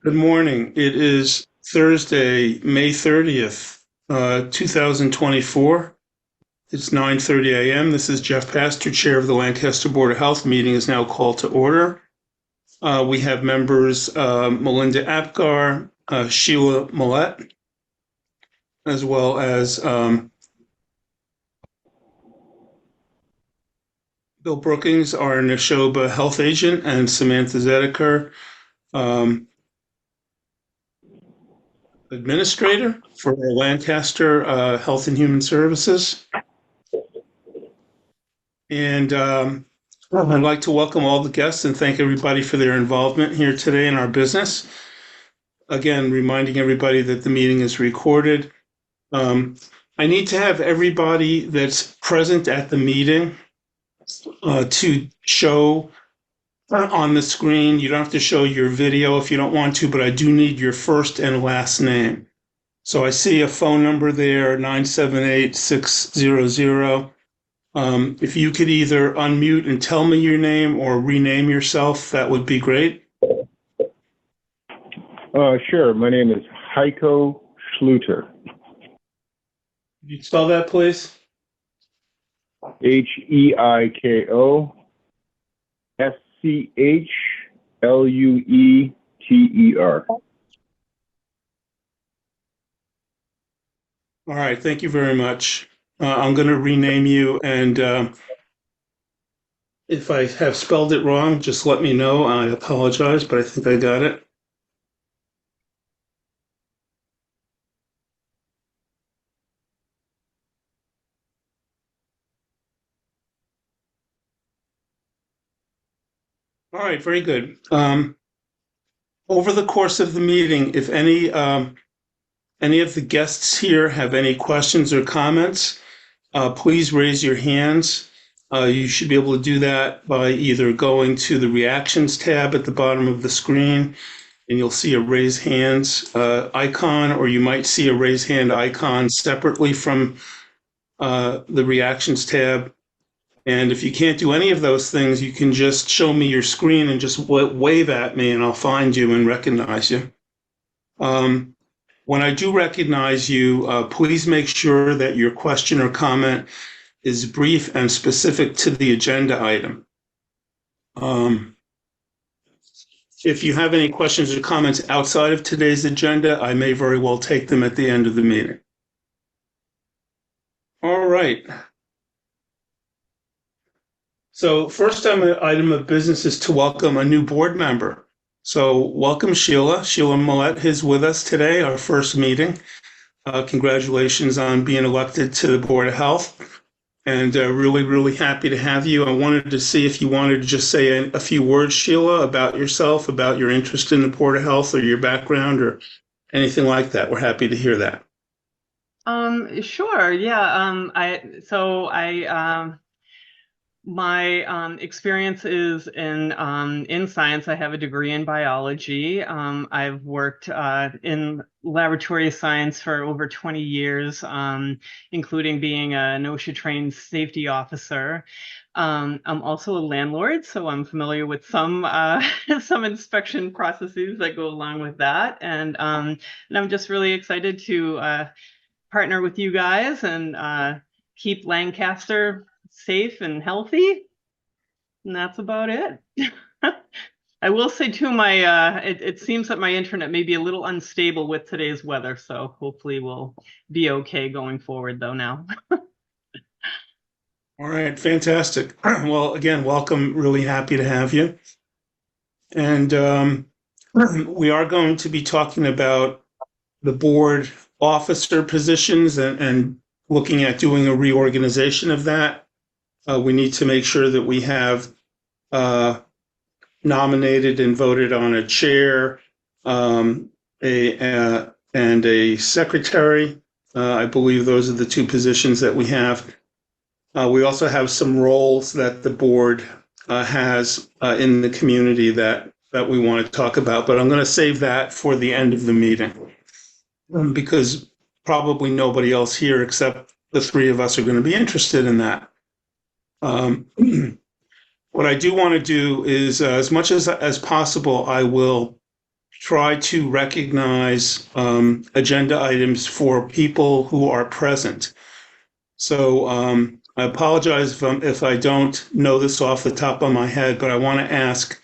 Good morning. It is Thursday, May 30th, 2024. It's 9:30 a.m. This is Jeff Pastor, Chair of the Lancaster Board of Health. Meeting is now called to order. We have members Melinda Apgar, Sheila Millette, as well as Bill Brookings, our Neshoba health agent, and Samantha Zedeker, administrator for Lancaster Health and Human Services. And I'd like to welcome all the guests and thank everybody for their involvement here today in our business. Again, reminding everybody that the meeting is recorded. I need to have everybody that's present at the meeting to show on the screen. You don't have to show your video if you don't want to, but I do need your first and last name. So I see a phone number there, 978-600. If you could either unmute and tell me your name or rename yourself, that would be great. Sure. My name is Heiko Schluter. Could you spell that, please? Heiko Schlueter. All right. Thank you very much. I'm going to rename you, and if I have spelled it wrong, just let me know. I apologize, but I think I got it. All right, very good. Over the course of the meeting, if any of the guests here have any questions or comments, please raise your hands. You should be able to do that by either going to the reactions tab at the bottom of the screen, and you'll see a raise hands icon, or you might see a raise hand icon separately from the reactions tab. And if you can't do any of those things, you can just show me your screen and just wave at me, and I'll find you and recognize you. When I do recognize you, please make sure that your question or comment is brief and specific to the agenda item. If you have any questions or comments outside of today's agenda, I may very well take them at the end of the meeting. All right. So first item of business is to welcome a new board member. So welcome Sheila. Sheila Millette is with us today, our first meeting. Congratulations on being elected to the Board of Health. And really, really happy to have you. I wanted to see if you wanted to just say a few words, Sheila, about yourself, about your interest in the Board of Health or your background or anything like that. We're happy to hear that. Sure. Yeah. My experience is in science. I have a degree in biology. I've worked in laboratory science for over 20 years, including being an OSHA-trained safety officer. I'm also a landlord, so I'm familiar with some inspection processes that go along with that. And I'm just really excited to partner with you guys and keep Lancaster safe and healthy, and that's about it. I will say too, it seems that my internet may be a little unstable with today's weather, so hopefully we'll be okay going forward though now. All right, fantastic. Well, again, welcome. Really happy to have you. And we are going to be talking about the board officer positions and looking at doing a reorganization of that. We need to make sure that we have nominated and voted on a chair and a secretary. I believe those are the two positions that we have. We also have some roles that the board has in the community that we want to talk about, but I'm going to save that for the end of the meeting because probably nobody else here except the three of us are going to be interested in that. What I do want to do is, as much as possible, I will try to recognize agenda items for people who are present. So I apologize if I don't know this off the top of my head, but I want to ask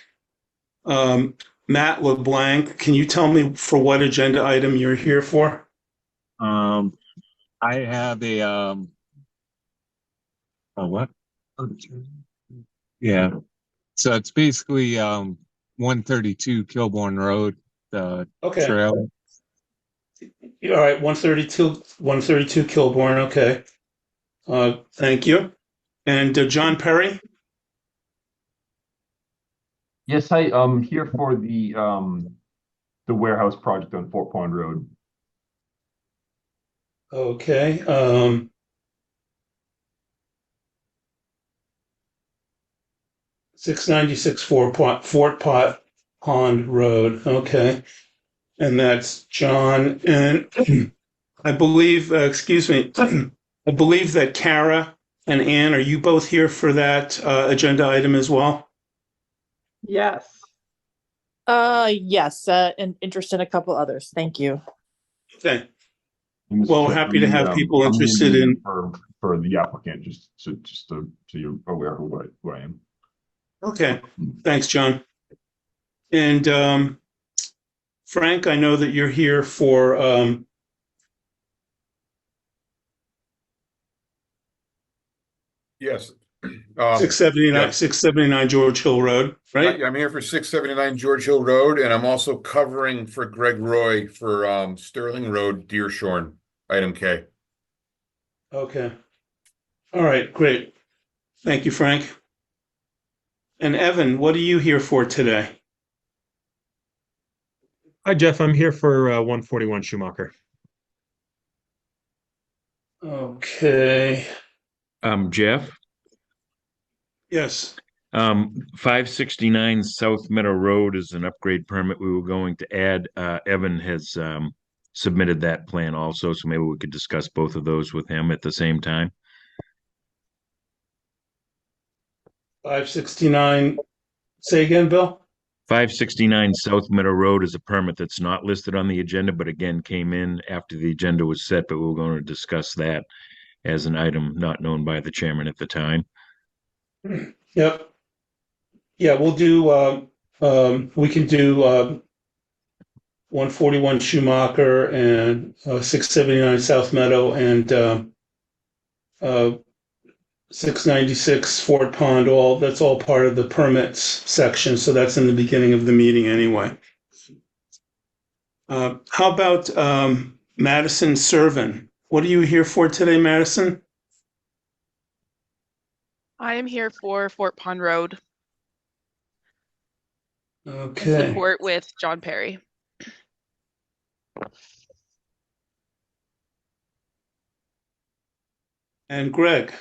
Matt LeBlanc, can you tell me for what agenda item you're here for? I have a what? Yeah. So it's basically 132 Kilbourne Road, the Okay. trail. All right, 132 Kilbourne. Okay. Thank you. And John Perry? Yes, I'm here for the warehouse project on Fort Pond Road. Okay. 696 Fort Pond Road. Okay. And that's John. And I believe, excuse me, I believe that Kara and Ann, are you both here for that agenda item as well? Yes. Yes, and interested in a couple others. Thank you. Okay. And Mr. Well, Chair, happy to have people I'm interested in. for the applicant, just so you're aware who I am. Okay. Thanks, John. And Frank, I know that you're here for 679 yes. 679 George Hill Road, right? I'm here for 679 George Hill Road, and I'm also covering for Greg Roy for Sterling Road, Deershorn, item K. Okay. All right, great. Thank you, Frank. And Evan, what are you here for today? Hi, Jeff. I'm here for 141 Schumacher. Okay. Jeff, Yes. 569 South Meadow Road is an upgrade permit we were going to add. Evan has submitted that plan also, so maybe we could discuss both of those with him at the same time. 569. Say again, Bill? 569 South Meadow Road is a permit that's not listed on the agenda, but again came in after the agenda was set, but we were going to discuss that as an item not known by the chairman at the time. Yep. Yeah, we'll do, we can do 141 Schumacher and 679 South Meadow and 696 Fort Pond. That's all part of the permits section, so that's in the beginning of the meeting anyway. How about Madison Servin? What are you here for today, Madison? I am here for Fort Pond Road. Okay. In support with John Perry. And Greg.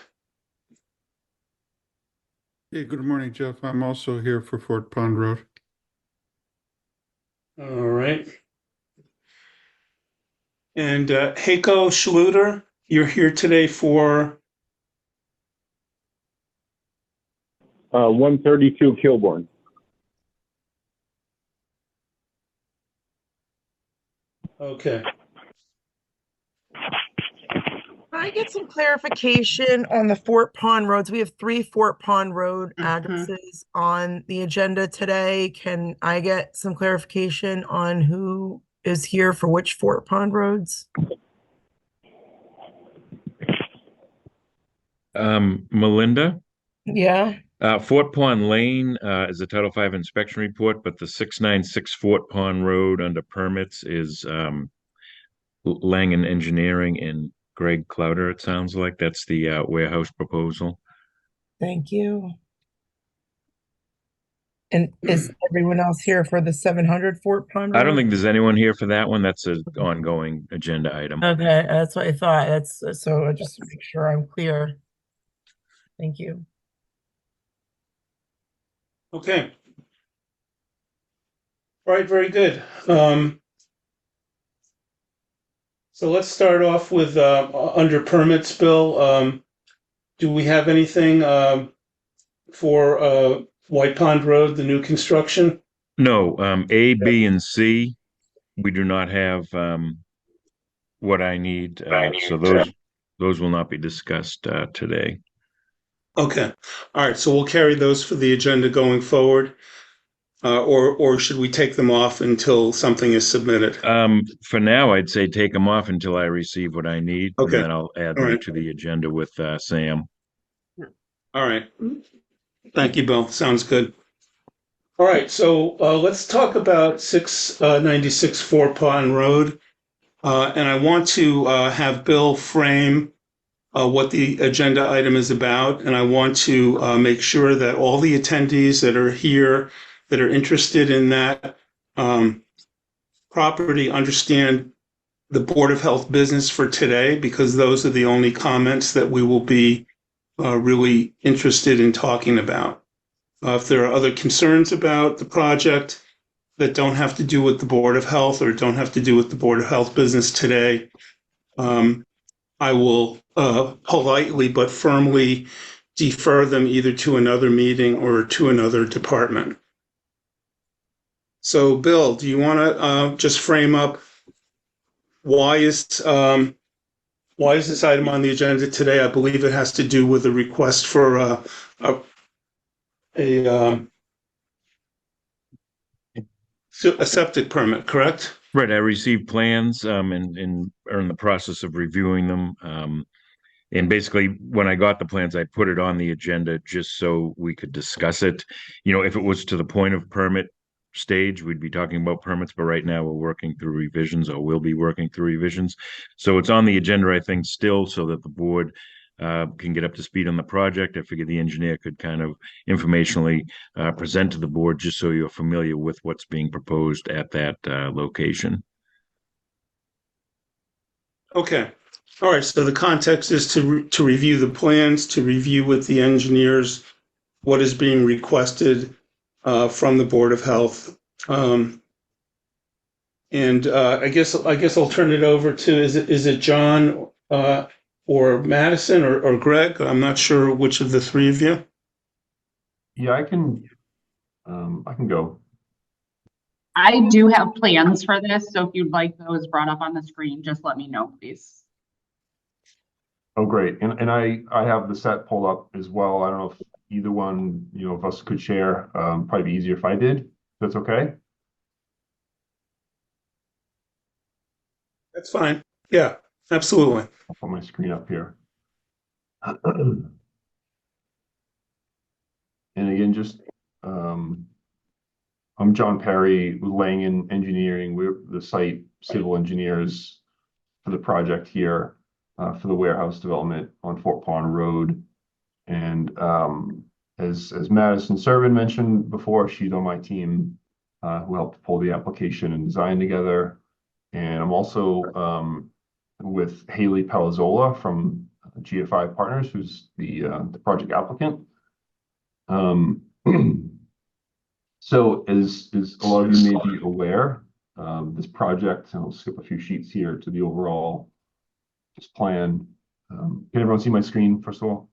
Hey, good morning, Jeff. I'm also here for Fort Pond Road. All right. And Heiko Schluter, you're here today for 132 Kilbourne. okay. Can I get some clarification on the Fort Pond roads? We have 3 Fort Pond Road addresses on the agenda today. Can I get some clarification on who is here for which Fort Pond roads? Melinda? Yeah. Fort Pond Lane is a Title V inspection report, but the 696 Fort Pond Road under permits is Langen Engineering and Greg Clouder, it sounds like. That's the warehouse proposal. Thank you. And is everyone else here for the 700 Fort Pond Road? I don't think there's anyone here for that one. That's an ongoing agenda item. Okay, that's what I thought. That's so I just make sure I'm clear. Thank you. Okay. All right, very good. So let's start off with under permits, Bill. Do we have anything for White Pond Road, the new construction? No, A, B, and C, we do not have what I need. So those will not be discussed today. Okay. All right. So we'll carry those for the agenda going forward. Or should we take them off until something is submitted? For now, I'd say take them off until I receive what I need, and Okay. then I'll add All them right. to the agenda with Sam. All right. Thank you, Bill. Sounds good. All right. So let's talk about 696 Four Pond Road. And I want to have Bill frame what the agenda item is about. And I want to make sure that all the attendees that are here that are interested in that property understand the Board of Health business for today, because those are the only comments that we will be really interested in talking about. If there are other concerns about the project that don't have to do with the Board of Health or don't have to do with the Board of Health business today, I will politely but firmly defer them either to another meeting or to another department. So, Bill, do you want to just frame up why is this item on the agenda today? I believe it has to do with a request for a septic permit, correct? Right. I received plans and are in the process of reviewing them. And basically, when I got the plans, I put it on the agenda just so we could discuss it. If it was to the point of permit stage, we'd be talking about permits, but right now we're working through revisions, or will be working through revisions. So it's on the agenda, I think, still, so that the board can get up to speed on the project. I figured the engineer could kind of informationally present to the board, just so you're familiar with what's being proposed at that location. Okay. All right. So the context is to review the plans, to review with the engineers what is being requested from the Board of Health. And I guess I'll turn it over to is it John or Madison or Greg? I'm not sure which of the three of you. Yeah, I can go. I do have plans for this, so if you'd like those brought up on the screen, just let me know, please. Oh, great. And I have the set pulled up as well. I don't know if either one, of us could share. Probably be easier if I did. That's okay. That's fine. Yeah, absolutely. I'll put my screen up here. And again, just I'm John Perry with Langen Engineering. We're the site civil engineers for the project here for the warehouse development on Fort Pond Road. And as Madison Servin mentioned before, she's on my team who helped pull the application and design together. And I'm also with Haley Palazzola from GFI Partners, who's the project applicant. So as a lot of you may be aware, this project, and I'll skip a few sheets here to the overall plan. Can everyone see my screen, first of all?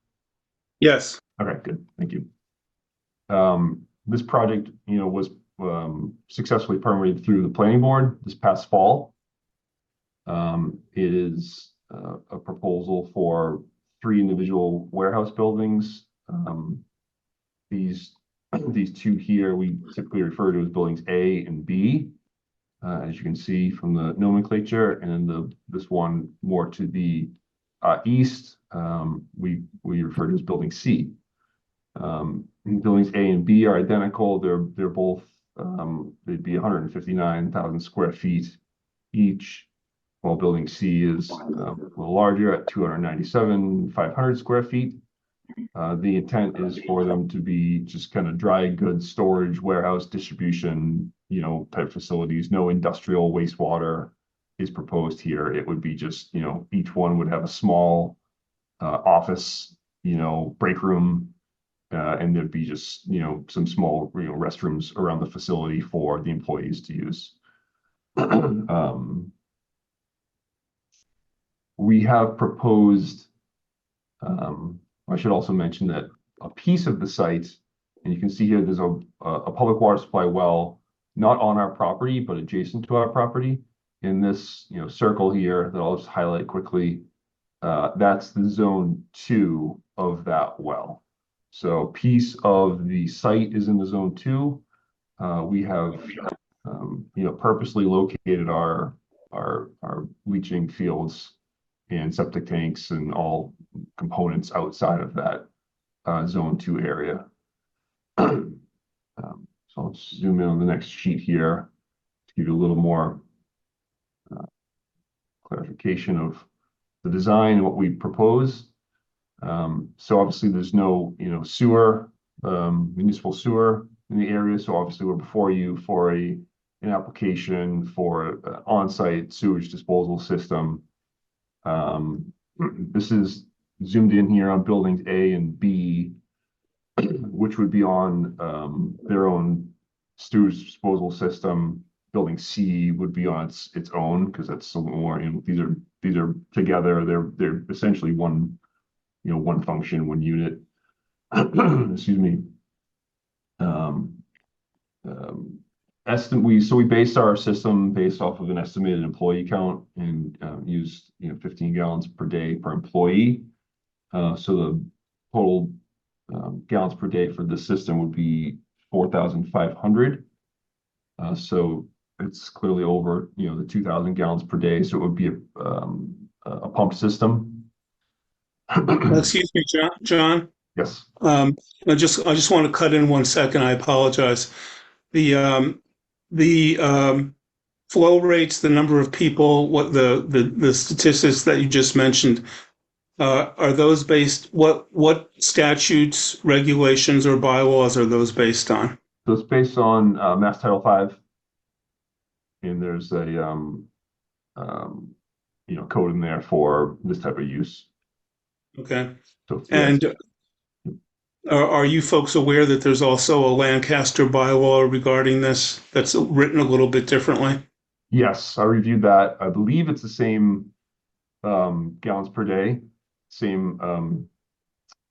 Yes. Okay, good. Thank you. This project, was successfully permitted through the planning board this past fall. It is a proposal for 3 individual warehouse buildings. These 2 here we typically refer to as buildings A and B, as you can see from the nomenclature, and then this one more to the east, we refer to as building C. Buildings A and B are identical. They're both they'd be 159,000 square feet each, while building C is a little larger at 297,500 square feet. The intent is for them to be just kind of dry goods storage, warehouse distribution, type facilities. No industrial wastewater is proposed here. It would be just, each one would have a small office, break room, and there'd be just, some small, restrooms around the facility for the employees to use. We have proposed, I should also mention that a piece of the site, and you can see here, there's a public water supply well not on our property, but adjacent to our property. In this, circle here that I'll just highlight quickly, that's the zone 2 of that well. So a piece of the site is in the zone 2. We have, purposely located our leaching fields and septic tanks and all components outside of that zone 2 area. So I'll zoom in on the next sheet here to give you a little more clarification of the design and what we propose. So obviously there's no, sewer, municipal sewer in the area. So obviously we're before you for an application for an on-site sewage disposal system. This is zoomed in here on buildings A and B, which would be on their own sewage disposal system. Building C would be on its own because that's a little more. These are together. They're essentially one, one function, one unit. Excuse me. We based our system based off of an estimated employee count and used 15 gallons per day per employee. So the total gallons per day for this system would be 4,500. So it's clearly over the 2,000 gallons per day. So it would be a pump system. Excuse me, John. Yes. I just want to cut in 1 second. I apologize. The flow rates, the number of people, what the statistics that you just mentioned, are those based? What statutes, regulations, or bylaws are those based on? So it's based on Mass Title V, and there's a code in there for this type of use. Okay. So, and are you folks aware that there's also a Lancaster bylaw regarding this that's written a little bit differently? Yes, I reviewed that. I believe it's the same gallons per day, same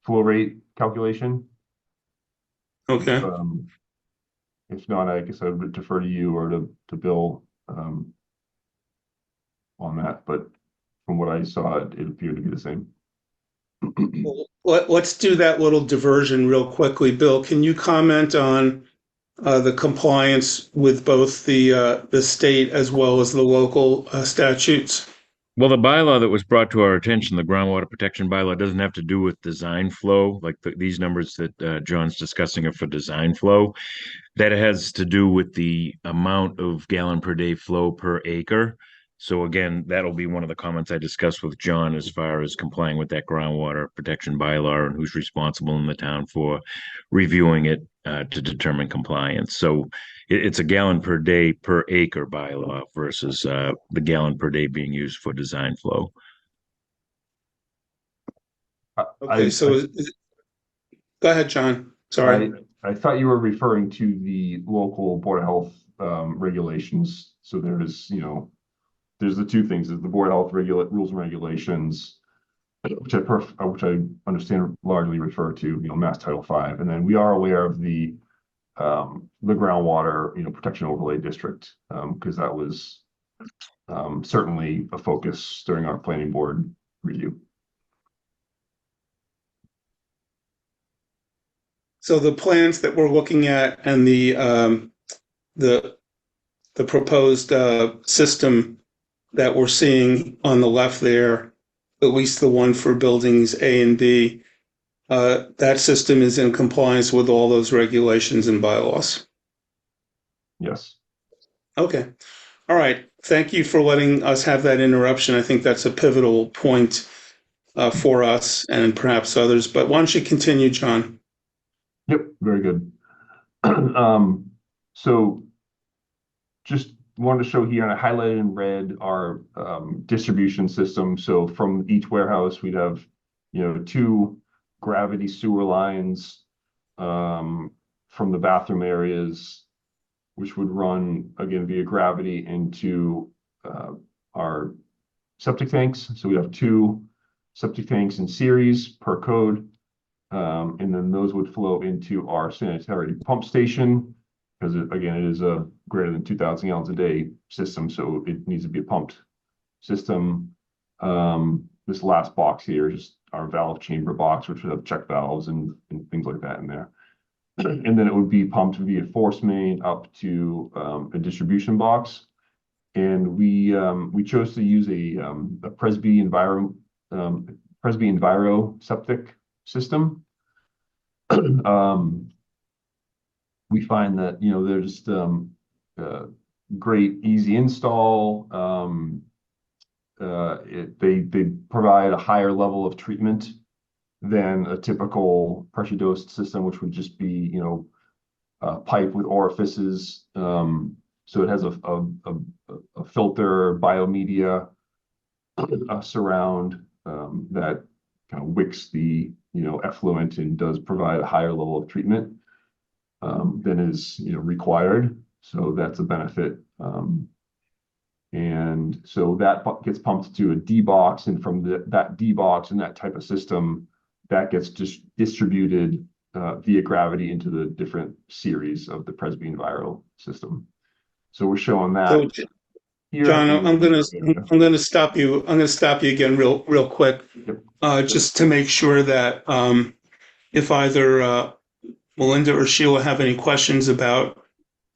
flow rate calculation. Okay. If not, I guess I would defer to you or to Bill on that. But from what I saw, it appeared to be the same. Let's do that little diversion real quickly. Bill, can you comment on the compliance with both the state as well as the local statutes? Well, the bylaw that was brought to our attention, the groundwater protection bylaw, doesn't have to do with design flow. Like these numbers that John's discussing are for design flow. That has to do with the amount of gallon per day flow per acre. So again, that'll be one of the comments I discussed with John as far as complying with that groundwater protection bylaw and who's responsible in the town for reviewing it to determine compliance. So it's a gallon per day per acre bylaw versus the gallon per day being used for design flow. Okay, go ahead, John. Sorry. I thought you were referring to the local Board of Health regulations. So there's the two things: is the Board of Health rules and regulations, which I understand largely refer to Mass Title V, and then we are aware of the groundwater protection overlay district because that was certainly a focus during our planning board review. So the plans that we're looking at and the proposed system that we're seeing on the left there, at least the one for buildings A and B, that system is in compliance with all those regulations and bylaws. Yes. Okay. All right. Thank you for letting us have that interruption. I think that's a pivotal point for us and perhaps others. But why don't you continue, John? Yep, very good. So just wanted to show here, and I highlighted in red our distribution system. So from each warehouse, we'd have 2 gravity sewer lines from the bathroom areas, which would run again via gravity into our septic tanks. So we have 2 septic tanks in series per code. And then those would flow into our sanitary pump station, because again, it is a greater than 2,000 gallons a day system, so it needs to be a pumped system. This last box here is just our valve chamber box, which would have check valves and things like that in there. And then it would be pumped via force main up to a distribution box. And we chose to use a Presby Enviro septic system. We find that, you know, they're just great, easy install. They provide a higher level of treatment than a typical pressure dosed system, which would just be, you know, a pipe with orifices. So it has a filter biomedia surround that kind of wicks the, you know, effluent and does provide a higher level of treatment than is, you know, required. So that's a benefit. And so that gets pumped to a D box, and from that D box and that type of system, that gets just distributed via gravity into the different series of the Presby Enviro system. So we're showing that. So, here. John, I'm gonna stop you. I'm gonna stop you again real quick, just to make sure that if either Melinda or Sheila have any questions about,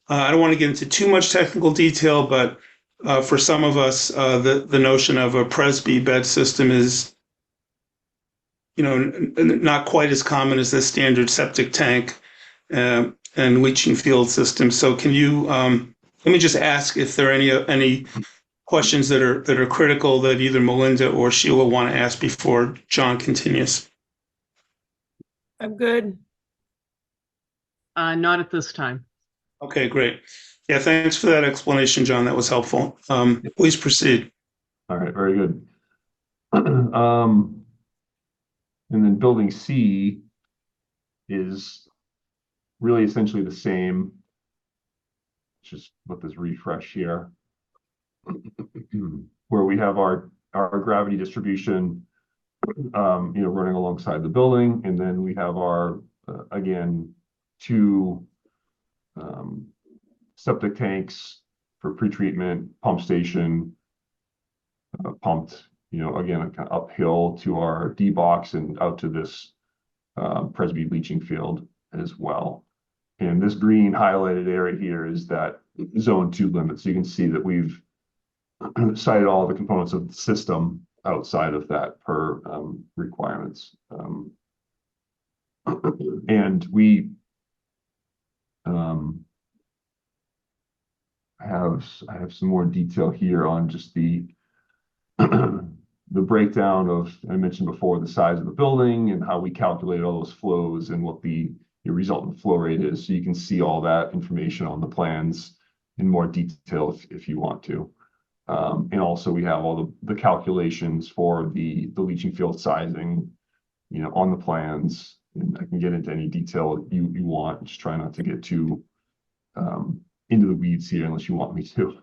I don't want to get into too much technical detail, but for some of us, the notion of a Presby bed system is, you know, not quite as common as the standard septic tank and leaching field system. So can you let me just ask if there are any questions that are critical that either Melinda or Sheila want to ask before John continues? I'm good. Not at this time. Okay, great. Yeah, thanks for that explanation, John. That was helpful. Please proceed. All right, very good. And then building C is really essentially the same. Just let this refresh here. Where we have our gravity distribution, you know, running alongside the building, and then we have our again 2 septic tanks for pretreatment, pump station, pumped, you know, again, kind of uphill to our D box and out to this Presby leaching field as well. And this green highlighted area here is that zone 2 limit. So you can see that we've cited all the components of the system outside of that per requirements. And we I have some more detail here on just the breakdown of, I mentioned before, the size of the building and how we calculate all those flows and what the resultant flow rate is. So you can see all that information on the plans in more detail if you want to. And also we have all the calculations for the leaching field sizing, you know, on the plans. And I can get into any detail you want. Just try not to get too into the weeds here unless you want me to.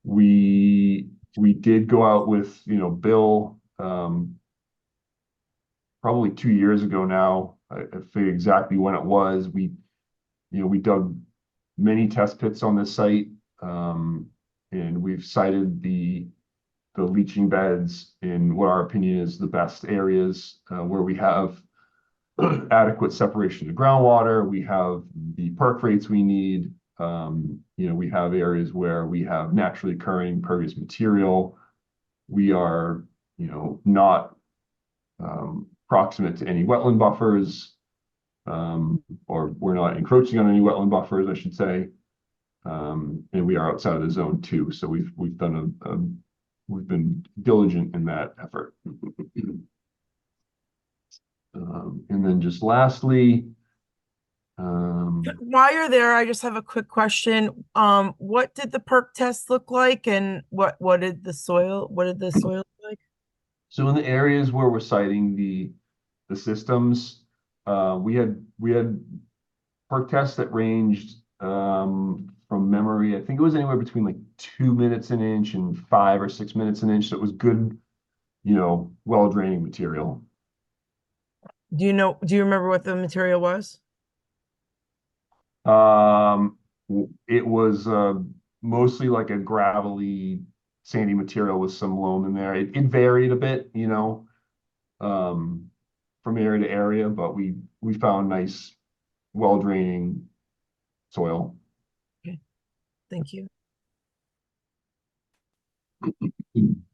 We did go out with, you know, Bill probably 2 years ago now. I forget exactly when it was. We dug many test pits on this site, and we've cited the leaching beds in what our opinion is the best areas where we have adequate separation of groundwater. We have the perk rates we need. You know, we have areas where we have naturally occurring pervious material. We are, you know, not proximate to any wetland buffers, or we're not encroaching on any wetland buffers, I should say. And we are outside of the zone 2. So we've done we've been diligent in that effort. And then just lastly, while you're there, I just have a quick question. What did the perk test look like, and what did the soil look like? So in the areas where we're citing the systems, we had perk tests that ranged from memory. I think it was anywhere between like 2 minutes an inch and 5 or 6 minutes an inch. So it was good, you know, well draining material. Do you remember what the material was? It was mostly like a gravelly, sandy material with some loam in there. It varied a bit, from area to area, but we found nice, well draining soil. Thank you.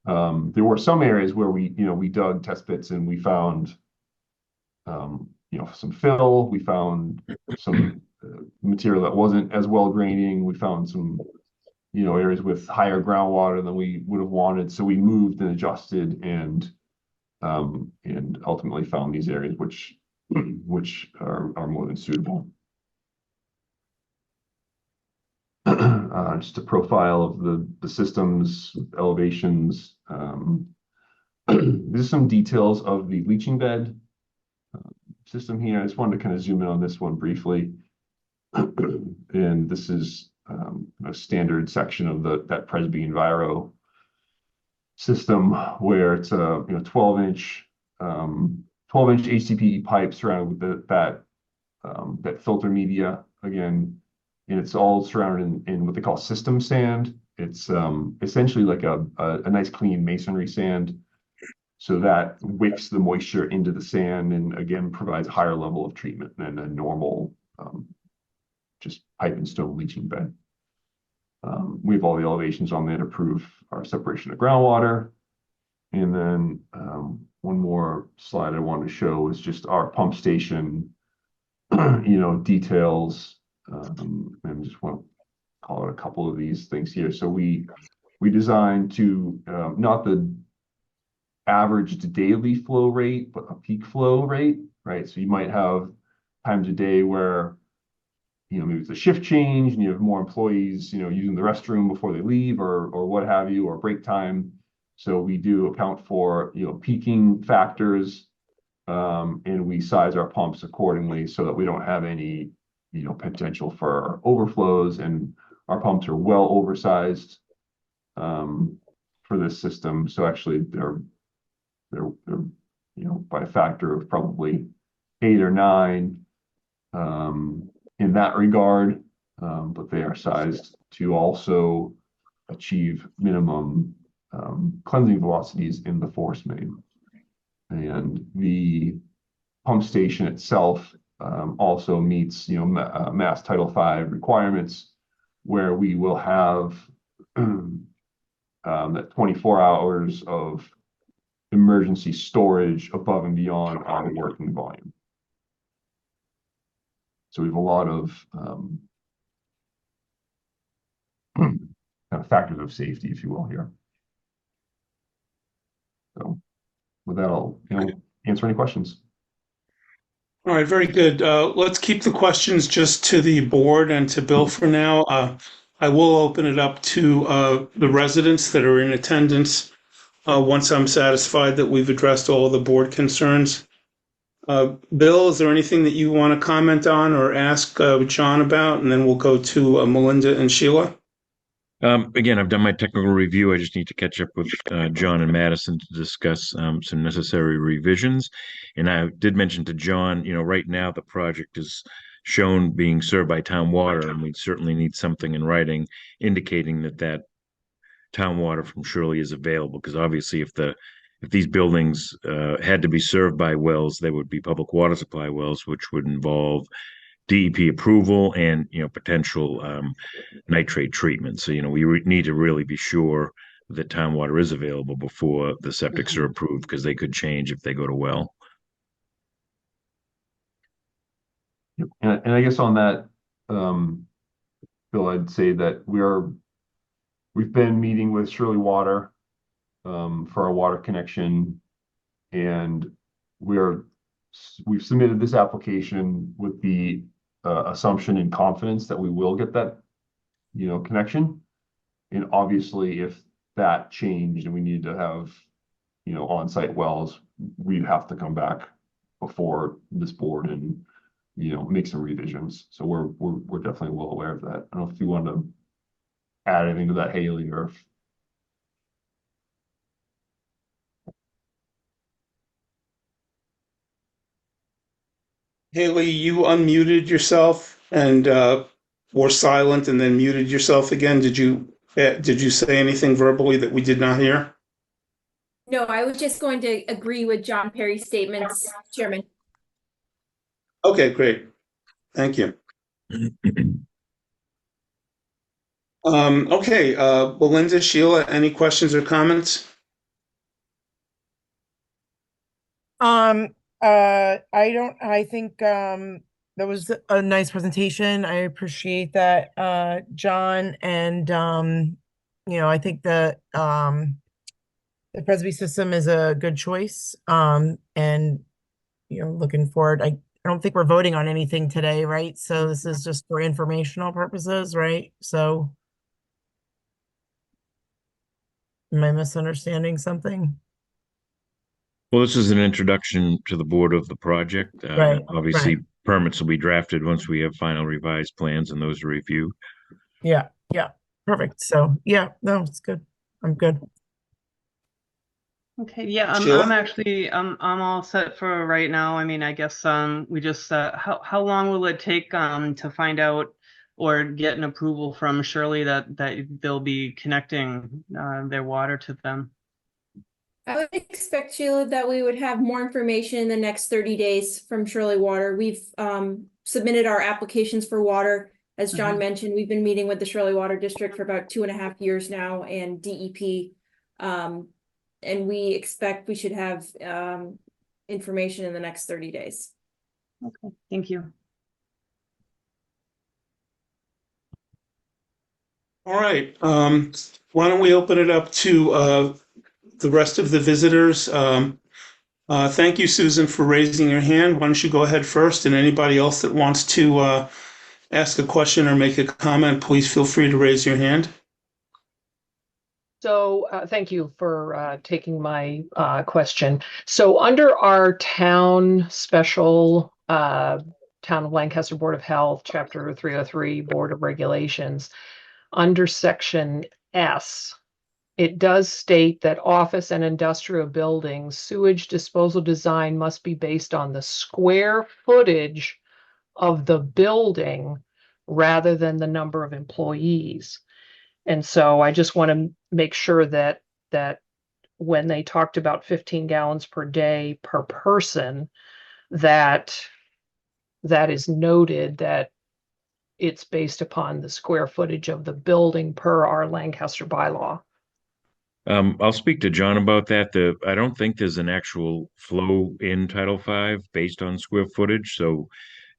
There were some areas where we dug test pits and we found, some fill. We found some material that wasn't as well draining. We found some, areas with higher groundwater than we would have wanted. So we moved and adjusted and ultimately found these areas which are more than suitable. Just a profile of the systems, elevations. There's some details of the leaching bed system here. I just wanted to kind of zoom in on this one briefly. And this is a standard section of that Presby Enviro system where it's a 12-inch HDPE pipe surrounded with that filter media again, and it's all surrounded in what they call system sand. It's essentially like a nice clean masonry sand. So that wicks the moisture into the sand and again provides a higher level of treatment than a normal just pipe and stone leaching bed. We have all the elevations on there to prove our separation of groundwater. And then one more slide I wanted to show is just our pump station, details. And just want to call out a couple of these things here. So we designed to not the averaged daily flow rate, but a peak flow rate, right? So you might have times a day where maybe it's a shift change and you have more employees, using the restroom before they leave or what have you, or break time. So we do account for, peaking factors, and we size our pumps accordingly so that we don't have any, potential for overflows, and our pumps are well oversized, for this system. So actually they're, by a factor of probably 8 or 9, in that regard, but they are sized to also achieve minimum cleansing velocities in the force main. And the pump station itself also meets, Mass Title V requirements, where we will have that 24 hours of emergency storage above and beyond our working volume. So we have a lot of kind of factors of safety, if you will, here. So with that, I'll answer any questions. All right, very good. Let's keep the questions just to the board and to Bill for now. I will open it up to the residents that are in attendance once I'm satisfied that we've addressed all of the board concerns. Bill, is there anything that you want to comment on or ask John about? And then we'll go to Melinda and Sheila. Again, I've done my technical review. I just need to catch up with John and Madison to discuss some necessary revisions. And I did mention to John, right now the project is shown being served by town water, and we certainly need something in writing indicating that town water from Shirley is available. Because obviously, if these buildings had to be served by wells, they would be public water supply wells, which would involve DEP approval and potential nitrate treatment. So we need to really be sure that town water is available before the septics are approved, because they could change if they go to well. And I guess on that, Bill, I'd say that we've been meeting with Shirley Water for our water connection, and we've submitted this application with the assumption and confidence that we will get that connection. And obviously, if that changed and we needed to have on-site wells, we'd have to come back before this board and make some revisions. So we're definitely well aware of that. I don't know if you want to add anything to that, Haley, or if Haley, you unmuted yourself. and were silent and then muted yourself again. Did you say anything verbally that we did not hear? No, I was just going to agree with John Perry's statements, Chairman. Okay, great. Thank you. Okay, Belinda, Sheila, any questions or comments? I think that was a nice presentation. I appreciate that, John, and I think that the Presby system is a good choice. And looking forward. I don't think we're voting on anything today, right? So this is just for informational purposes, right? So am I misunderstanding something? Well, this is an introduction to the board of the project. Right, Obviously, right. permits will be drafted once we have final revised plans and those are reviewed. Yeah, perfect. So yeah, no, it's good. I'm good. Okay, yeah, I'm Sheila? actually I'm all set for right now. I mean, I guess we just how long will it take to find out or get an approval from Shirley that they'll be connecting their water to them? I would expect, Sheila, that we would have more information in the next 30 days from Shirley Water. We've submitted our applications for water. As John mentioned, we've been meeting with the Shirley Water District for about 2.5 years now, and DEP. And we expect we should have information in the next 30 days. Okay, thank you. All right. Why don't we open it up to the rest of the visitors? Thank you, Susan, for raising your hand. Why don't you go ahead first, and anybody else that wants to ask a question or make a comment, please feel free to raise your hand. So thank you for taking my question. So under our town special Town of Lancaster Board of Health, Chapter 303, Board of Regulations, under Section S, it does state that office and industrial buildings sewage disposal design must be based on the square footage of the building rather than the number of employees. And so I just want to make sure that when they talked about 15 gallons per day per person, that is noted that it's based upon the square footage of the building per our Lancaster bylaw. I'll speak to John about that. I don't think there's an actual flow in Title V based on square footage. So,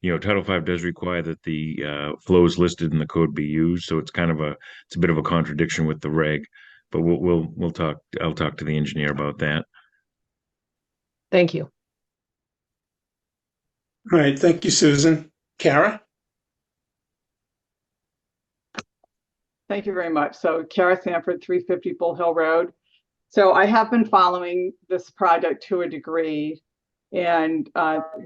Title V does require that the flows listed in the code be used. So it's a bit of a contradiction with the reg. But we'll talk. I'll talk to the engineer about that. Thank you. All right. Thank you, Susan. Kara? Thank you very much. So Kara Sanford, 350 Bull Hill Road. So I have been following this project to a degree, and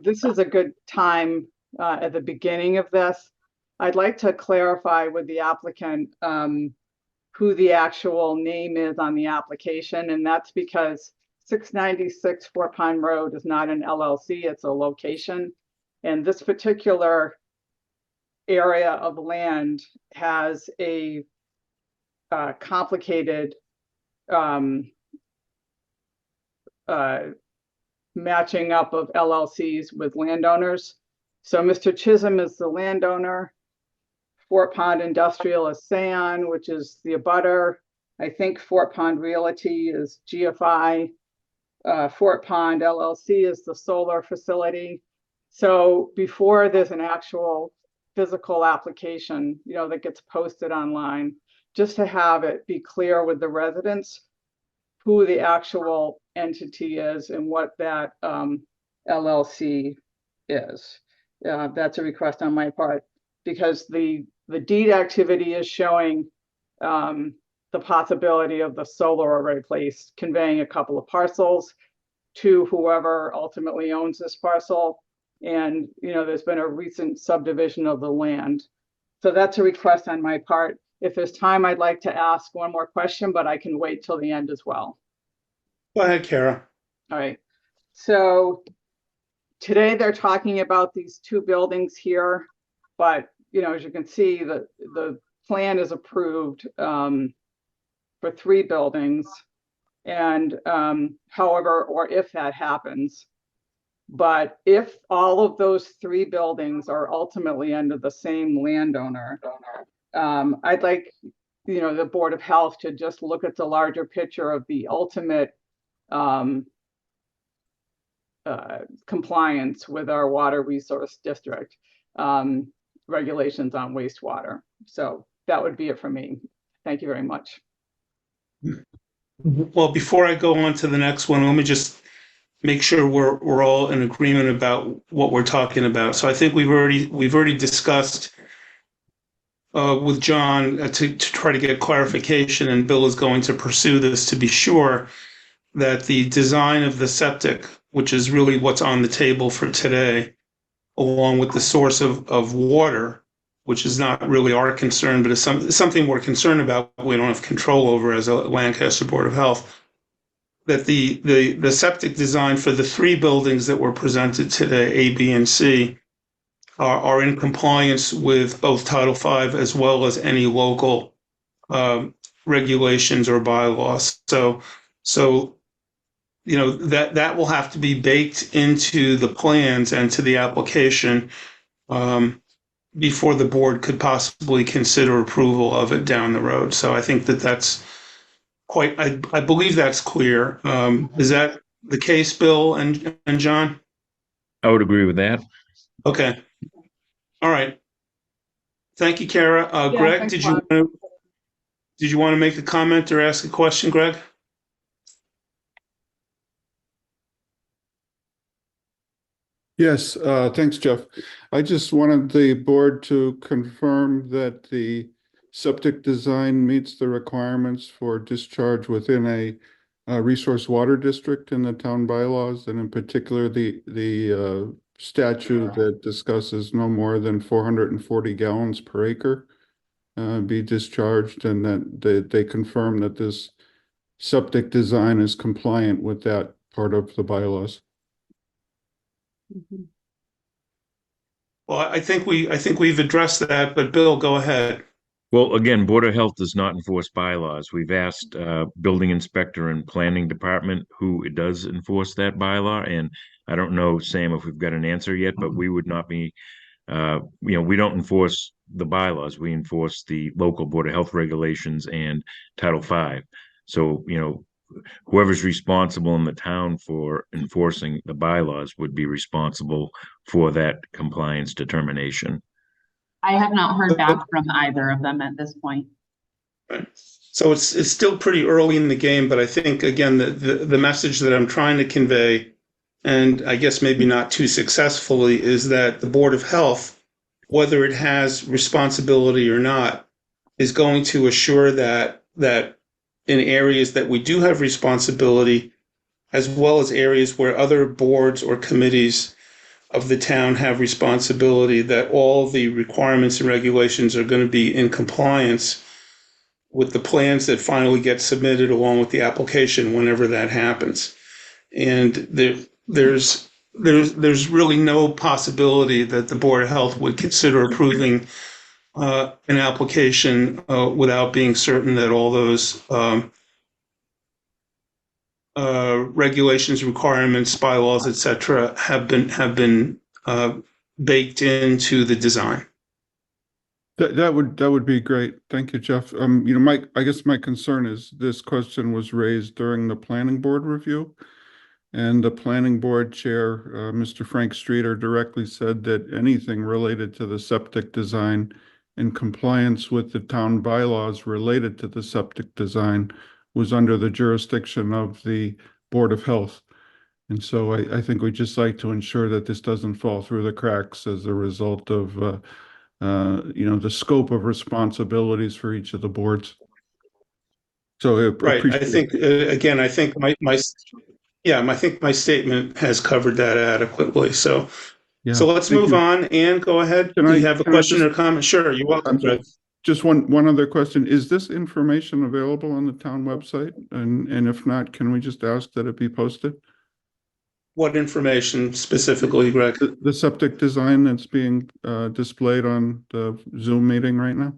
this is a good time at the beginning of this. I'd like to clarify with the applicant who the actual name is on the application, and that's because 696 Fort Pine Road is not an LLC, it's a location. And this particular area of land has a complicated matching up of LLCs with landowners. So Mr. Chisholm is the landowner. Fort Pond Industrial is Sayon, which is the abutter. I think Fort Pond Realty is GFI. Fort Pond LLC is the solar facility. So before there's an actual physical application, that gets posted online, just to have it be clear with the residents who the actual entity is and what that LLC is. That's a request on my part, because the deed activity is showing the possibility of the solar array place conveying a couple of parcels to whoever ultimately owns this parcel. And, there's been a recent subdivision of the land. So that's a request on my part. If there's time, I'd like to ask one more question, but I can wait till the end as well. Go ahead, Kara. All right. So today they're talking about these two buildings here, but as you can see, the plan is approved for 3 buildings. And however, or if that happens, but if all of those 3 buildings are ultimately under the same landowner, I'd like, the Board of Health to just look at the larger picture of the ultimate compliance with our water resource district regulations on wastewater. So that would be it for me. Thank you very much. Well, before I go on to the next one, let me just make sure we're all in agreement about what we're talking about. So I think we've already discussed with John to try to get clarification, and Bill is going to pursue this to be sure that the design of the septic, which is really what's on the table for today, along with the source of water, which is not really our concern, but it's something we're concerned about, we don't have control over as a Lancaster Board of Health, that the septic design for the 3 buildings that were presented today, A, B, and C, are in compliance with both Title V as well as any local regulations or bylaws. So that will have to be baked into the plans and to the application before the board could possibly consider approval of it down the road. So I think that's I believe that's clear. Is that the case, Bill and John? I would agree with that. Okay. All right. Thank you, Kara. Greg, thanks, did you want to make a comment or ask a question, Greg? Yes, thanks, Jeff. I just wanted the board to confirm that the septic design meets the requirements for discharge within a resource water district in the town bylaws, and in particular the statute that discusses no more than 440 gallons per acre be discharged, and that they confirm that this septic design is compliant with that part of the bylaws. Well, I think we've addressed that, but Bill, go ahead. Well, again, Board of Health does not enforce bylaws. We've asked building inspector and planning department who does enforce that bylaw, and I don't know, Sam, if we've got an answer yet, but we would not be, we don't enforce the bylaws. We enforce the local Board of Health regulations and Title V. So, whoever's responsible in the town for enforcing the bylaws would be responsible for that compliance determination. I have not heard back from either of them at this point. Right. So it's still pretty early in the game, but I think, again, the message that I'm trying to convey, and I guess maybe not too successfully, is that the Board of Health, whether it has responsibility or not, is going to assure that in areas that we do have responsibility, as well as areas where other boards or committees of the town have responsibility, that all the requirements and regulations are going to be in compliance with the plans that finally get submitted along with the application whenever that happens. And there's really no possibility that the Board of Health would consider approving an application without being certain that all those regulations, requirements, bylaws, etc., have been baked into the design. That would be great. Thank you, Jeff. I guess my concern is this question was raised during the planning board review, and the planning board chair, Mr. Frank Streeter, directly said that anything related to the septic design in compliance with the town bylaws related to the septic design was under the jurisdiction of the Board of Health. And so I think we'd just like to ensure that this doesn't fall through the cracks as a result of, the scope of responsibilities for each of the boards. So Right. I think, again, I think I think my statement has covered that adequately. So, yeah, so let's move on. Ann, go ahead. Do you have a question or comment? Sure, you're welcome, Greg. Just one other question. Is this information available on the town website? And if not, can we just ask that it be posted? What information specifically, Greg? The septic design that's being displayed on the Zoom meeting right now?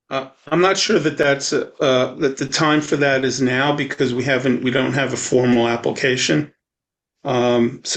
I'm not sure that that the time for that is now because we don't have a formal application. This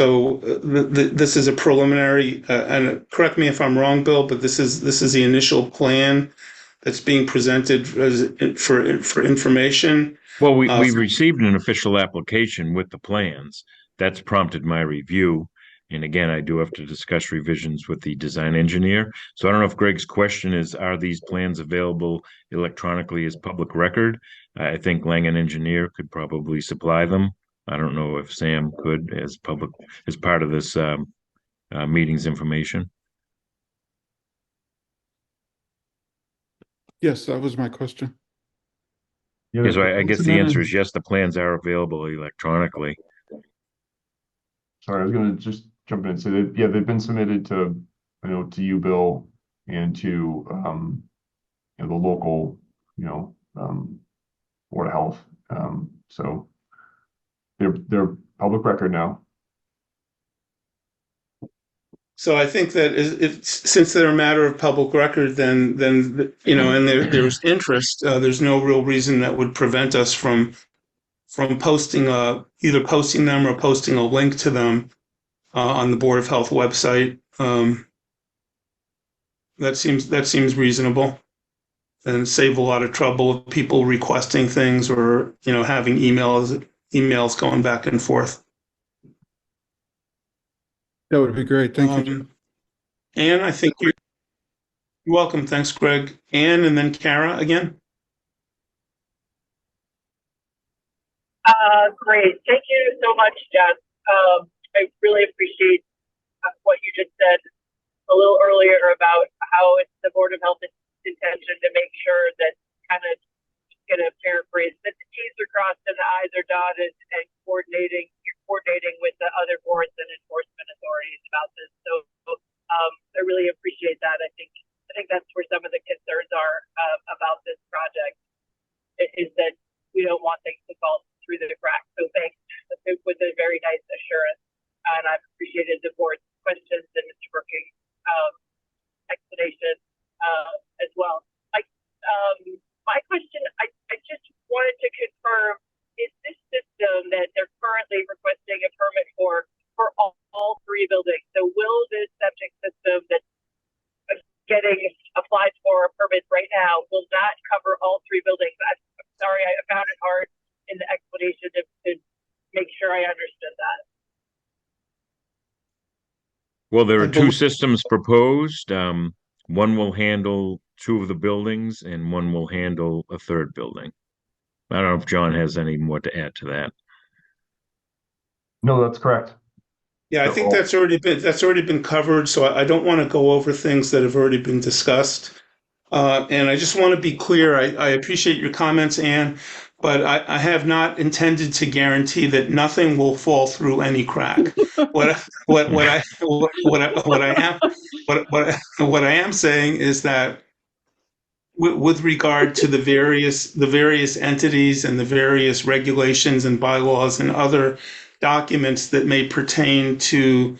is a preliminary, and correct me if I'm wrong, Bill, but this is the initial plan that's being presented for information. Well, we received an official application with the plans. That's prompted my review. And again, I do have to discuss revisions with the design engineer. So I don't know if Greg's question is, are these plans available electronically as public record? I think Lang and Engineer could probably supply them. I don't know if Sam could as part of this meeting's information. Yes, that was my question. Yeah, so I guess the answer is yes, the plans are available electronically. Sorry, I was going to just jump in and say that, yeah, they've been submitted to, to you, Bill, and to, the local, Board of Health. So they're public record now. So I think that since they're a matter of public record, then and there's interest, there's no real reason that would prevent us from posting either posting them or posting a link to them on the Board of Health website. That seems reasonable, and save a lot of trouble of people requesting things or having emails going back and forth. That would be great. Thank you. Anne, I think you're welcome. Thanks, Greg. Anne, and then Kara again. Great. Thank you so much, Jeff. I really appreciate what you just said a little earlier about how it's the Board of Health intention to make sure that, kind of going to paraphrase, that the T's are crossed and the I's are dotted, and coordinating with the other boards and enforcement authorities about this. So I really appreciate that. I think that's where some of the concerns are about this project, is that we don't want things to fall through the cracks. So thanks. It was a very nice assurance, and I've appreciated the board's questions and Mr. Brooking's explanation as well. My question, I just wanted to confirm, is this system that they're currently requesting a permit for all three buildings? So will this septic system that's getting applied for a permit right now, will that cover all three buildings? I'm sorry, I found it hard in the explanation to make sure I understood that. Well, there are two systems proposed. One will handle two of the buildings and one will handle a third building. I don't know if John has any more to add to that. No, that's correct. Yeah, I think that's already been covered. So I don't want to go over things that have already been discussed. And I just want to be clear. I appreciate your comments, Anne, but I have not intended to guarantee that nothing will fall through any crack. What I am saying is that with regard to the various entities and the various regulations and bylaws and other documents that may pertain to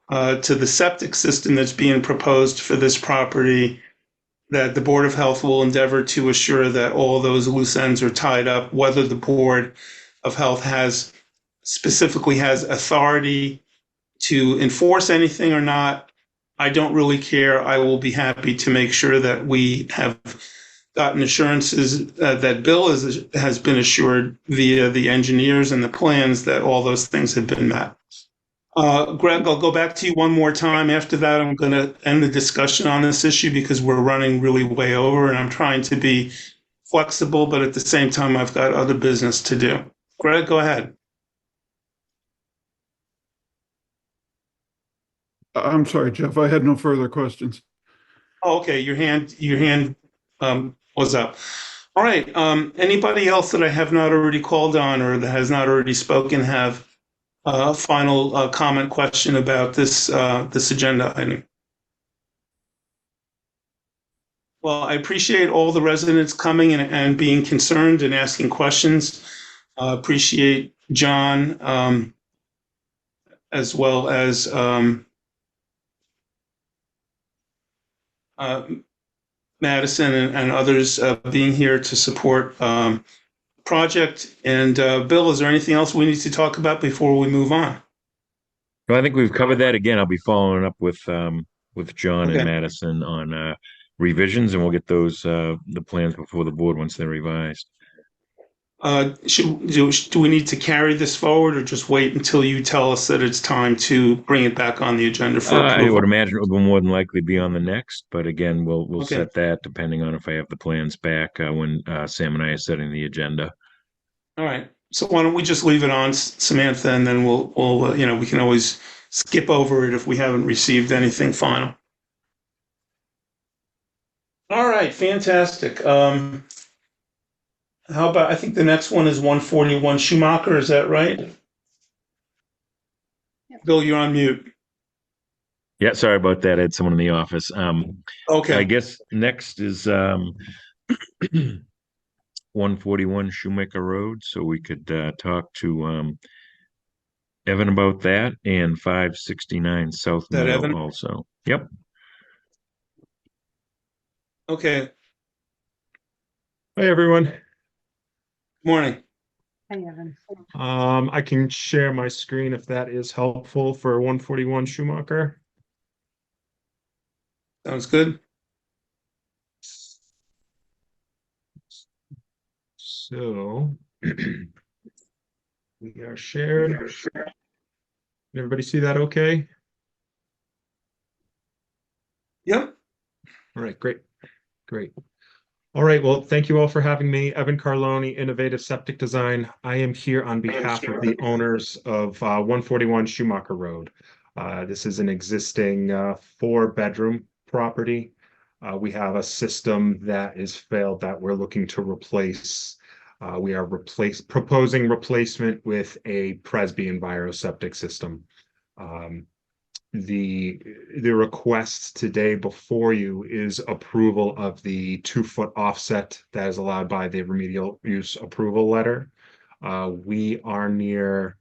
the septic system that's being proposed for this property, that the Board of Health will endeavor to assure that all those loose ends are tied up, whether the Board of Health specifically has authority to enforce anything or not. I don't really care. I will be happy to make sure that we have gotten assurances that Bill has been assured via the engineers and the plans that all those things have been met. Greg, I'll go back to you one more time. After that, I'm going to end the discussion on this issue because we're running really way over, and I'm trying to be flexible, but at the same time, I've got other business to do. Greg, go ahead. I'm sorry, Jeff. I had no further questions. Oh, okay. Your hand was up. All right. Anybody else that I have not already called on or that has not already spoken have a final comment, question about this agenda item? Well, I appreciate all the residents coming and being concerned and asking questions. Appreciate John as well as Madison and others being here to support project. And Bill, is there anything else we need to talk about before we move on? No, I think we've covered that. Again, I'll be following up with John and Okay. Madison on revisions, and we'll get those the plans before the board once they're revised. Do we need to carry this forward or just wait until you tell us that it's time to bring it back on the agenda for I approval? would imagine it will more than likely be on the next, but again, we'll Okay. set that depending on if I have the plans back when Sam and I are setting the agenda. All right. So why don't we just leave it on, Samantha, and then we'll we can always skip over it if we haven't received anything final. All right, fantastic. How about, I think the next one is 141 Schumacher, is that right? Yep. Bill, you're on mute. Yeah, sorry about that. I had someone in the office. Okay. I guess next is 141 Shoemaker Road, so we could talk to Evan about that, and 569 South That Meadow Evan? also. Yep. Okay. Hi, everyone. Morning. Hi, Evan. I can share my screen if that is helpful for 141 Schumacher. Sounds good. So we are shared. Can everybody see that okay? Yep. All right, great. Great. All right, well, thank you all for having me. Evan Carloni, Innovative Septic Design. I am here on behalf of the owners of 141 Schumacher Road. This is an existing 4-bedroom property. We have a system that is failed that we're looking to replace. We are proposing replacement with a Presby EnviroSeptic system. The request today before you is approval of the 2-foot offset that is allowed by the remedial use approval letter. We are near,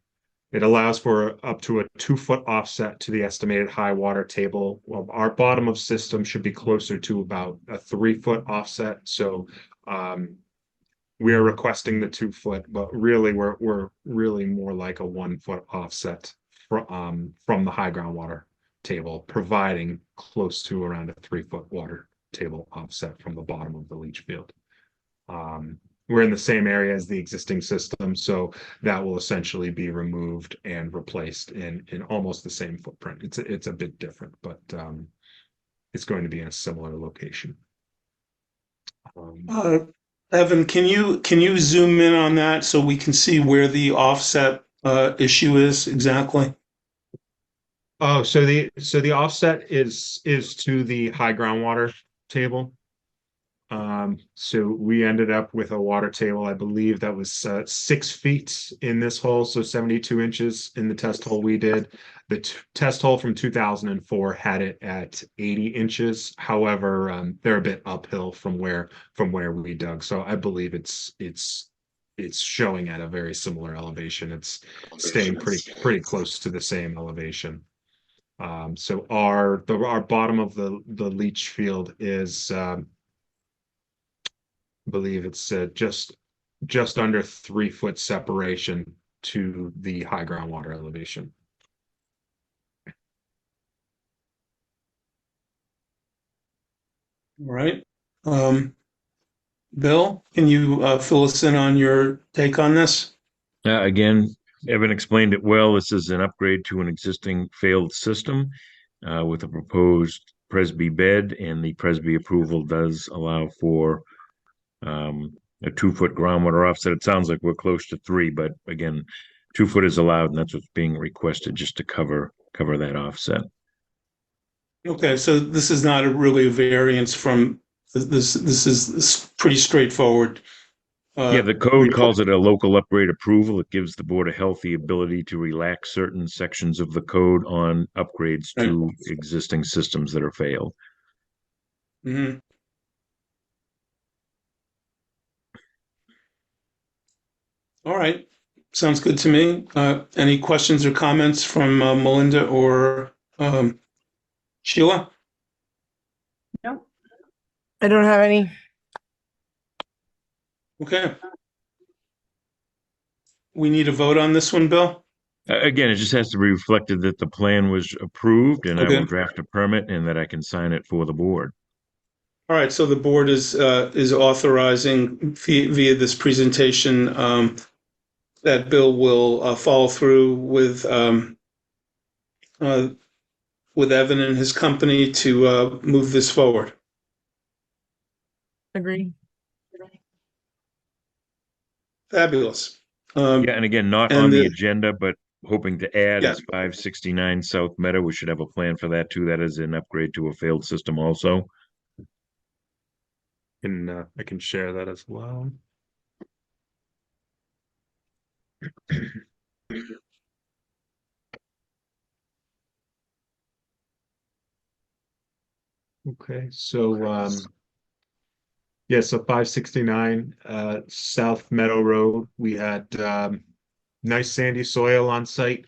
it allows for up to a 2-foot offset to the estimated high water table. Well, our bottom of system should be closer to about a 3-foot offset. So we are requesting the 2-foot, but really we're really more like a 1-foot offset from the high groundwater table, providing close to around a 3-foot water table offset from the bottom of the leach field. We're in the same area as the existing system, so that will essentially be removed and replaced in almost the same footprint. It's a bit different, but it's going to be in a similar location. Evan, can you zoom in on that so we can see where the offset issue is exactly? Oh, so the offset is to the high groundwater table. So we ended up with a water table, I believe that was 6 feet in this hole, so 72 inches in the test hole we did. The test hole from 2004 had it at 80 inches. However, they're a bit uphill from where we dug. So I believe it's showing at a very similar elevation. It's staying pretty close to the same elevation. So our bottom of the leach field is I believe it's just under 3-foot separation to the high groundwater elevation. All right. Bill, can you fill us in on your take on this? Again, Evan explained it well. This is an upgrade to an existing failed system with a proposed Presby bed, and the Presby approval does allow for a 2-foot groundwater offset. It sounds like we're close to 3, but again, 2-foot is allowed, and that's what's being requested just to cover that offset. Okay, so this is not really a variance from this. This is pretty straightforward. Yeah, the code calls it a local upgrade approval. It gives the board a healthy ability to relax certain sections of the code on upgrades to existing systems that are failed. Mm-hmm. All right. Sounds good to me. Any questions or comments from Melinda or Sheila? No. I don't have any. Okay. We need a vote on this one, Bill? Again, it just has to be reflected that the plan was approved and I Okay. will draft a permit and that I can sign it for the board. All right, so the board is authorizing via this presentation that Bill will follow through with Evan and his company to move this forward. Agree. Fabulous. Yeah, and again, not and on the the- agenda, but hoping to add Yeah. is 569 South Meadow. We should have a plan for that too. That is an upgrade to a failed system also. And I can share that as well. Okay, so yeah, so 569 South Meadow Road. We had nice sandy soil on site.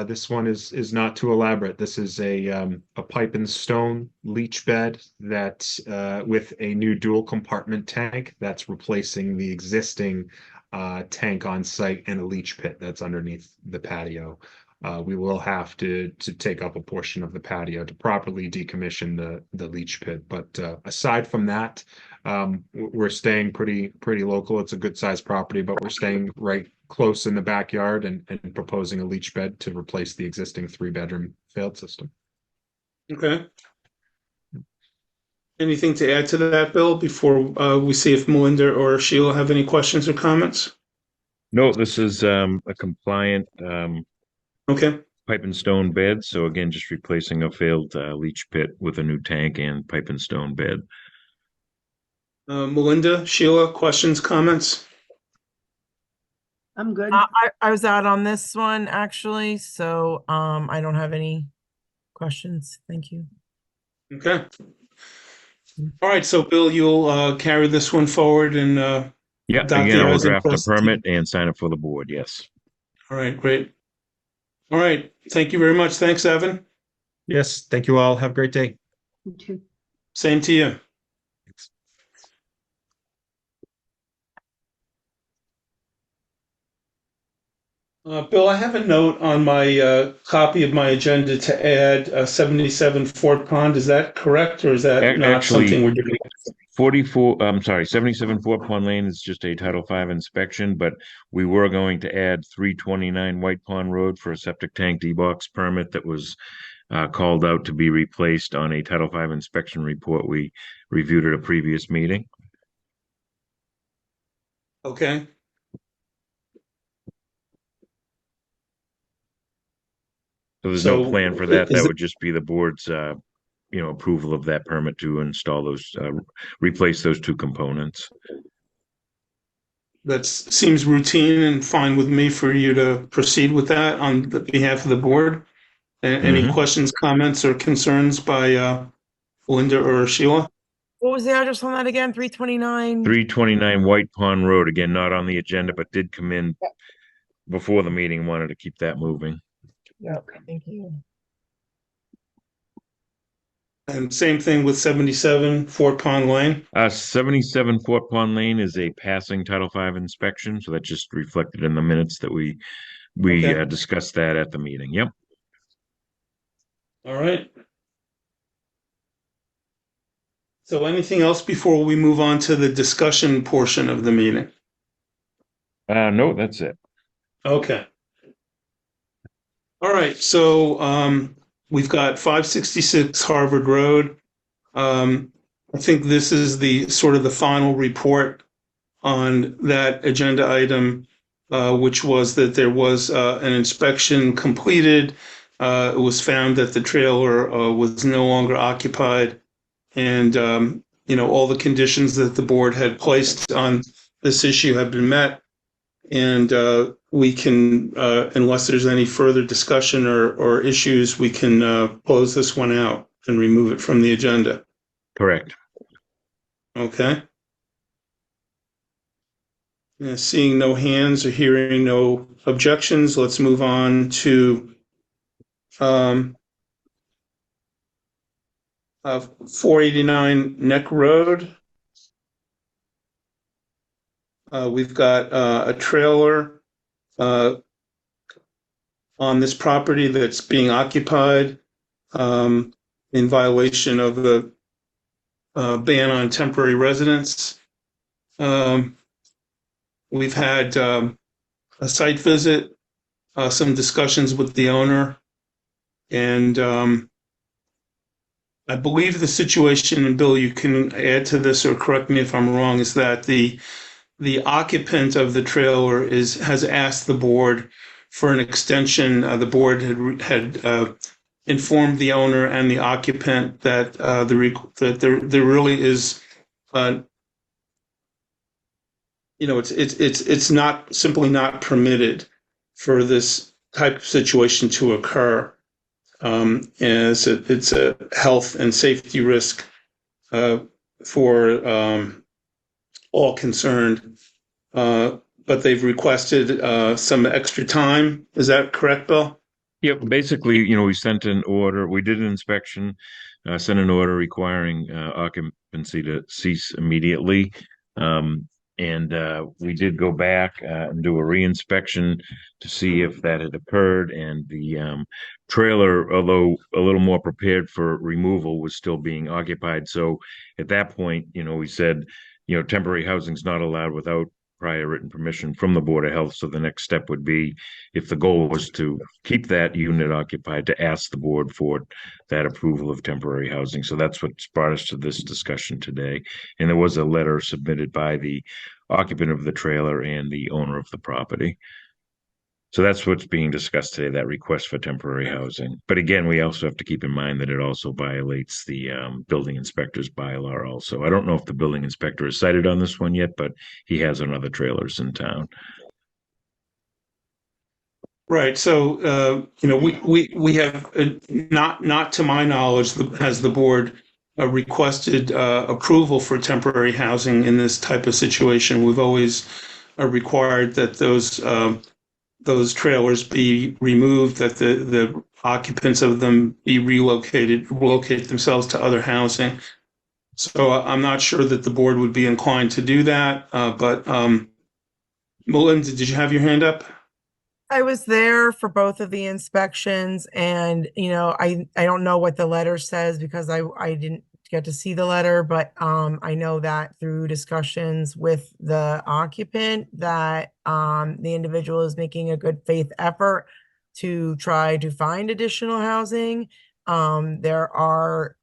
This one is not too elaborate. This is a pipe and stone leach bed that with a new dual compartment tank that's replacing the existing tank on site and a leach pit that's underneath the patio. We will have to take up a portion of the patio to properly decommission the leach pit. But aside from that, we're staying pretty local. It's a good sized property, but we're staying right close in the backyard and proposing a leach bed to replace the existing 3-bedroom failed system. Okay. Anything to add to that, Bill, before we see if Melinda or Sheila have any questions or comments? No, this is a compliant Okay. pipe and stone bed. So again, just replacing a failed leach pit with a new tank and pipe and stone bed. Melinda, Sheila, questions, comments? I'm good. I was out on this one actually, so I don't have any questions. Thank you. Okay. All right, so Bill, you'll carry this one forward and Yeah, dot again, the I will i's and draft a cross the t's. permit and sign it for the board. Yes. All right, great. All right, thank you very much. Thanks, Evan. Yes, thank you all. Have a great day. You too. Same to you. Bill, I have a note on my copy of my agenda to add 77 Fort Pond. Is that correct, or is that not Actually, something we're doing? 77 Fort Pond Lane is just a Title V inspection, but we were going to add 329 White Pond Road for a septic tank D-box permit that was called out to be replaced on a Title V inspection report we reviewed at a previous meeting. Okay. So there's So, no plan for that. is That it- would just be the board's, approval of that permit to install those, replace those two components. That seems routine and fine with me for you to proceed with that on behalf of the board. Any Mhm. questions, comments, or concerns by Linda or Sheila? What was the address on that again? 329? 329 White Pond Road, again, not on the agenda, but did come in before the meeting, wanted to keep that moving. Yeah, okay, thank you. And same thing with 77 Fort Pond Lane. 77 Fort Pond Lane is a passing Title V inspection, so that's just reflected in the minutes that we Okay. discussed that at the meeting. Yep. All right. So anything else before we move on to the discussion portion of the meeting? No, that's it. Okay. All right, so we've got 566 Harvard Road. I think this is the sort of the final report on that agenda item, which was that there was an inspection completed. It was found that the trailer was no longer occupied, and all the conditions that the board had placed on this issue have been met. And we can, unless there's any further discussion or issues, we can close this one out and remove it from the agenda. Correct. Okay. Seeing no hands or hearing no objections, let's move on to 489 Neck Road. We've got a trailer on this property that's being occupied in violation of the ban on temporary residence. We've had a site visit, some discussions with the owner, and I believe the situation, and Bill, you can add to this or correct me if I'm wrong, is that the occupant of the trailer has asked the board for an extension. The board had informed the owner and the occupant that that there really is, it's not simply not permitted for this type of situation to occur, as it's a health and safety risk for all concerned. But they've requested some extra time. Is that correct, Bill? Yep. Basically, we sent an order. We did an inspection, sent an order requiring occupancy to cease immediately. And we did go back and do a reinspection to see if that had occurred. And the trailer, although a little more prepared for removal, was still being occupied. So at that point, we said, temporary housing is not allowed without prior written permission from the Board of Health. So the next step would be, if the goal was to keep that unit occupied, to ask the board for that approval of temporary housing. So that's what's brought us to this discussion today. And there was a letter submitted by the occupant of the trailer and the owner of the property. So that's what's being discussed today, that request for temporary housing. But again, we also have to keep in mind that it also violates the building inspector's bylaw also. I don't know if the building inspector is cited on this one yet, but he has on other trailers in town. Right. So, we have not to my knowledge, has the board requested approval for temporary housing in this type of situation. We've always required that those trailers be removed, that the occupants of them be relocate themselves to other housing. So I'm not sure that the board would be inclined to do that. But Melinda, did you have your hand up? I was there for both of the inspections, and I don't know what the letter says because I didn't get to see the letter, but I know that through discussions with the occupant that the individual is making a good faith effort to try to find additional housing. There are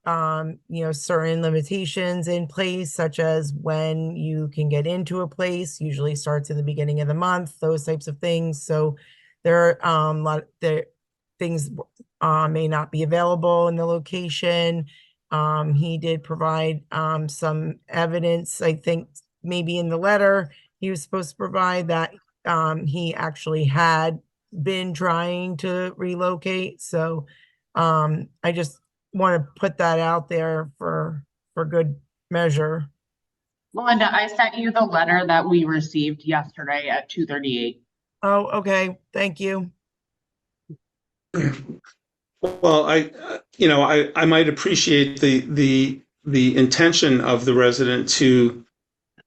certain limitations in place, such as when you can get into a place, usually starts in the beginning of the month, those types of things. So there are a lot of things may not be available in the location. He did provide some evidence, I think maybe in the letter he was supposed to provide, that he actually had been trying to relocate. So I just want to put that out there for good measure. Melinda, I sent you the letter that we received yesterday at 2:38. Oh, okay. Thank you. Well, I might appreciate the intention of the resident to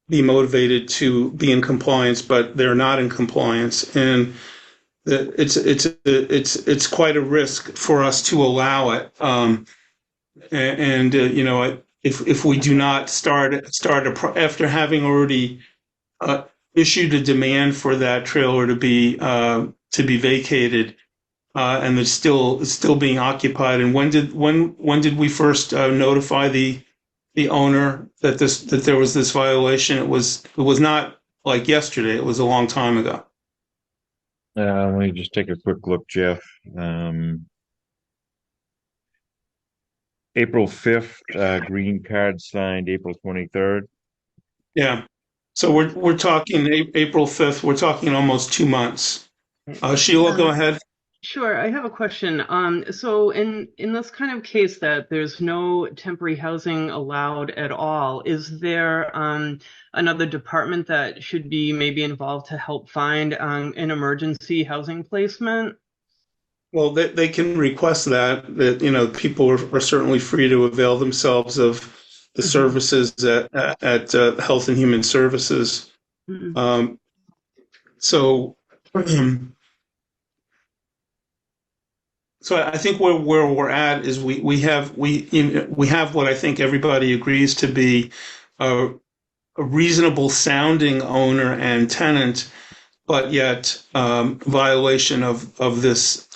be motivated to be in compliance, but they're not in compliance, and it's quite a risk for us to allow it. If we do not start after having already issued a demand for that trailer to be vacated, and it's still being occupied. And when did we first notify the owner that there was this violation? It was not like yesterday. It was a long time ago. Let me just take a quick look, Jeff. April 5th, green card signed April 23rd. Yeah. So we're talking April 5th. We're talking almost 2 months. Sheila, go ahead. Sure, I have a question. So in this kind of case that there's no temporary housing allowed at all, is there another department that should be maybe involved to help find an emergency housing placement? Well, they can request that, people are certainly free to avail themselves of the services at Health and Human Services. So, so I think where we're at is we have what I think everybody agrees to be a reasonable sounding owner and tenant, but yet violation of this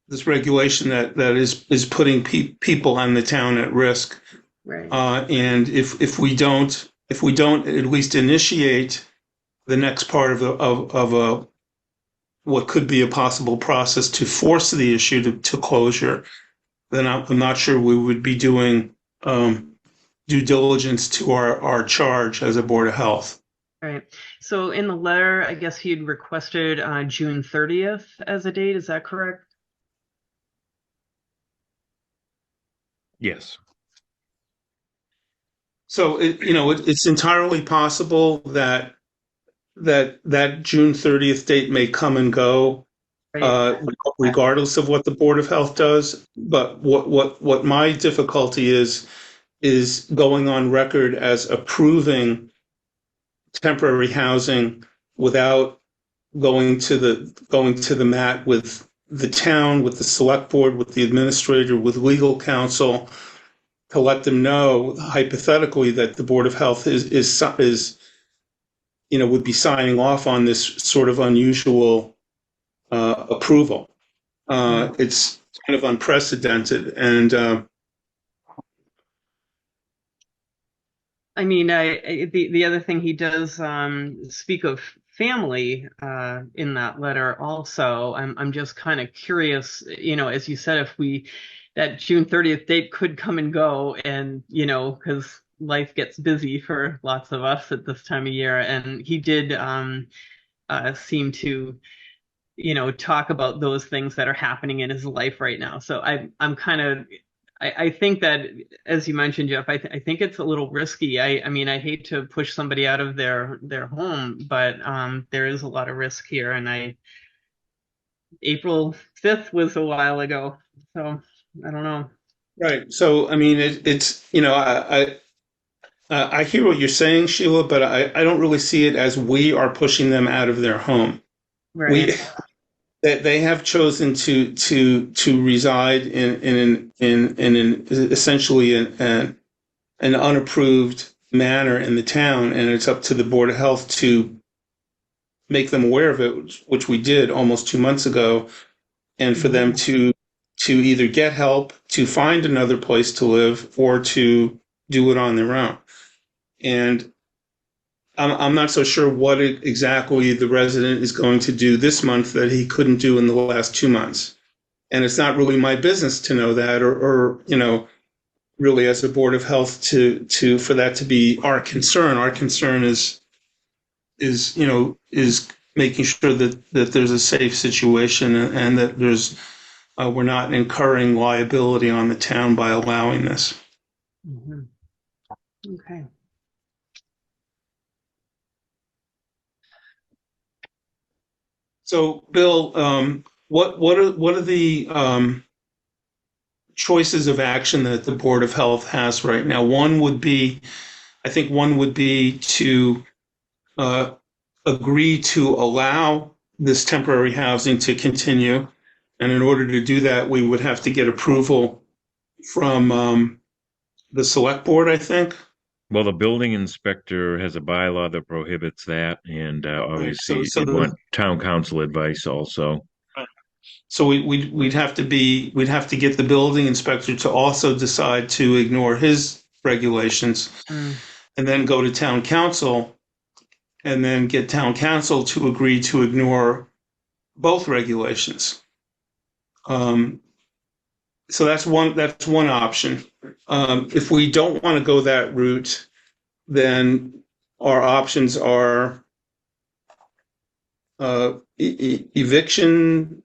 this regulation that is putting people on the town at risk. Right. And if we don't at least initiate the next part of a what could be a possible process to force the issue to closure, then I'm not sure we would be doing due diligence to our charge as a Board of Health. Right. So in the letter, I guess he'd requested June 30th as a date. Is that correct? Yes. So it's entirely possible that June 30th date may come and go, regardless of what the Board of Health does. But what my difficulty is going on record as approving temporary housing without going to the mat with the town, with the select board, with the administrator, with legal counsel, to let them know hypothetically that the Board of Health is would be signing off on this sort of unusual approval. It's kind of unprecedented, and I mean, the other thing he does speak of family in that letter also. I'm just kind of curious, as you said, if that June 30th date could come and go, and because life gets busy for lots of us at this time of year, and he did seem to talk about those things that are happening in his life right now. So I'm kind of I think that, as you mentioned, Jeff, I think it's a little risky. I mean, I hate to push somebody out of their home, but there is a lot of risk here, and April 5th was a while ago, so I don't know. right. So I mean, it's I hear what you're saying, Sheila, but I don't really see it as we are pushing them out of their home. Right. They have chosen to reside in an essentially an unapproved manner in the town, and it's up to the Board of Health to make them aware of it, which we did almost 2 months ago, and for them to either get help to find another place to live or to do it on their own. And I'm not so sure what exactly the resident is going to do this month that he couldn't do in the last 2 months. And it's not really my business to know that, or really as a Board of Health for that to be our concern. Our concern is making sure that there's a safe situation and that we're not incurring liability on the town by allowing this. Okay. So, Bill, what are the choices of action that the Board of Health has right now? I think one would be to agree to allow this temporary housing to continue, and in order to do that, we would have to get approval from the Select Board, I think. Well, the building inspector has a bylaw that prohibits that, and obviously So you'd want town council advice also. So we'd have to get the building inspector to also decide to ignore his regulations, and then go to town council, and then get town council to agree to ignore both regulations. So that's one option. If we don't want to go that route, then our options are eviction,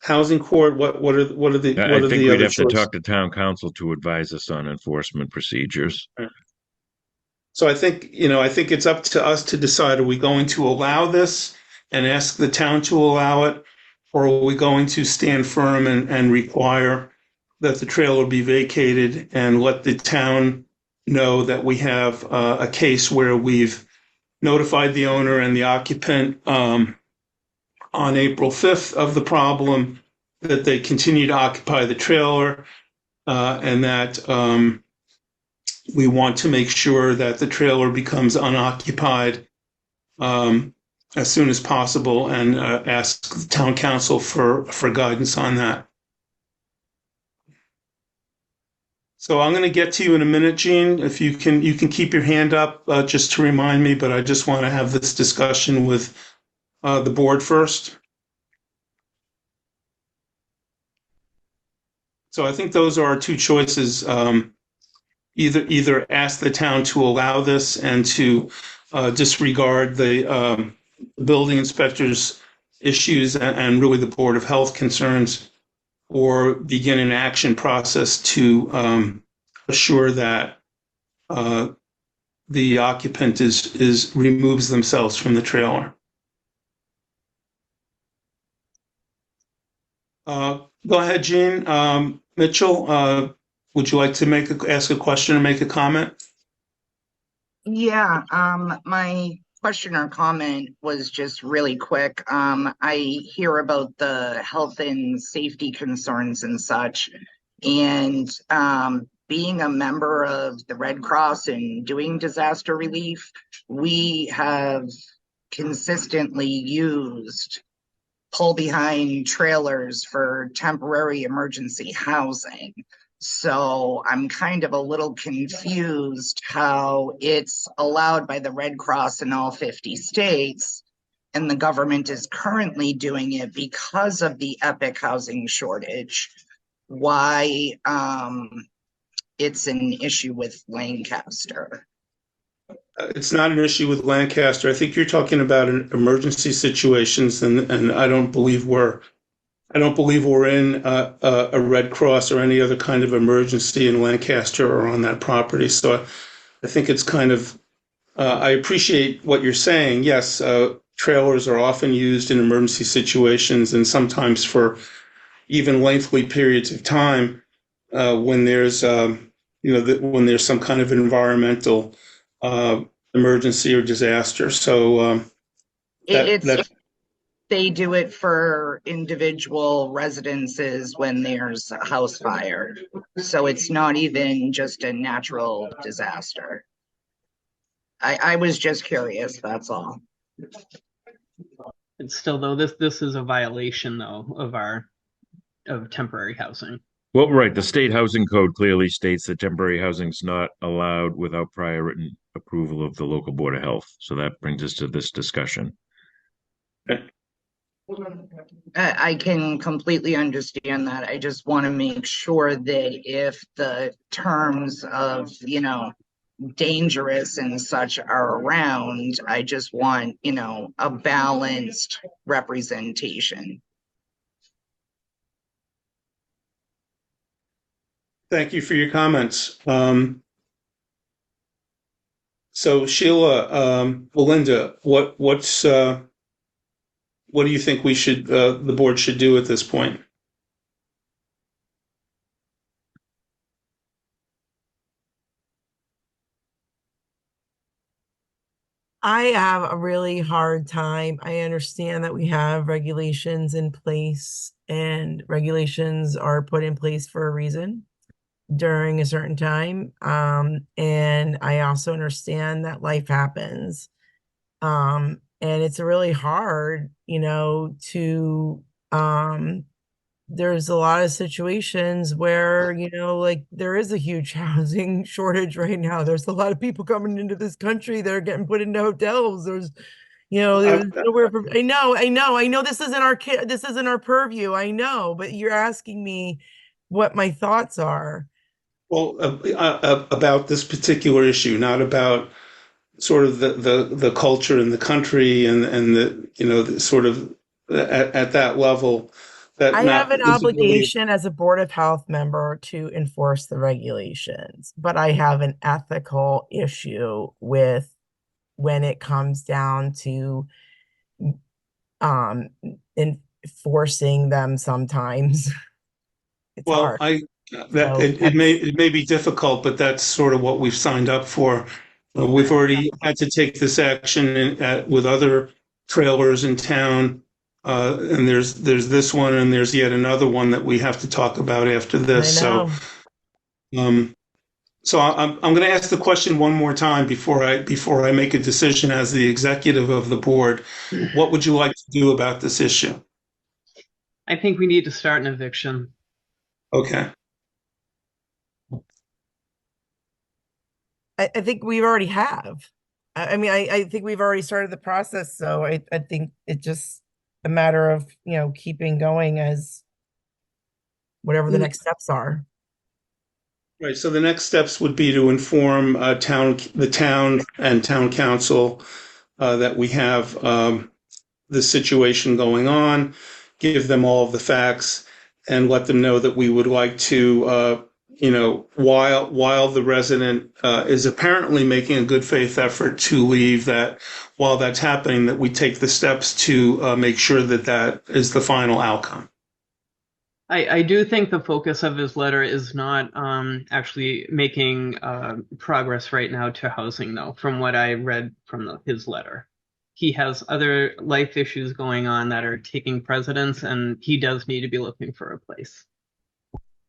housing court? What are I think the we'd other have to choices? talk to town council to advise us on enforcement procedures. So I think, I think it's up to us to decide, are we going to allow this and ask the town to allow it? Or are we going to stand firm and require that the trailer be vacated and let the town know that we have a case where we've notified the owner and the occupant on April 5th of the problem, that they continue to occupy the trailer, and that we want to make sure that the trailer becomes unoccupied as soon as possible, and ask the town council for guidance on that. So I'm going to get to you in a minute, Gene. If you can keep your hand up just to remind me, but I just want to have this discussion with the board first. So I think those are our two choices. Either ask the town to allow this and to disregard the building inspector's issues and really the Board of Health concerns, or begin an action process to assure that the occupant removes themselves from the trailer. Go ahead, Gene. Mitchell, would you like to ask a question or make a comment? Yeah, my question or comment was just really quick. I hear about the health and safety concerns and such, and being a member of the Red Cross and doing disaster relief, we have consistently used pull behind trailers for temporary emergency housing. So I'm kind of a little confused how it's allowed by the Red Cross in all 50 states, and the government is currently doing it because of the epic housing shortage. Why it's an issue with Lancaster. It's not an issue with Lancaster. I think you're talking about emergency situations, and I don't believe we're in a Red Cross or any other kind of emergency in Lancaster or on that property. So I think it's kind of, I appreciate what you're saying. Yes, trailers are often used in emergency situations, and sometimes for even lengthy periods of time when there's, when there's some kind of environmental emergency or disaster. So they do it for individual residences when there's a house fire. So it's not even just a natural disaster. I was just curious, that's all. And still, though, this is a violation, though, of temporary housing. Well, right. The state housing code clearly states that temporary housing is not allowed without prior written approval of the local board of health. So that brings us to this discussion. I can completely understand that. I just want to make sure that if the terms of, dangerous and such are around, I just want, a balanced representation. Thank you for your comments. So Sheila, Belinda, what do you think the board should do at this point? I have a really hard time. I understand that we have regulations in place, and regulations are put in place for a reason during a certain time. And I also understand that life happens. And it's really hard, to there's a lot of situations where, like there is a huge housing shortage right now. There's a lot of people coming into this country that are getting put into hotels. There's nowhere for, I know this isn't our purview. I know, but you're asking me what my thoughts are. Well, about this particular issue, not about sort of the culture in the country and the, the sort of at that level, that I have an visibility. obligation as a Board of Health member to enforce the regulations, but I have an ethical issue with when it comes down to enforcing them sometimes. It's Well, hard. that So it may be difficult, but that's sort of what we've signed up for. We've already had to take this action with other trailers in town, and there's this one, and there's yet another one that we have to talk about after this. I know. So I'm going to ask the question one more time before I make a decision as the executive of the board. What would you like to do about this issue? I think we need to start an eviction. Okay. I think we already have. I mean, I think we've already started the process, so I think it's just a matter of, keeping going as whatever the next steps are. Right. So the next steps would be to inform the town and town council that we have the situation going on, give them all of the facts, and let them know that we would like to, while the resident is apparently making a good faith effort to leave, that while that's happening, that we take the steps to make sure that that is the final outcome. I do think the focus of his letter is not actually making progress right now to housing, though, from what I read from his letter. He has other life issues going on that are taking precedence, and he does need to be looking for a place.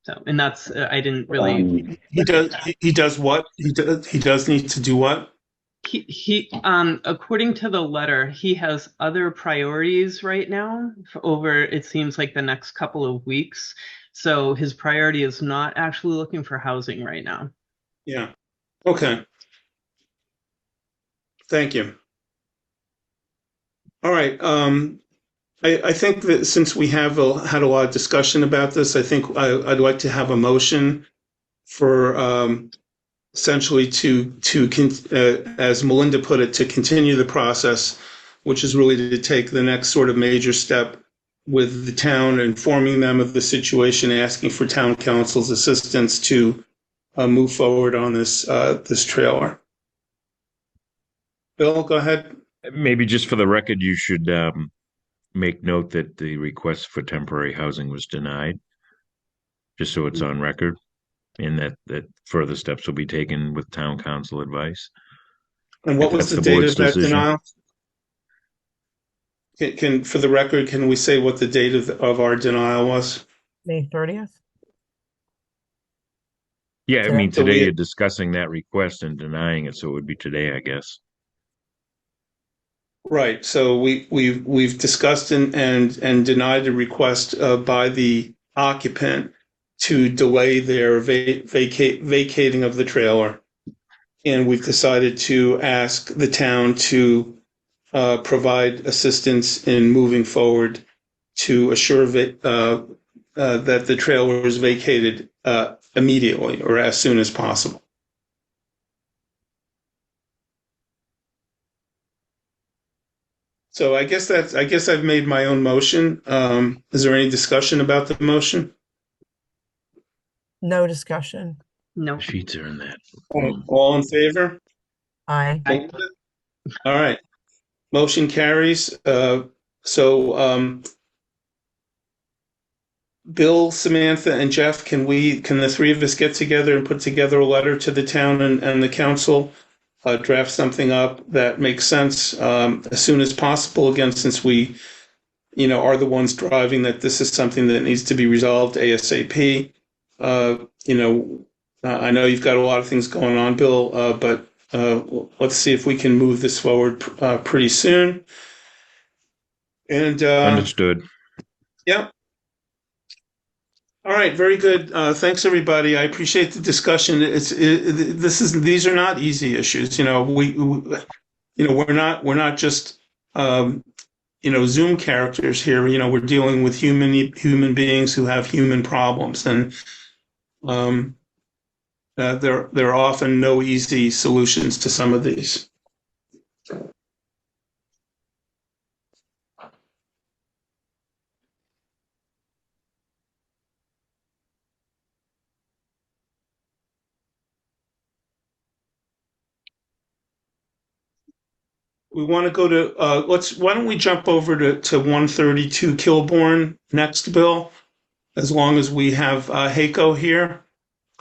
So, and that's, I didn't really. He does what? He does need to do what? He according to the letter, he has other priorities right now over, it seems like, the next couple of weeks. So his priority is not actually looking for housing right now. Yeah. Okay. Thank you. All right. I think that since we have had a lot of discussion about this, I think I'd like to have a motion for essentially as Melinda put it, to continue the process, which is really to take the next sort of major step with the town, informing them of the situation, asking for town council's assistance to move forward on this trailer. Bill, go ahead. Maybe just for the record, you should make note that the request for temporary housing was denied, just so it's on record. And that further steps will be taken with town council advice. And what was the date of that denial? Can for the record, can we say what the date of our denial was? May 30th. Yeah, I mean, today you're discussing that request and denying it, so it would be today, I guess. Right. So we've discussed and denied the request by the occupant to delay their vacating of the trailer. And we've decided to ask the town to provide assistance in moving forward to assure that the trailer is vacated immediately or as soon as possible. So I guess I've made my own motion. Is there any discussion about the motion? No discussion. No. Sheets are in that. All in favor? Aye. All right. Motion carries. Bill, Samantha, and Jeff, can the three of us get together and put together a letter to the town and the council, draft something up that makes sense as soon as possible? Again, since we, are the ones driving that this is something that needs to be resolved ASAP. I know you've got a lot of things going on, Bill, but let's see if we can move this forward pretty soon. And understood. Yeah. All right, very good. Thanks, everybody. I appreciate the discussion. These are not easy issues. We're not just Zoom characters here. We're dealing with human beings who have human problems, and there are often no easy solutions to some of these. We want to go to, why don't we jump over to 132 Kilbourne next, Bill? As long as we have Heiko here.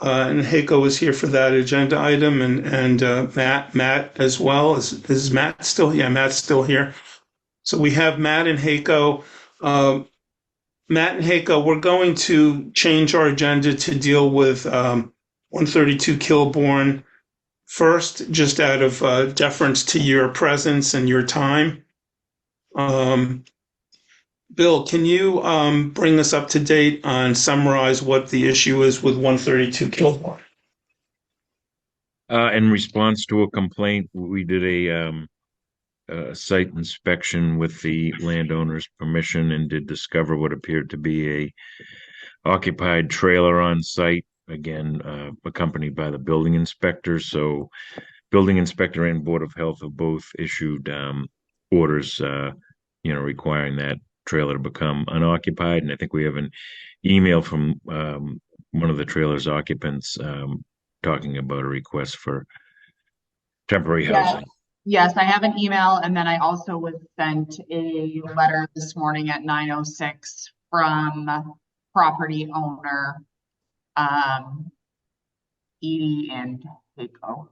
And Heiko is here for that agenda item, and Matt as well. Is Matt still? Yeah, Matt's still here. So we have Matt and Heiko. Matt and Heiko, we're going to change our agenda to deal with 132 Kilbourne first, just out of deference to your presence and your time. Bill, can you bring us up to date on summarize what the issue is with 132 Kilbourne? In response to a complaint, we did a site inspection with the landowner's permission and did discover what appeared to be a occupied trailer on site, again, accompanied by the building inspector. So building inspector and Board of Health have both issued orders, requiring that trailer to become unoccupied. And I think we have an email from one of the trailer's occupants talking about a request for temporary housing. Yes, I have an email, and then I also was sent a letter this morning at 9:06 from property owner Edie and Heiko.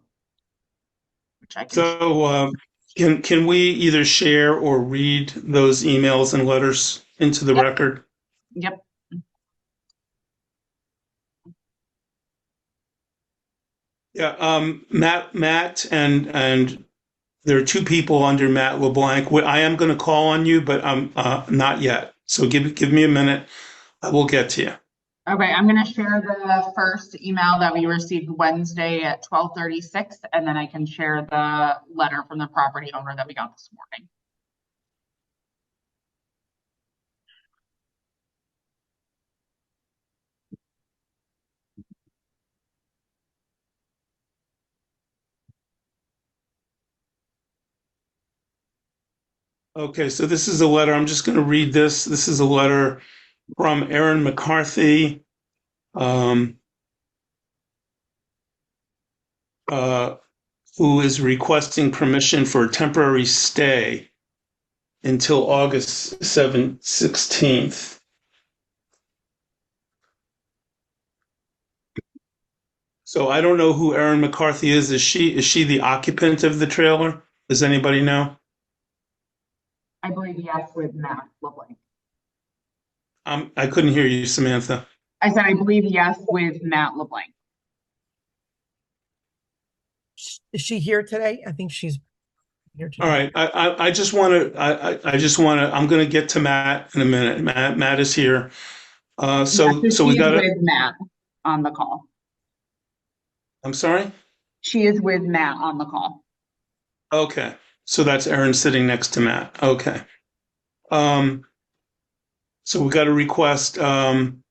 So can we either share or read those emails and letters into the record? Yep. Yeah, Matt, and there are two people under Matt LeBlanc. I am going to call on you, but I'm not yet. So give me a minute. I will get to you. Okay, I'm going to share the first email that we received Wednesday at 12:36, and then I can share the letter from the property owner that we got this morning. Okay, so this is a letter. I'm just going to read this. This is a letter from Aaron McCarthy, who is requesting permission for a temporary stay until August 16th. So I don't know who Aaron McCarthy is. Is she the occupant of the trailer? Does anybody know? I believe yes with Matt LeBlanc. I couldn't hear you, Samantha. I said I believe yes with Matt LeBlanc. Is she here today? I think she's here today. All right. I just want to. I just want to. I'm going to get to Matt in a minute. Matt is here. So we got with Matt on the call. I'm sorry. She is with Matt on the call. Okay. So that's Aaron sitting next to Matt. Okay. So we got a request. Trying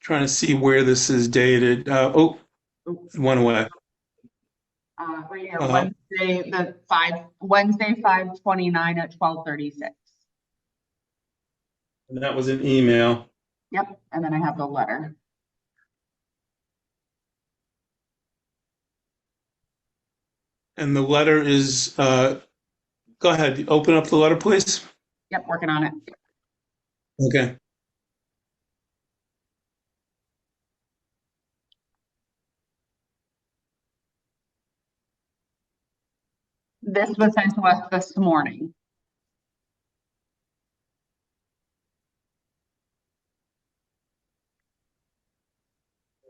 to see where this is dated. It went away. Right here, Wednesday 5/29 at 12:36. And that was an email. Yep, and then I have the letter. And the letter is, go ahead, open up the letter, please. Yep, working on it. Okay. This was sent to us this morning.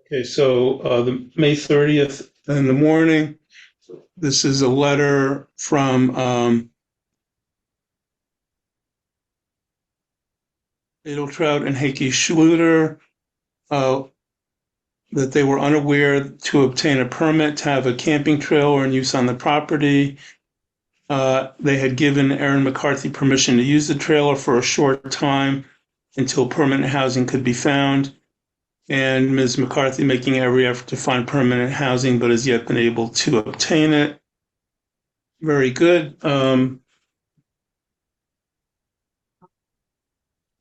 Okay, so the May 30th in the morning, this is a letter from Edeltraut and Heike Schluter that they were unaware to obtain a permit to have a camping trailer in use on the property. They had given Aaron McCarthy permission to use the trailer for a short time until permanent housing could be found. And Ms. McCarthy making every effort to find permanent housing, but has yet been able to obtain it. Very good. So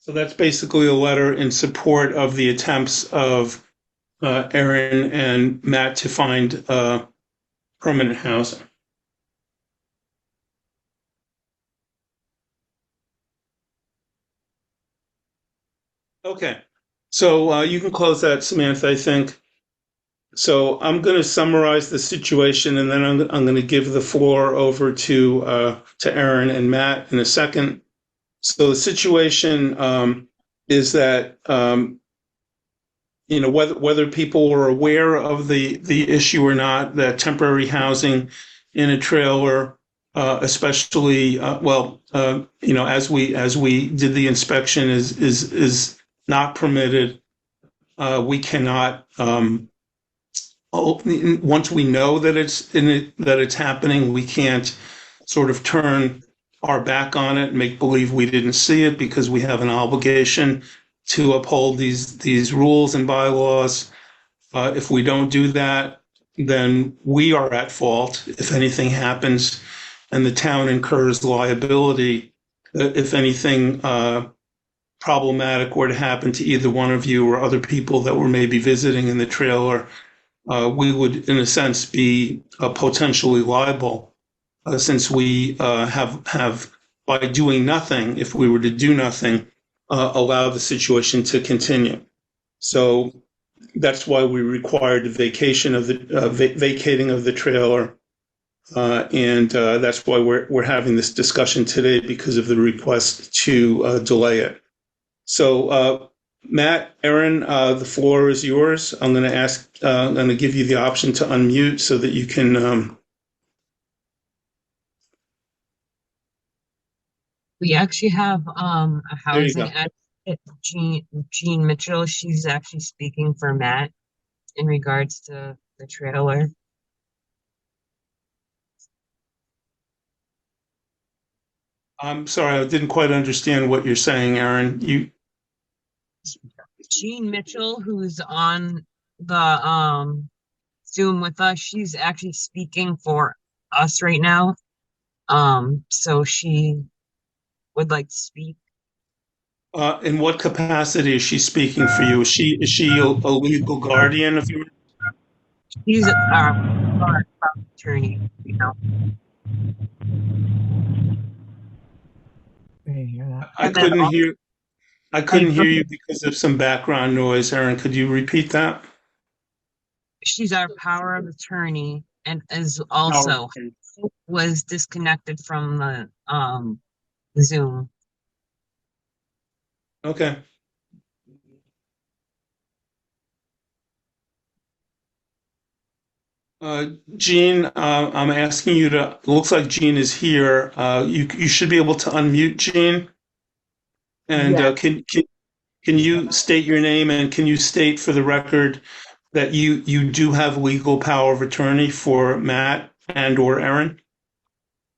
that's basically a letter in support of the attempts of Aaron and Matt to find permanent housing. Okay, so you can close that, Samantha, I think. So I'm going to summarize the situation, and then I'm going to give the floor over to Aaron and Matt in a second. So the situation is that whether people were aware of the issue or not, that temporary housing in a trailer, especially as we did the inspection, is not permitted. We cannot. Once we know that it's happening, we can't sort of turn our back on it and make believe we didn't see it, because we have an obligation to uphold these rules and bylaws. If we don't do that, then we are at fault if anything happens, and the town incurs liability if anything problematic were to happen to either one of you or other people that were maybe visiting in the trailer. We would, in a sense, be potentially liable, since we have, by doing nothing, if we were to do nothing, allow the situation to continue. So that's why we required the vacating of the trailer, and that's why we're having this discussion today, because of the request to delay it. So Matt, Aaron, the floor is yours. I'm going to give you the option to unmute so that you can. We actually have a There you housing go. advocate, Jean Mitchell. She's actually speaking for Matt in regards to the trailer. I'm sorry, I didn't quite understand what you're saying, Aaron. Jean Mitchell, who's on the Zoom with us, she's actually speaking for us right now. So she would like to speak. In what capacity is she speaking for you? Is she a legal guardian of yours? She's our attorney, you know. I couldn't hear. I couldn't hear you because of some background noise, Aaron. Could you repeat that? She's our power of attorney, and is also was disconnected from the Zoom. Okay. Jean, I'm asking you to. It looks like Jean is here. You should be able to unmute Jean. And Yes. Can you state your name, and can you state for the record that you do have legal power of attorney for Matt and or Aaron?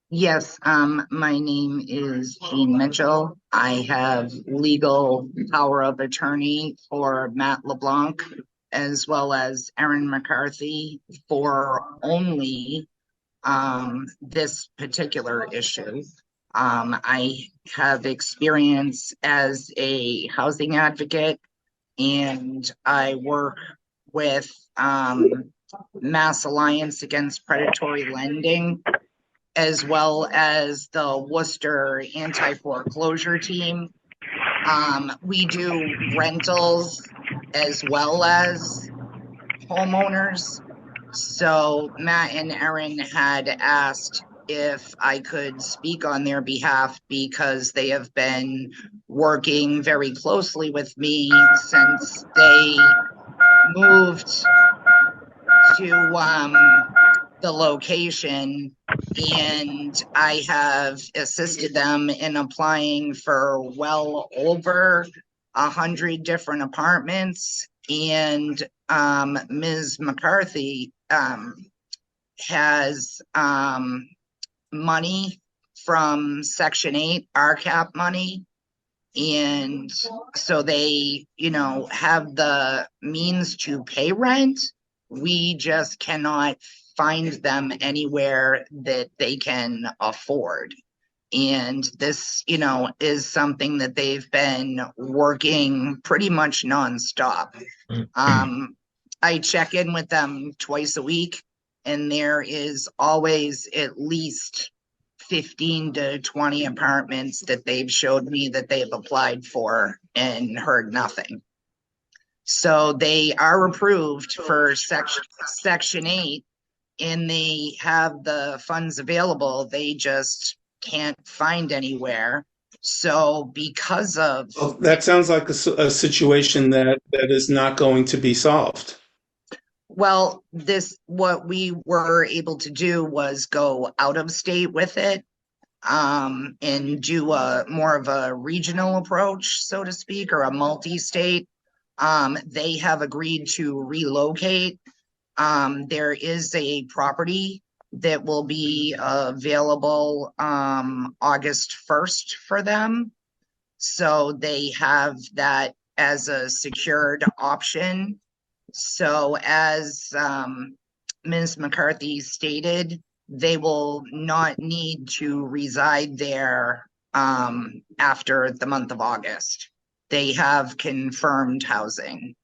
Yes, my name is Jean Mitchell. I have legal power of attorney for Matt LeBlanc, as well as Aaron McCarthy, for only this particular issue. I have experience as a housing advocate, and I work with Mass Alliance Against Predatory Lending, as well as the Worcester Anti-Foreclosure Team. We do rentals as well as homeowners. So Matt and Aaron had asked if I could speak on their behalf, because they have been working very closely with me since they moved to the location, and I have assisted them in applying for well over 100 different apartments. And Ms. McCarthy has money from Section 8 RCAP money, and so they, have the means to pay rent. We just cannot find them anywhere that they can afford. And this, is something that they've been working pretty much nonstop. I check in with them twice a week. and there is always at least 15 to 20 apartments that they've showed me that they've applied for and heard nothing. So they are approved for section 8, and they have the funds available. They just can't find anywhere. So because of Well, that sounds like a situation that is not going to be solved. Well, what we were able to do was go out of state with it, and do a more of a regional approach, so to speak, or a multi-state. They have agreed to relocate. There is a property that will be available August 1st for them. So they have that as a secured option. So as Ms. McCarthy stated, they will not need to reside there after the month of August. They have confirmed housing.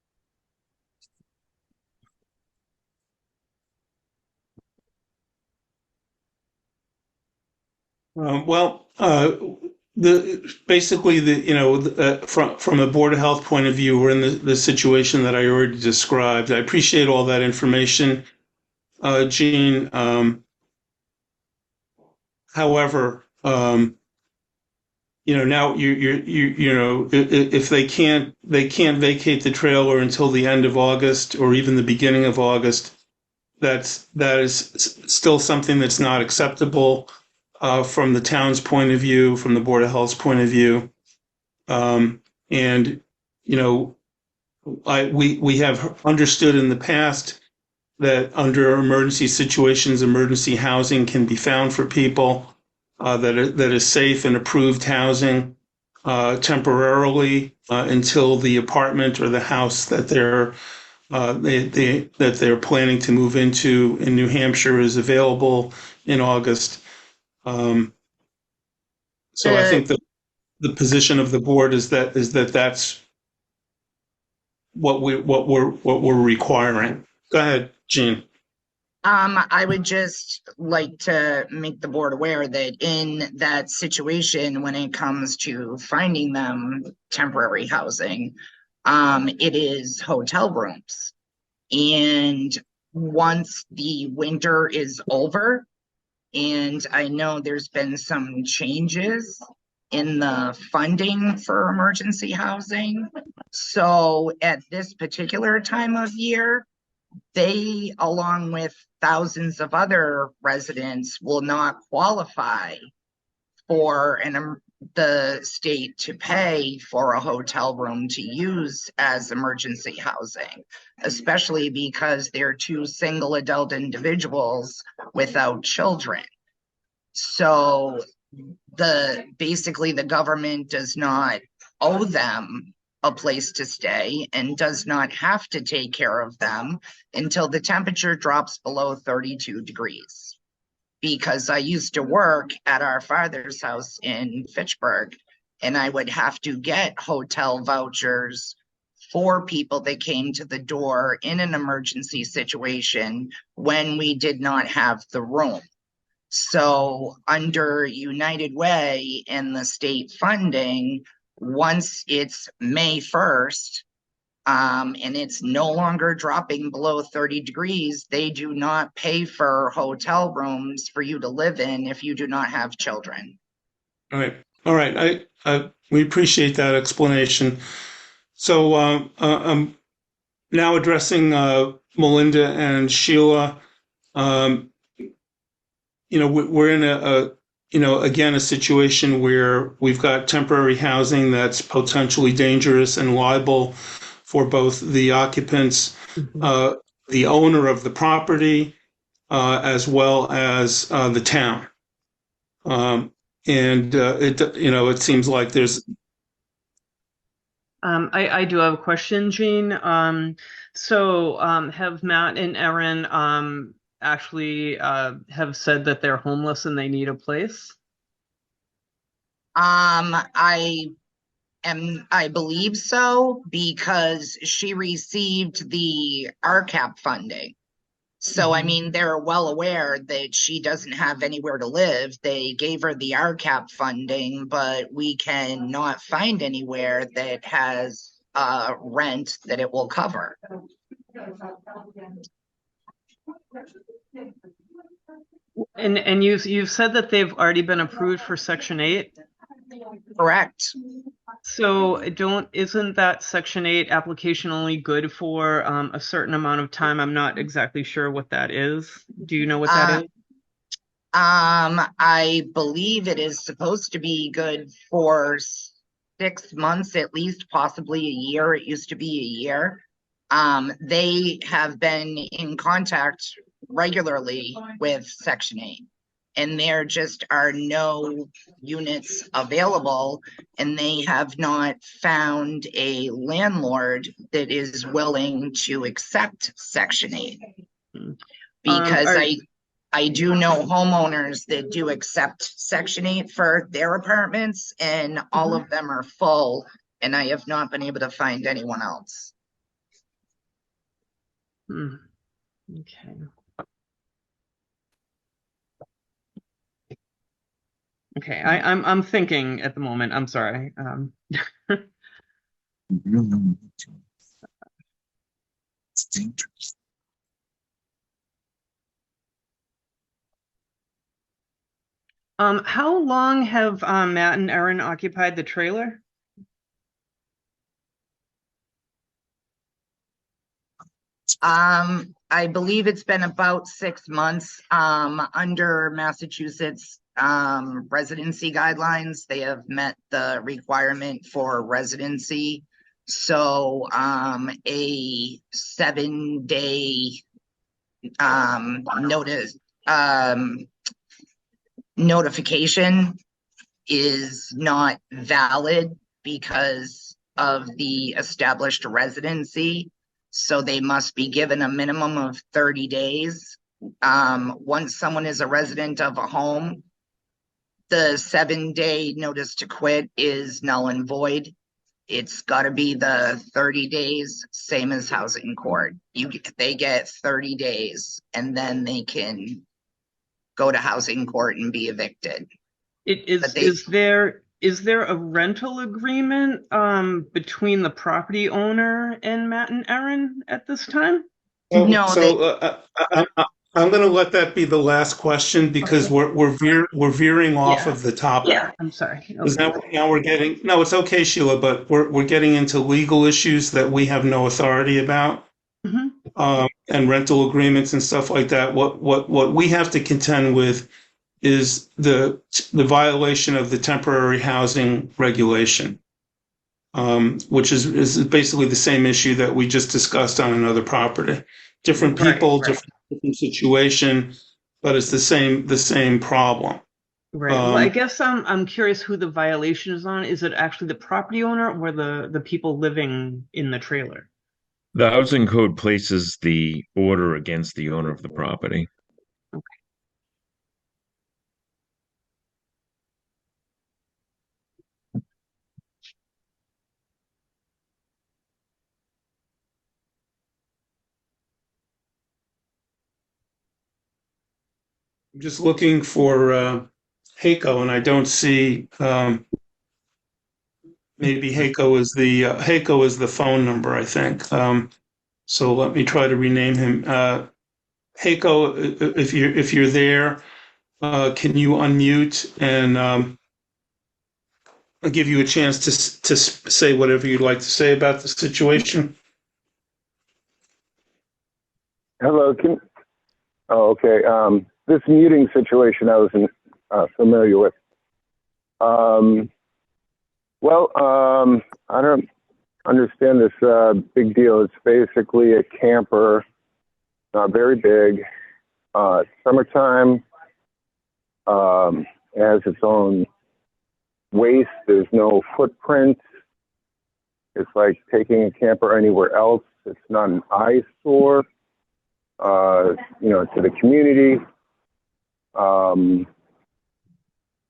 Basically from a Board of Health point of view, we're in the situation that I already described. I appreciate all that information, Jean. However, now if they can't vacate the trailer until the end of August or even the beginning of August, that is still something that's not acceptable from the town's point of view, from the Board of Health's point of view. And we have understood in the past that under emergency situations, emergency housing can be found for people, that is safe and approved housing temporarily until the apartment or the house that they're planning to move into in New Hampshire is available in August. So I think that the position of the board is that that's what we're requiring. Go ahead, Jean. I would just like to make the board aware that in that situation, when it comes to finding them temporary housing, it is hotel rooms. And once the winter is over, and I know there's been some changes in the funding for emergency housing. So at this particular time of year, they, along with thousands of other residents, will not qualify for the state to pay for a hotel room to use as emergency housing, especially because they're two single adult individuals without children. So basically the government does not owe them a place to stay and does not have to take care of them until the temperature drops below 32 degrees. Because I used to work at our father's house in Fitchburg, and I would have to get hotel vouchers for people that came to the door in an emergency situation when we did not have the room. So under United Way and the state funding, once it's May 1st, and it's no longer dropping below 30 degrees, they do not pay for hotel rooms for you to live in if you do not have children. All right. We appreciate that explanation. So I'm now addressing Melinda and Sheila. We're in again, a situation where we've got temporary housing that's potentially dangerous and liable for both the occupants, the owner of the property, as well as the town. It seems like there's. I do have a question, Jean. Have Matt and Erin actually have said that they're homeless and they need a place? I believe so, because she received the RCAP funding. So, I mean, they're well aware that she doesn't have anywhere to live. They gave her the RCAP funding, but we cannot find anywhere that has rent that it will cover. And you've said that they've already been approved for Section 8? Correct. So isn't that Section 8 application only good for a certain amount of time? I'm not exactly sure what that is. Do you know what that is? I believe it is supposed to be good for 6 months at least, possibly a year. It used to be a year. They have been in contact regularly with Section 8, and there just are no units available, and they have not found a landlord that is willing to accept Section 8. Because I do know homeowners that do accept Section 8 for their apartments, and all of them are full, and I have not been able to find anyone else. Okay. Okay, I'm thinking at the moment. I'm sorry. It's dangerous. How long have Matt and Erin occupied the trailer? I believe it's been about 6 months. Under Massachusetts residency guidelines, they have met the requirement for residency. So a 7-day notification is not valid because of the established residency. So they must be given a minimum of 30 days. Once someone is a resident of a home, the 7-day notice to quit is null and void. It's got to be the 30 days, same as housing court. They get 30 days, and then they can go to housing court and be evicted. Is there a rental agreement between the property owner and Matt and Erin at this time? No, I'm going to let that be the last question because we're veering off of the topic. Yeah, I'm sorry. Because now we're getting it's okay, Sheila, but we're getting into legal issues that we have no authority about, and rental agreements and stuff like that. What we have to contend with is the violation of the temporary housing regulation, which is basically the same issue that we just discussed on another property. Different people, different situation, but it's the same problem. Right. Well, I guess I'm curious who the violation is on. Is it actually the property owner or the people living in the trailer? The housing code places the order against the owner of the property. Okay. I'm just looking for Heiko, and I don't see. Maybe Heiko is the phone number, I think. So let me try to rename him. Heiko, if you're there, can you unmute and I'll give you a chance to say whatever you'd like to say about the situation. Hello. Okay. This muting situation I wasn't familiar with. I don't understand this big deal. It's basically a camper, not very big. Summertime. It has its own waste. There's no footprint. It's like taking a camper anywhere else. It's not an eyesore, to the community.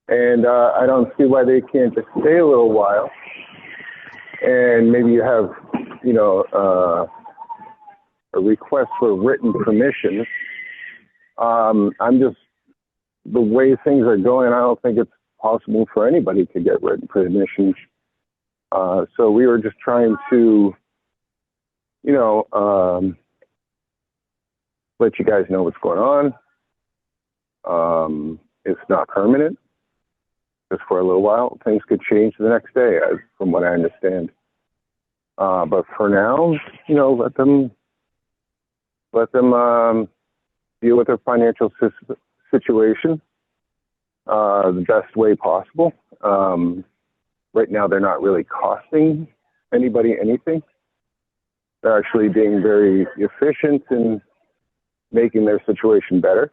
And I don't see why they can't just stay a little while. And maybe you have, a request for written permission. I'm just, the way things are going, I don't think it's possible for anybody to get written permission. So we were just trying to, you know, let you guys know what's going on. It's not permanent, just for a little while. Things could change the next day, from what I understand. But for now, you know, let them deal with their financial situation the best way possible. Right now, they're not really costing anybody anything. They're actually being very efficient in making their situation better.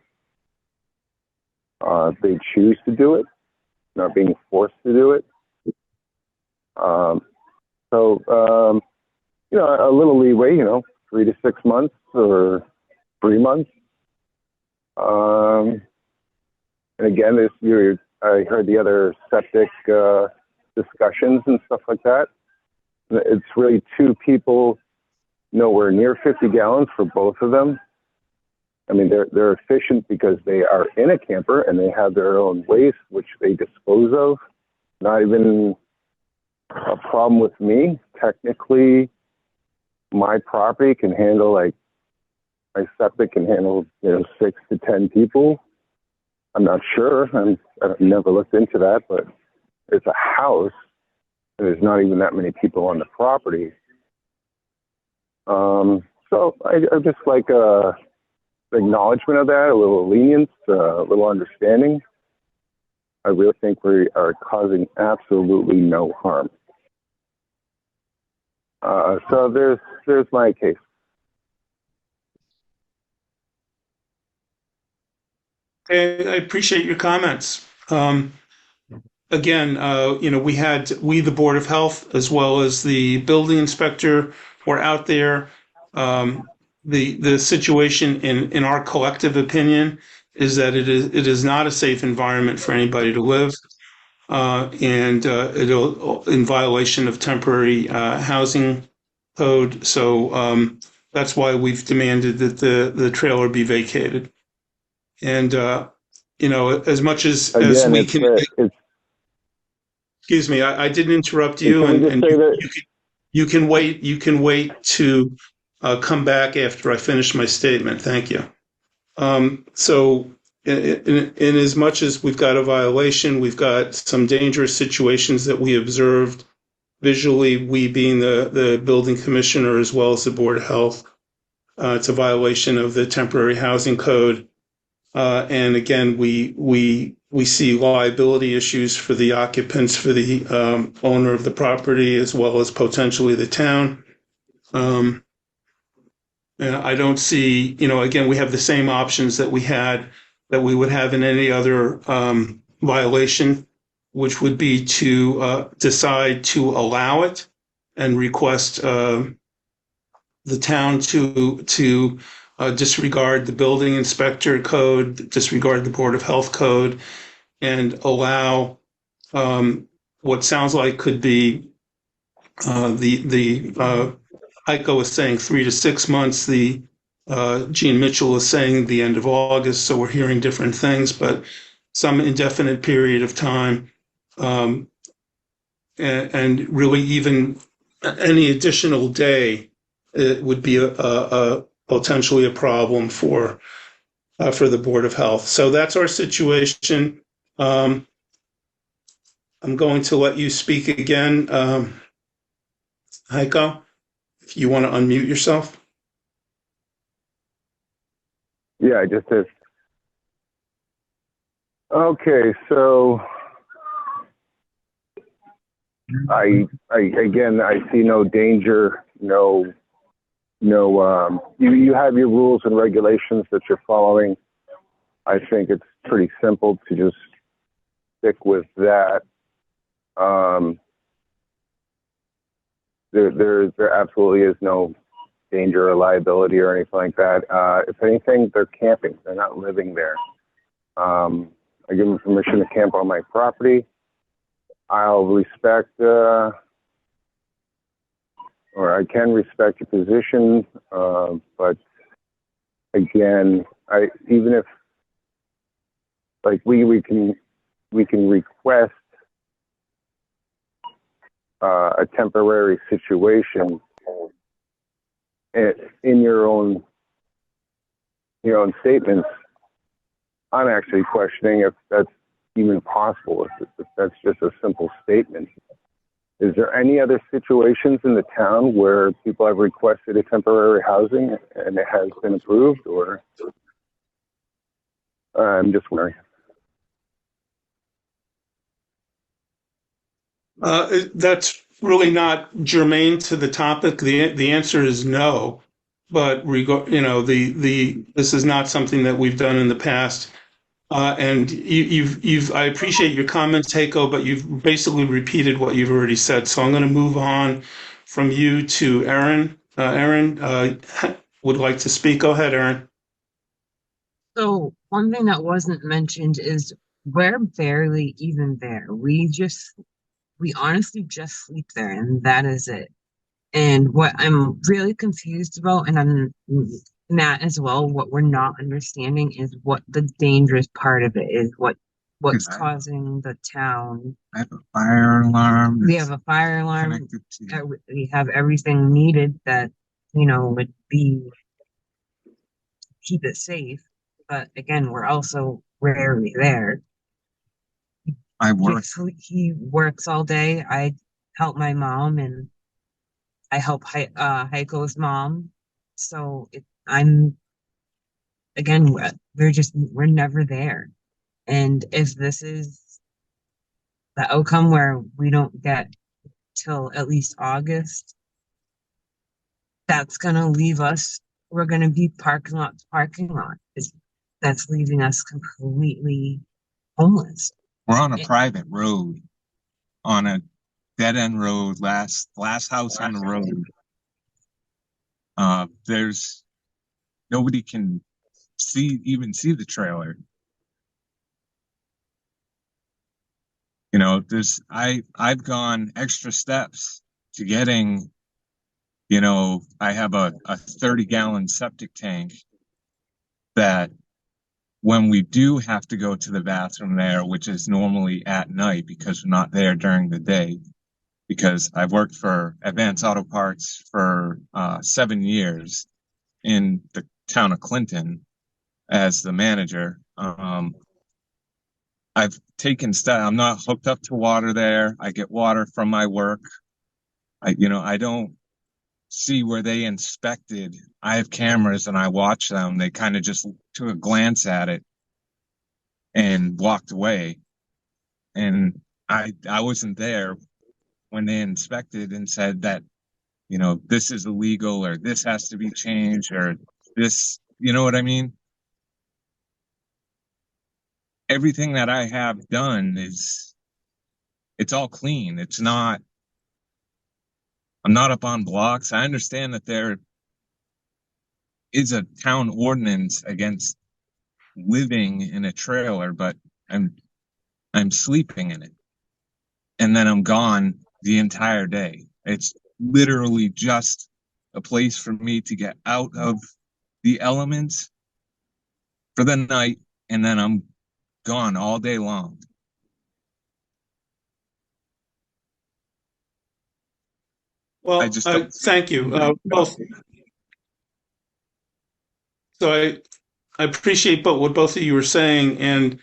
They choose to do it, not being forced to do it. You know, a little leeway, you know, 3 to 6 months or 3 months. And again, I heard the other septic discussions and stuff like that. It's really 2 people, nowhere near 50 gallons for both of them. I mean, they're efficient because they are in a camper and they have their own waste, which they dispose of. Not even a problem with me. Technically, my property can handle, like, my septic can handle, you know, 6 to 10 people. I'm not sure. I've never looked into that, but it's a house and there's not even that many people on the property. So I just like acknowledgement of that, a little lenience, a little understanding. I really think we are causing absolutely no harm. So there's my case. Okay, I appreciate your comments. Again, you know, we, the Board of Health, as well as the building inspector, were out there. The situation, in our collective opinion, is that it is not a safe environment for anybody to live, and it'll in violation of temporary housing code. So that's why we've demanded that the trailer be vacated. And you know, as much as Again, we can. Excuse me, I didn't interrupt you, and you can wait. You can wait to come back after I finish my statement. Thank you. So, in as much as we've got a violation, we've got some dangerous situations that we observed visually. We, being the building commissioner as well as the Board of Health, it's a violation of the temporary housing code. And again, we see liability issues for the occupants, for the owner of the property, as well as potentially the town. And I don't see, you know, again, we have the same options that we would have in any other violation, which would be to decide to allow it and request the town to disregard the building inspector code, disregard the Board of Health code, and allow what sounds like could be the Heiko is saying 3 to 6 months. The Gene Mitchell is saying the end of August. So we're hearing different things, but some indefinite period of time, and really even any additional day would be a potentially a problem for the Board of Health. So that's our situation. I'm going to let you speak again, Heiko, if you want to unmute yourself. Yeah, I just did. Okay, so I again, I see no danger, no, you have your rules and regulations that you're following. I think it's pretty simple to just stick with that. There absolutely is no danger or liability or anything like that. If anything, they're camping. They're not living there. I give them permission to camp on my property. I'll respect or I can respect your position, but again, even if like we can request a temporary situation in your own statements. I'm actually questioning if that's even possible, if that's just a simple statement. Is there any other situations in the town where people have requested a temporary housing and it has been approved, or I'm just wondering. That's really not germane to the topic. The answer is no, but this is not something that we've done in the past. And I appreciate your comments, Heiko, but you've basically repeated what you've already said. So I'm going to move on from you to Aaron. Aaron would like to speak. Go ahead, Aaron. So one thing that wasn't mentioned is we're barely even there. We honestly just sleep there, and that is it. And what I'm really confused about, and I'm Matt as well, what we're not understanding is what the dangerous part of it is, what's causing the town. I have a fire alarm. We have a fire alarm. We have everything needed that, would be keep it safe. But again, we're also rarely there. He works all day. I help my mom and I help Heiko's mom. So we're never there. And if this is the outcome where we don't get till at least August, that's going to leave us, we're going to be parking lot to parking lot. That's leaving us completely homeless. We're on a private road, on a dead end road, last house on the road. There's nobody can even see the trailer. I've gone extra steps to getting, I have a 30-gallon septic tank that when we do have to go to the bathroom there, which is normally at night because we're not there during the day, because I've worked for Advanced Auto Parts for 7 years in the town of Clinton as the manager. I've taken steps. I'm not hooked up to water there. I get water from my work. I don't see where they inspected. I have cameras and I watch them. They kind of just took a glance at it and walked away. And I wasn't there when they inspected and said that, this is illegal or this has to be changed or this, you know what I mean? Everything that I have done it's all clean. I'm not up on blocks. I understand that there is a town ordinance against living in a trailer, but I'm sleeping in it. And then I'm gone the entire day. It's literally just a place for me to get out of the elements for the night, and then I'm gone all day long. Well, thank you both. So I appreciate what both of you were saying, and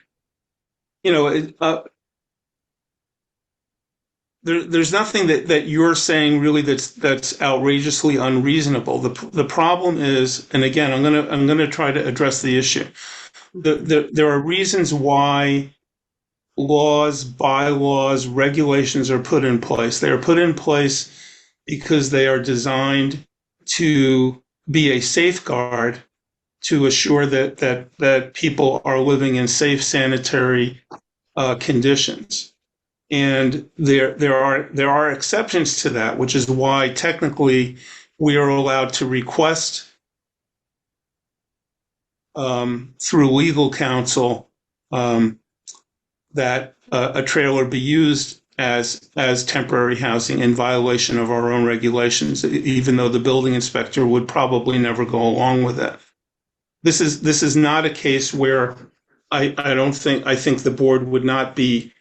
there's nothing that you're saying really that's outrageously unreasonable. The problem is, and again, I'm gonna try to address the issue. There are reasons why laws, bylaws, regulations are put in place. They are put in place because they are designed to be a safeguard to assure that people are living in safe, sanitary conditions. And there are exceptions to that, which is why technically we are allowed to request through legal counsel that a trailer be used as temporary housing in violation of our own regulations, even though the building inspector would probably never go along with it. This is not a case where I think the board would not be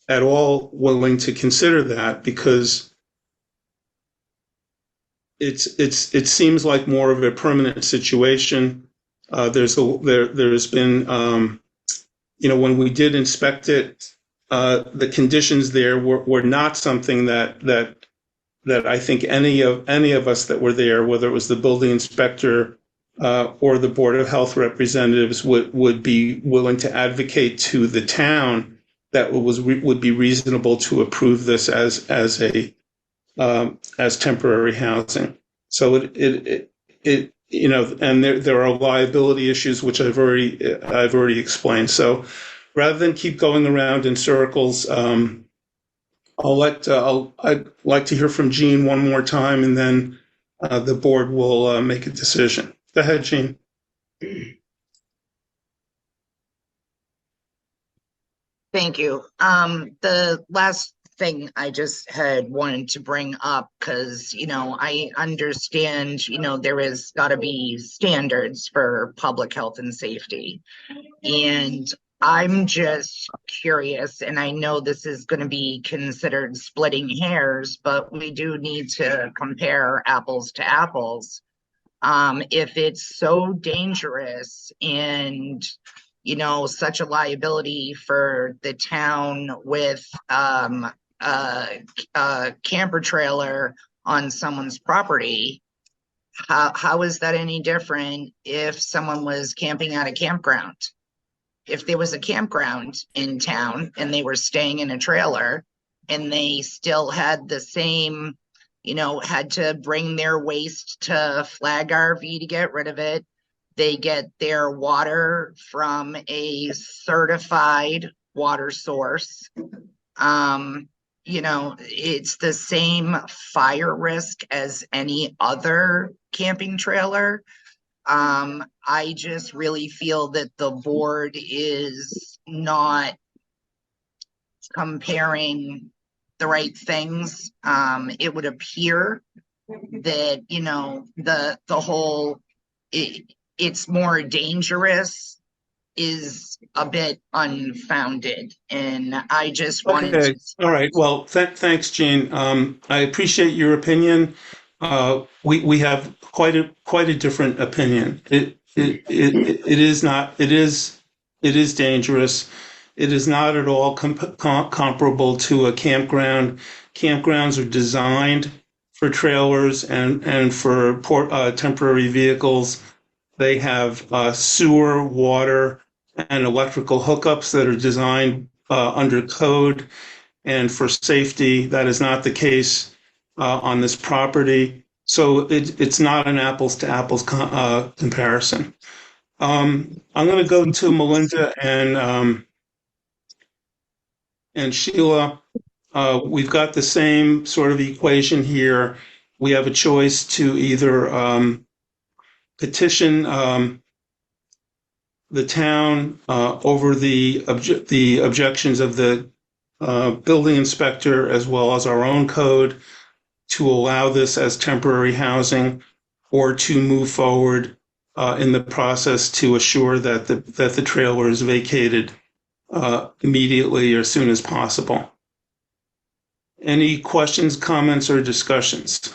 at all willing to consider that, because it seems like more of a permanent situation. There's been when we did inspect it, the conditions there were not something that I think any of us that were there, whether it was the building inspector or the Board of Health representatives, would be willing to advocate to the town that would be reasonable to approve this as temporary housing. So it and there are liability issues which I've already explained. So rather than keep going around in circles, I'd like to hear from Jean one more time, and then the board will make a decision. Go ahead, Jean. Thank you. The last thing I just had wanted to bring up, because, I understand, there is got to be standards for public health and safety. And I'm just curious, and I know this is going to be considered splitting hairs, but we do need to compare apples to apples. If it's so dangerous and such a liability for the town with a camper trailer on someone's property, how is that any different if someone was camping at a campground? If there was a campground in town and they were staying in a trailer and they still had the same, had to bring their waste to Flag RV to get rid of it, they get their water from a certified water source. It's the same fire risk as any other camping trailer. I just really feel that the board is not comparing the right things. It would appear that, the whole, it's more dangerous is a bit unfounded, and I just wanted Okay. to. All right. Well, thanks, Jean. I appreciate your opinion. We have quite a different opinion. It is not. It is dangerous. It is not at all comparable to a campground. Campgrounds are designed for trailers and for temporary vehicles. They have sewer, water, and electrical hookups that are designed under code and for safety. That is not the case on this property. So it's not an apples to apples comparison. I'm going to go to Melinda and Sheila. We've got the same sort of equation here. We have a choice to either petition the town over the objections of the building inspector as well as our own code to allow this as temporary housing, or to move forward in the process to assure that the trailer is vacated immediately or as soon as possible. Any questions, comments, or discussions?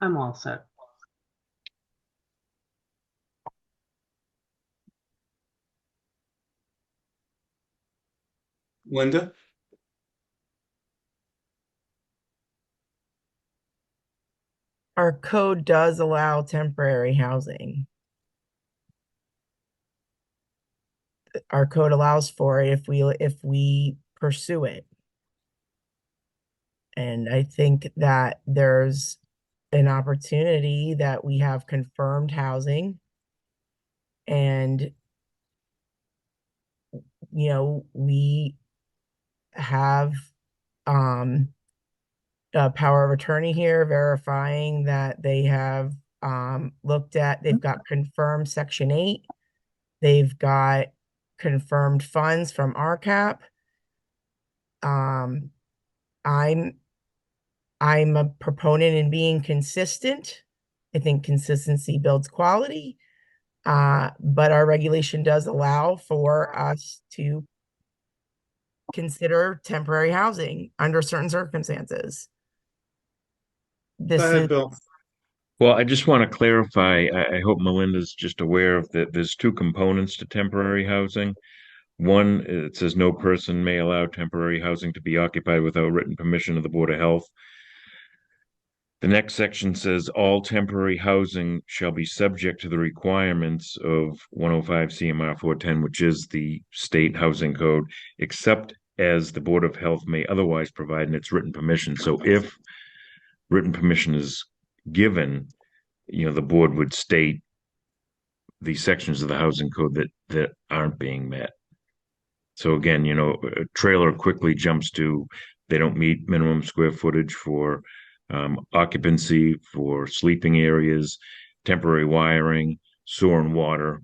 I'm all set. Linda? Our code does allow temporary housing. Our code allows for it if we pursue it. And I think that there's an opportunity that we have confirmed housing, and we have a power of attorney here verifying that they have they've got confirmed Section 8. They've got confirmed funds from RCAP. Um, I'm I'm a proponent in being consistent. I think consistency builds quality. But our regulation does allow for us to consider temporary housing under certain circumstances. Go This ahead, is Bill. Well, I just want to clarify. I hope Melinda's just aware of that. There's two components to temporary housing. One, it says no person may allow temporary housing to be occupied without written permission of the Board of Health. The next section says all temporary housing shall be subject to the requirements of 105 CMR 410, which is the state housing code, except as the Board of Health may otherwise provide in its written permission. So if written permission is given, the board would state the sections of the housing code that aren't being met. So again, a trailer quickly jumps to they don't meet minimum square footage for occupancy, for sleeping areas, temporary wiring, sewer and water.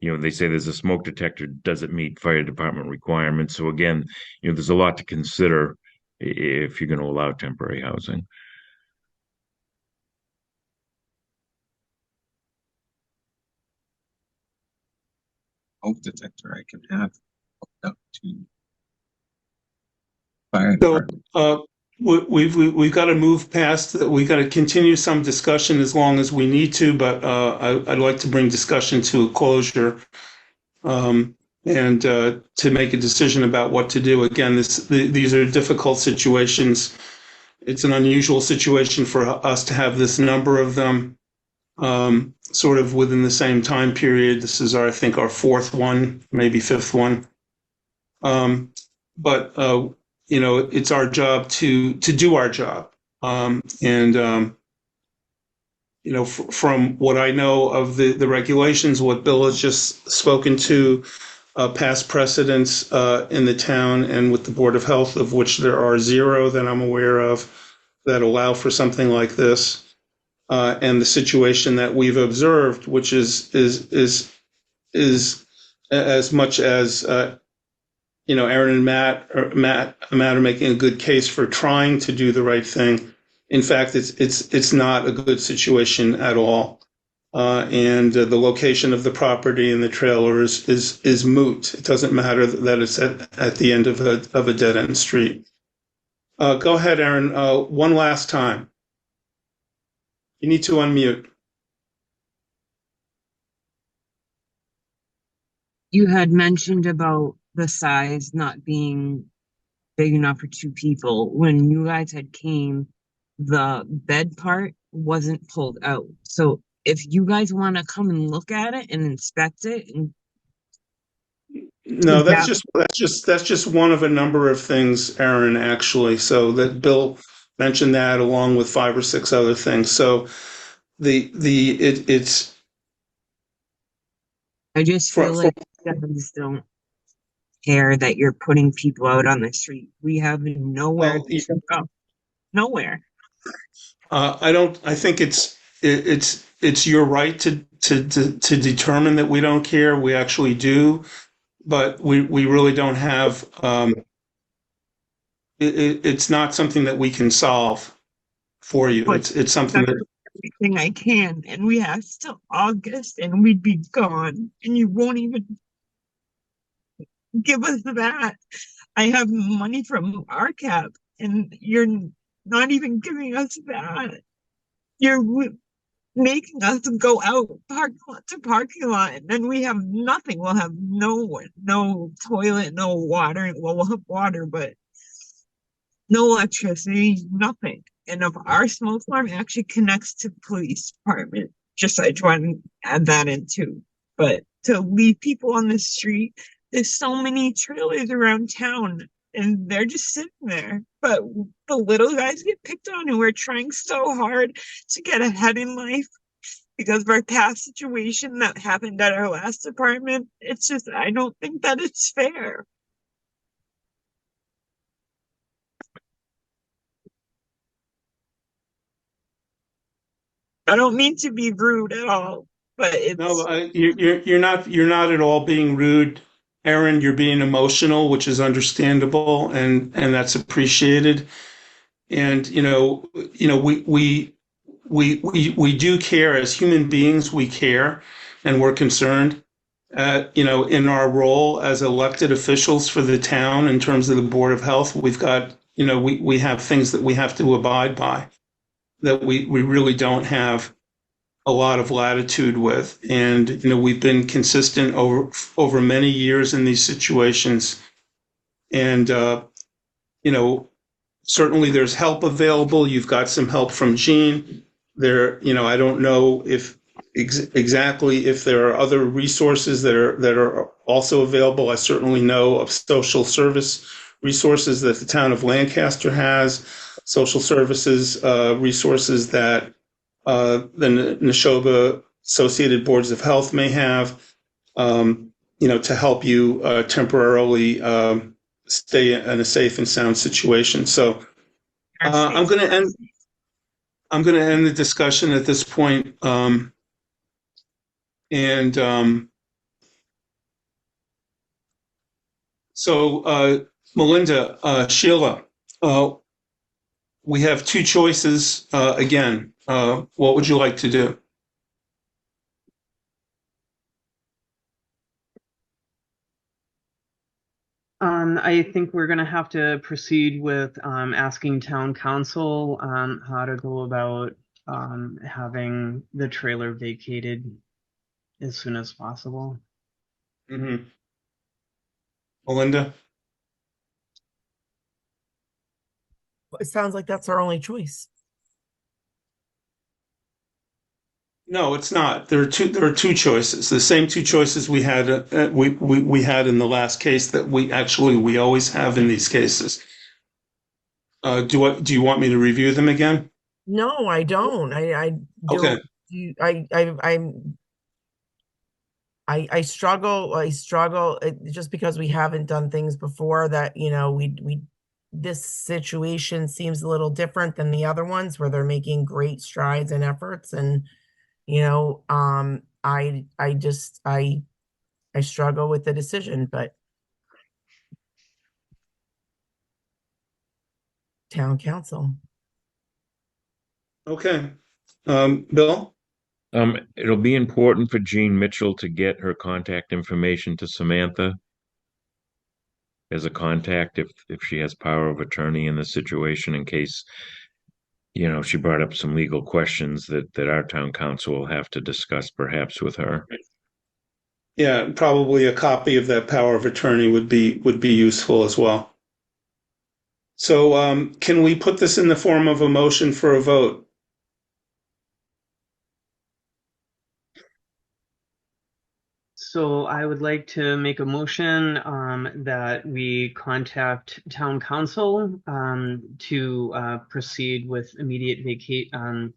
They say there's a smoke detector, doesn't meet fire department requirements. So again, there's a lot to consider if you're going to allow temporary housing. Smoke detector I can have hooked up to fire So, department. we've got to move past that. We've got to continue some discussion as long as we need to, but I'd like to bring discussion to a closure, and to make a decision about what to do. Again, these are difficult situations. It's an unusual situation for us to have this number of them, sort of within the same time period. This is I think our fourth one, maybe fifth one. But it's our job to do our job. From what I know of the regulations, what Bill has just spoken to, past precedents in the town and with the Board of Health, of which there are zero that I'm aware of that allow for something like this, and the situation that we've observed, which is as much as Aaron and Matt are making a good case for trying to do the right thing. In fact, it's not a good situation at all. And the location of the property and the trailer is moot. It doesn't matter that it's at the end of a dead end street. Go ahead, Aaron. One last time. You need to unmute. You had mentioned about the size not being big enough for two people. When you guys had came, the bed part wasn't pulled out. So if you guys want to come and look at it and inspect it, and No, that's just one of a number of things, Aaron, actually. So that Bill mentioned that along with 5 or 6 other things. So it's I just feel like you guys don't care that you're putting people out on the street. We have nowhere to go. Nowhere. I think it's your right to determine that we don't care. We actually do, but we really don't have. It's not something that we can solve for you. But It's something that. everything I can, and we have till August, and we'd be gone, and you won't even give us that. I have money from our cap, and you're not even giving us that. You're making us go out parking lot to parking lot, and then we have nothing. We'll have no toilet, no water. Well, we'll have water, but no electricity, nothing. And if our smoke alarm actually connects to the police department, just I try to add that in too. But to leave people on the street, there's so many trailers around town and they're just sitting there. But the little guys get picked on and we're trying so hard to get ahead in life because of our past situation that happened at our last apartment. It's just, I don't think that it's fair. I don't mean to be rude at all, but it's No, you're not at all being rude, Erin, you're being emotional, which is understandable, and that's appreciated. And we do care as human beings. We care, and we're concerned. In our role as elected officials for the town, in terms of the Board of Health, we've got we have things that we have to abide by that we really don't have a lot of latitude with. And we've been consistent over many years in these situations. And certainly there's help available. You've got some help from Jean. I don't know if exactly if there are other resources that are also available. I certainly know of social service resources that the town of Lancaster has, social services resources that the Neshoba Associated Boards of Health may have, to help you temporarily stay in a safe and sound situation. So I'm going to end the discussion at this point. So Melinda, Sheila, we have two choices again. What would you like to do? I think we're going to have to proceed with asking town council how to go about having the trailer vacated as soon as possible. Mm-hmm. Melinda? It sounds like that's our only choice. No, it's not. There are two choices. The same two choices we had we had in the last case that we always have in these cases. Do you want me to review them again? No, I don't. I don't. I struggle. I struggle just because we haven't done things before that, this situation seems a little different than the other ones where they're making great strides and efforts. And, I struggle with the decision, but town council. Okay. Bill? It'll be important for Jean Mitchell to get her contact information to Samantha as a contact if she has power of attorney in the situation, in case she brought up some legal questions that our town council will have to discuss perhaps with her. Yeah, probably a copy of that power of attorney would be useful as well. So can we put this in the form of a motion for a vote? So I would like to make a motion that we contact town council to proceed with immediate vacating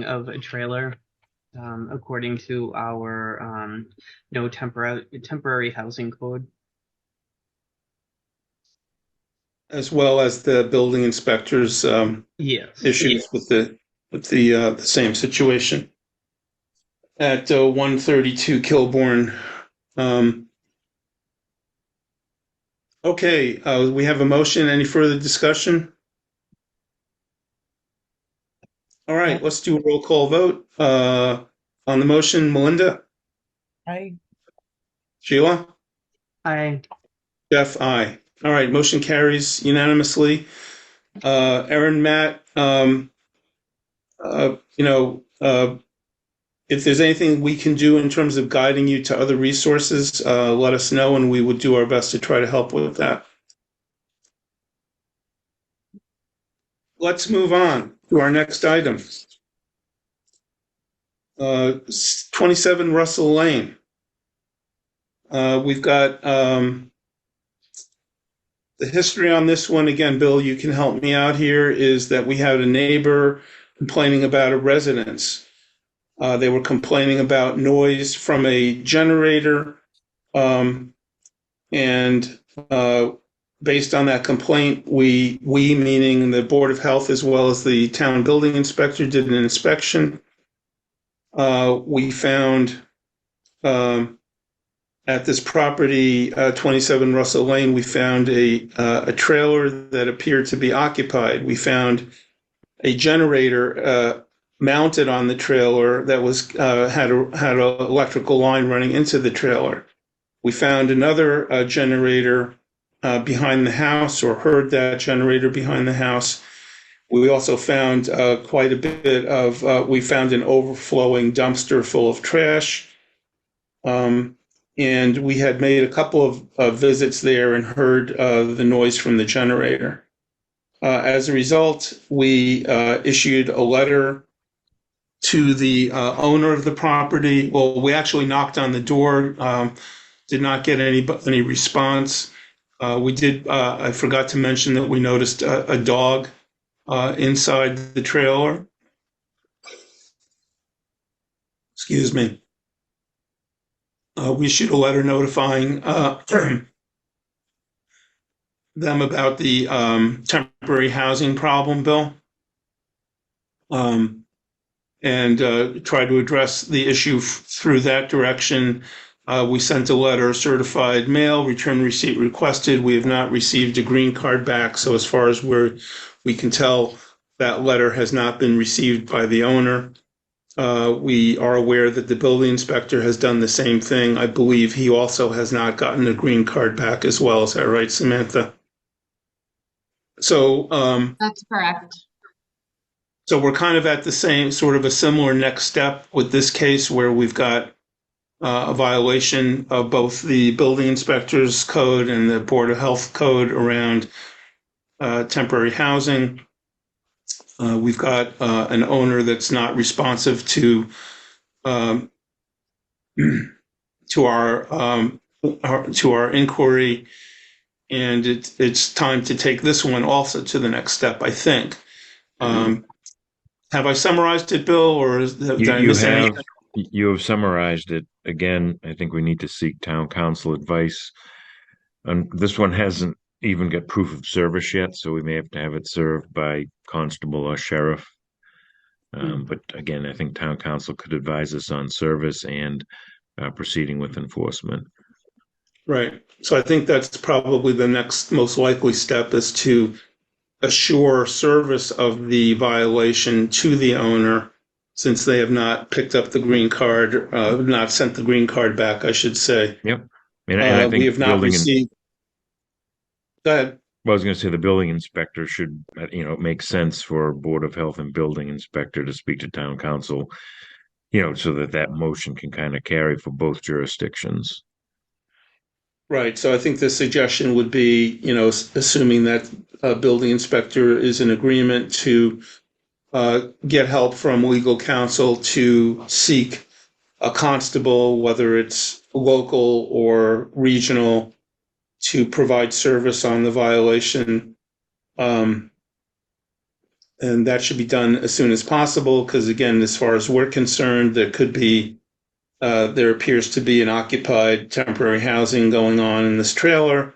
of a trailer according to our no temporary housing code. As well as the building inspector's Yes. issues with the same situation at 132 Kilbourne. Okay, we have a motion. Any further discussion? All right, let's do a roll call vote. On the motion, Melinda? Aye. Sheila? Aye. Jeff, aye. All right, motion carries unanimously. Erin, Matt, if there's anything we can do in terms of guiding you to other resources, let us know, and we would do our best to try to help with that. Let's move on to our next item. 27 Russell Lane. We've got the history on this one. Again, Bill, you can help me out here, is that we had a neighbor complaining about a residence. They were complaining about noise from a generator. And based on that complaint, we meaning the Board of Health as well as the town building inspector, did an inspection. We found, at this property, 27 Russell Lane, we found a trailer that appeared to be occupied. We found a generator mounted on the trailer that was had an electrical line running into the trailer. We found another generator behind the house, or heard that generator behind the house. We also found quite a bit of, we found an overflowing dumpster full of trash. And we had made a couple of visits there and heard the noise from the generator. As a result, we issued a letter to the owner of the property. Well, we actually knocked on the door, did not get any response. We did, I forgot to mention that we noticed a dog inside the trailer. Excuse me. We issued a letter notifying them about the temporary housing problem, Bill, and try to address the issue through that direction. We sent a letter, certified mail, return receipt requested. We have not received a green card back, so as far as we can tell, that letter has not been received by the owner. We are aware that the building inspector has done the same thing. I believe he also has not gotten a green card back as well. Is that right, Samantha? So That's correct. So we're kind of at the same sort of a similar next step with this case, where we've got a violation of both the building inspector's code and the Board of Health code around temporary housing. We've got an owner that's not responsive to our inquiry, and it's time to take this one also to the next step, I think. Have I summarized it, Bill, or did I miss anything? You have summarized it. Again, I think we need to seek town council advice. And this one hasn't even got proof of service yet, so we may have to have it served by constable or sheriff. But again, I think town council could advise us on service and proceeding with enforcement. Right. So I think that's probably the next most likely step, is to assure service of the violation to the owner, since they have not picked up the green card, not sent the green card back, I should say. Yep. And I think we have not received. Go ahead. Well, I was going to say the building inspector should, it makes sense for Board of Health and building inspector to speak to town council, so that motion can kind of carry for both jurisdictions. Right. So I think the suggestion would be, assuming that a building inspector is in agreement to get help from legal counsel to seek a constable, whether it's local or regional, to provide service on the violation. And that should be done as soon as possible, because again, as far as we're concerned, there appears to be an occupied temporary housing going on in this trailer.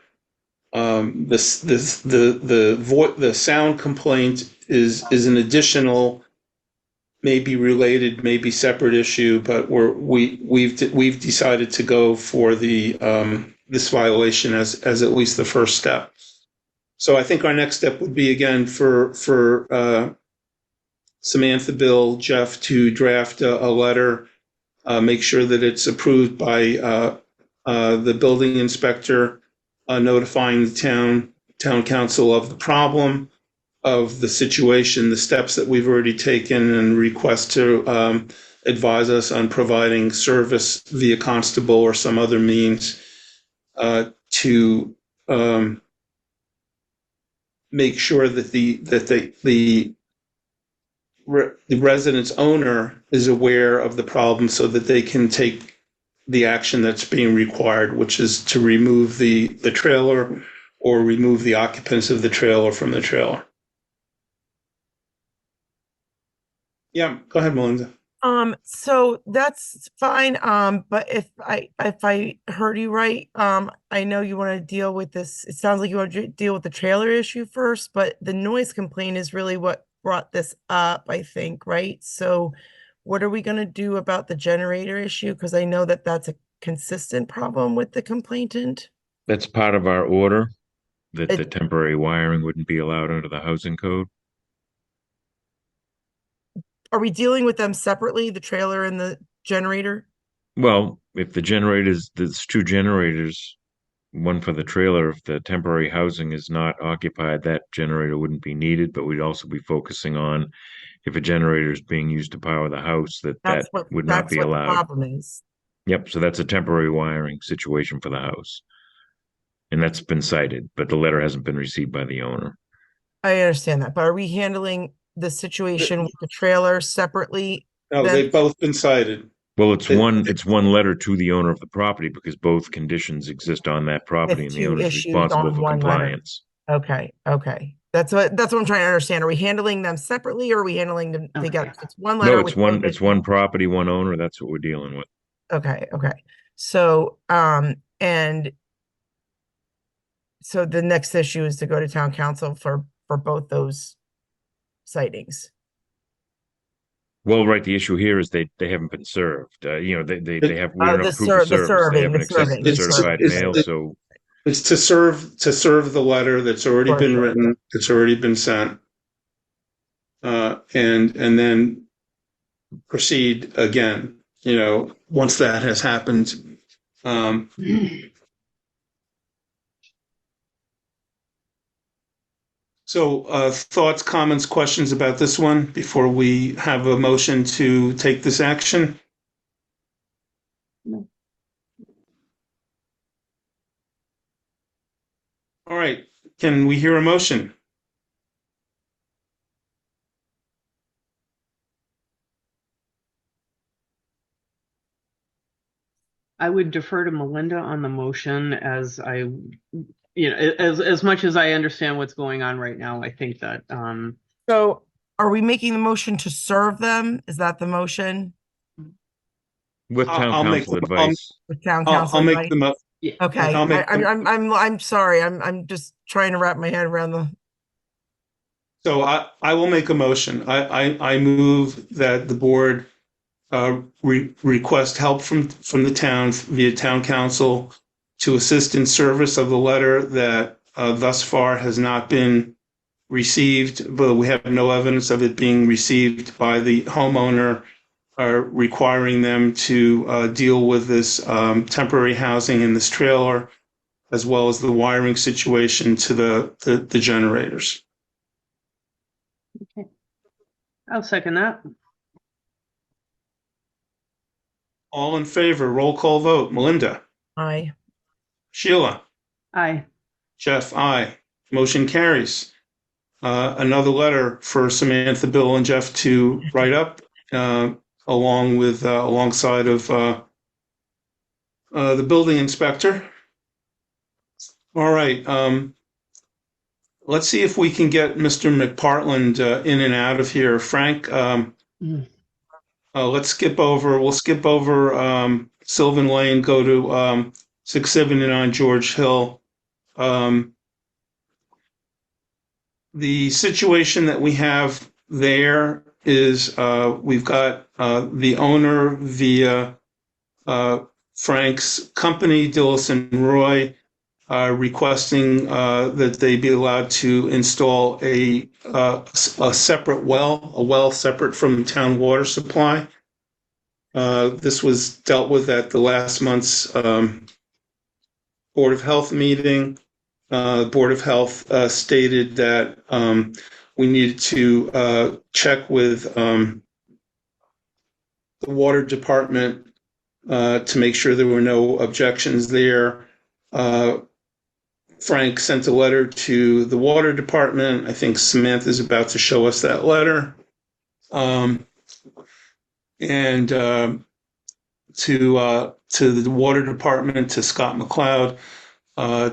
The sound complaint is an additional, maybe related, maybe separate issue, but we've decided to go for this violation as at least the first step. So I think our next step would be, again, for Samantha, Bill, Jeff to draft a letter. Make sure that it's approved by the building inspector, notifying the town council of the problem, of the situation, the steps that we've already taken, and request to advise us on providing service via constable or some other means to make sure that the resident's owner is aware of the problem, so that they can take the action that's being required, which is to remove the trailer or remove the occupants of the trailer from the trailer. Yeah, go ahead, Melinda. So that's fine. But if I heard you right, I know you want to deal with this. It sounds like you want to deal with the trailer issue first, but the noise complaint is really what brought this up, I think, right? So what are we going to do about the generator issue? Because I know that that's consistent problem with the complainant? That's part of our order, that the It- temporary wiring wouldn't be allowed under the housing code. Are we dealing with them separately, the trailer and the generator? Well, if the generators, there's two generators, one for the trailer. If the temporary housing is not occupied, that generator wouldn't be needed, but we'd also be focusing on if a generator is being used to power the house, that would not That's be what the allowed. problem is. Yep, so that's a temporary wiring situation for the house. And that's been cited, but the letter hasn't been received by the owner. I understand that, but are we handling the situation with the trailer separately? No, then? they've both been cited. Well, it's one letter to the owner of the property because both conditions exist on that property With and the two owner is issues responsible on for one letter. compliance. Okay. That's what I'm trying to understand. Are we handling them separately or are we handling them together? It's one letter No, with both it's one property, one owner. That's what we're dealing with. Okay. So, and so the next issue is to go to town council for both those sightings. Well, right. The issue here is they haven't been served. You know, they have we don't have proof of the service. They serving, haven't the accepted serving, the the certified serving. mail. So It's to serve the letter that's already Sure, been sure. written, that's already been sent, and then proceed again. You know, once that has happened. So, thoughts, comments, questions about this one before we have a motion to take this action? No. All right. Can we hear a motion? I would defer to Melinda on the motion as as much as I understand what's going on right now, I think that, So are we making the motion to serve them? Is that the motion? with town I'll make council the- advice. With town council? I'll make advice? the mo- Okay, I'll make the- I'm sorry. I'm just trying to wrap my head around the. So I will make a motion. I move that the board request help from the town via town council to assist in service of the letter that thus far has not been received, but we have no evidence of it being received by the homeowner, requiring them to deal with this temporary housing in this trailer, as well as the wiring situation to the generators. okay. I'll second that. All in favor, roll call vote. Melinda? Aye. Sheila? Aye. Jeff? Aye. Motion carries. Another letter for Samantha, Bill, and Jeff to write up, alongside of the building inspector. All right. Let's see if we can get Mr. McPartland in and out of here. Frank, let's skip over. We'll skip over Sylvan Lane, go to 679 George Hill. The situation that we have there is we've got the owner via Frank's company, Dillison Roy, requesting that they be allowed to install a separate well, a well separate from town water supply. This was dealt with at the last month's Board of Health meeting. Board of Health stated that we needed to check with the water department to make sure there were no objections there. Frank sent a letter to the water department. I think Samantha's about to show us that letter. And to the water department, to Scott McLeod,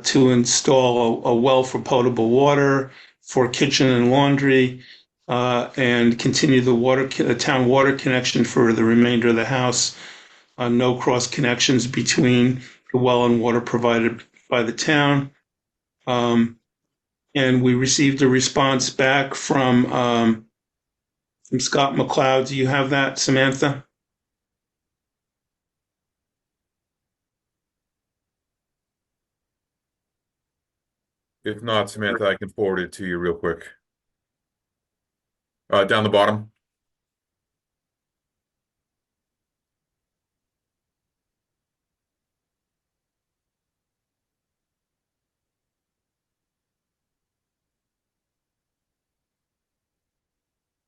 to install a well for potable water, for kitchen and laundry, and continue the town water connection for the remainder of the house. No cross connections between the well and water provided by the town. And we received a response back from Scott McLeod. Do you have that, Samantha? If not, Samantha, I can forward it to you real quick. Down the bottom.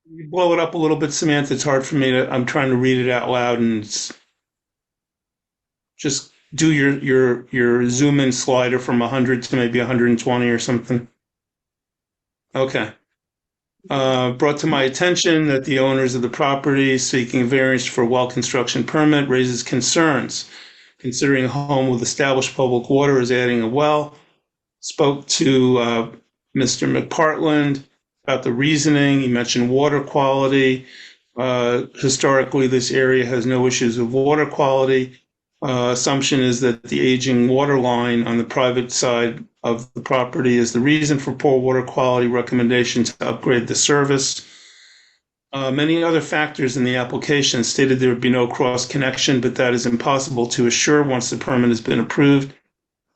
You blow it up a little bit, Samantha. It's hard for me to. I'm trying to read it out loud, and just do your zoom in slider from 100 to maybe 120 or something. Okay. Brought to my attention that the owners of the property seeking a variance for well construction permit raises concerns. Considering a home with established public water is adding a well. Spoke to Mr. McPartland about the reasoning. He mentioned water quality. Historically, this area has no issues of water quality. Assumption is that the aging water line on the private side of the property is the reason for poor water quality. Recommendation to upgrade the service. Many other factors in the application stated there would be no cross connection, but that is impossible to assure once the permit has been approved.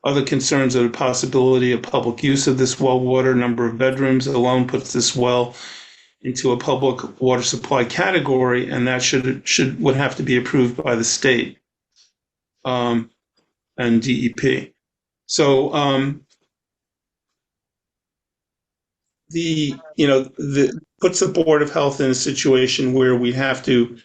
Other concerns are the possibility of public use of this well water. Number of bedrooms alone puts this well into a public water supply category, and that would have to be approved by the state and DEP. So puts the Board of Health in a situation where we have to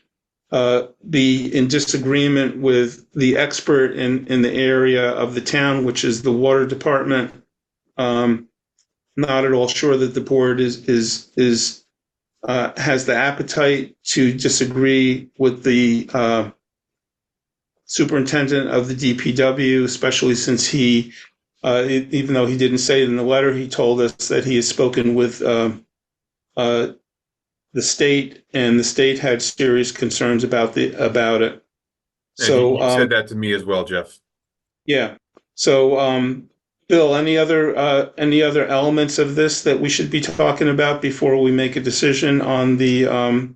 be in disagreement with the expert in the area of the town, which is the water department. Not at all sure that the board has the appetite to disagree with the superintendent of the DPW, especially since he, even though he didn't say it in the letter, he told us that he has spoken with the state, and the state had serious concerns about it. And So he said that to me as well, Jeff. yeah. So Bill, any other elements of this that we should be talking about before we make a decision on the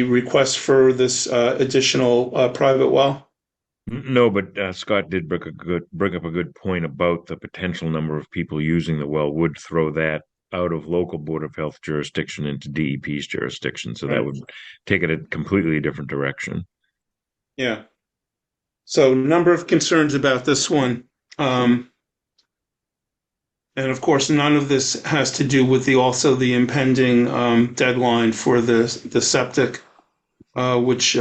request for this additional private well? No, but Scott did bring up a good point about the potential number of people using the well would throw that out of local Board of Health jurisdiction into DEP's jurisdiction. So that would take it a completely different direction. Yeah. So number of concerns about this one. And of course, none of this has to do with the impending deadline for the septic, which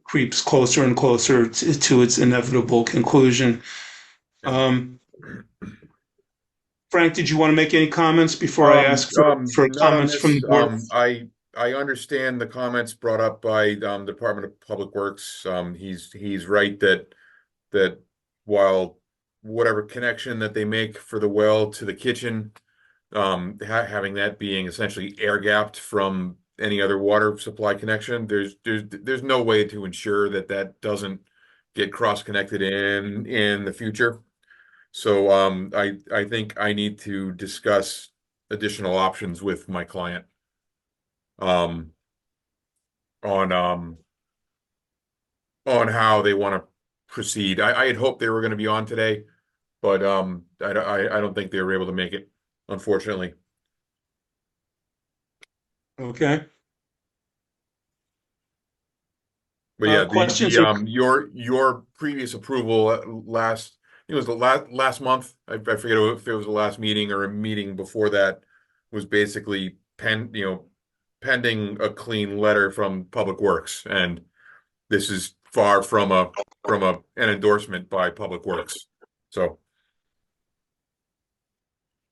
creeps closer and closer to its inevitable conclusion. Frank, did you want to make any comments before I ask for comments from the board? I understand the comments brought up by Department of Public Works. He's right that while whatever connection that they make for the well to the kitchen, having that being essentially air gapped from any other water supply connection, there's no way to ensure that doesn't get cross connected in the future. So I think I need to discuss additional options with my client on how they want to proceed. I had hoped they were going to be on today, but I don't think they were able to make it, unfortunately. Okay. But yeah, questions your previous approval last, it was the last month. I forget if it was the last meeting or a meeting before that, was basically pending a clean letter from Public Works, and this is far from an endorsement by Public Works. So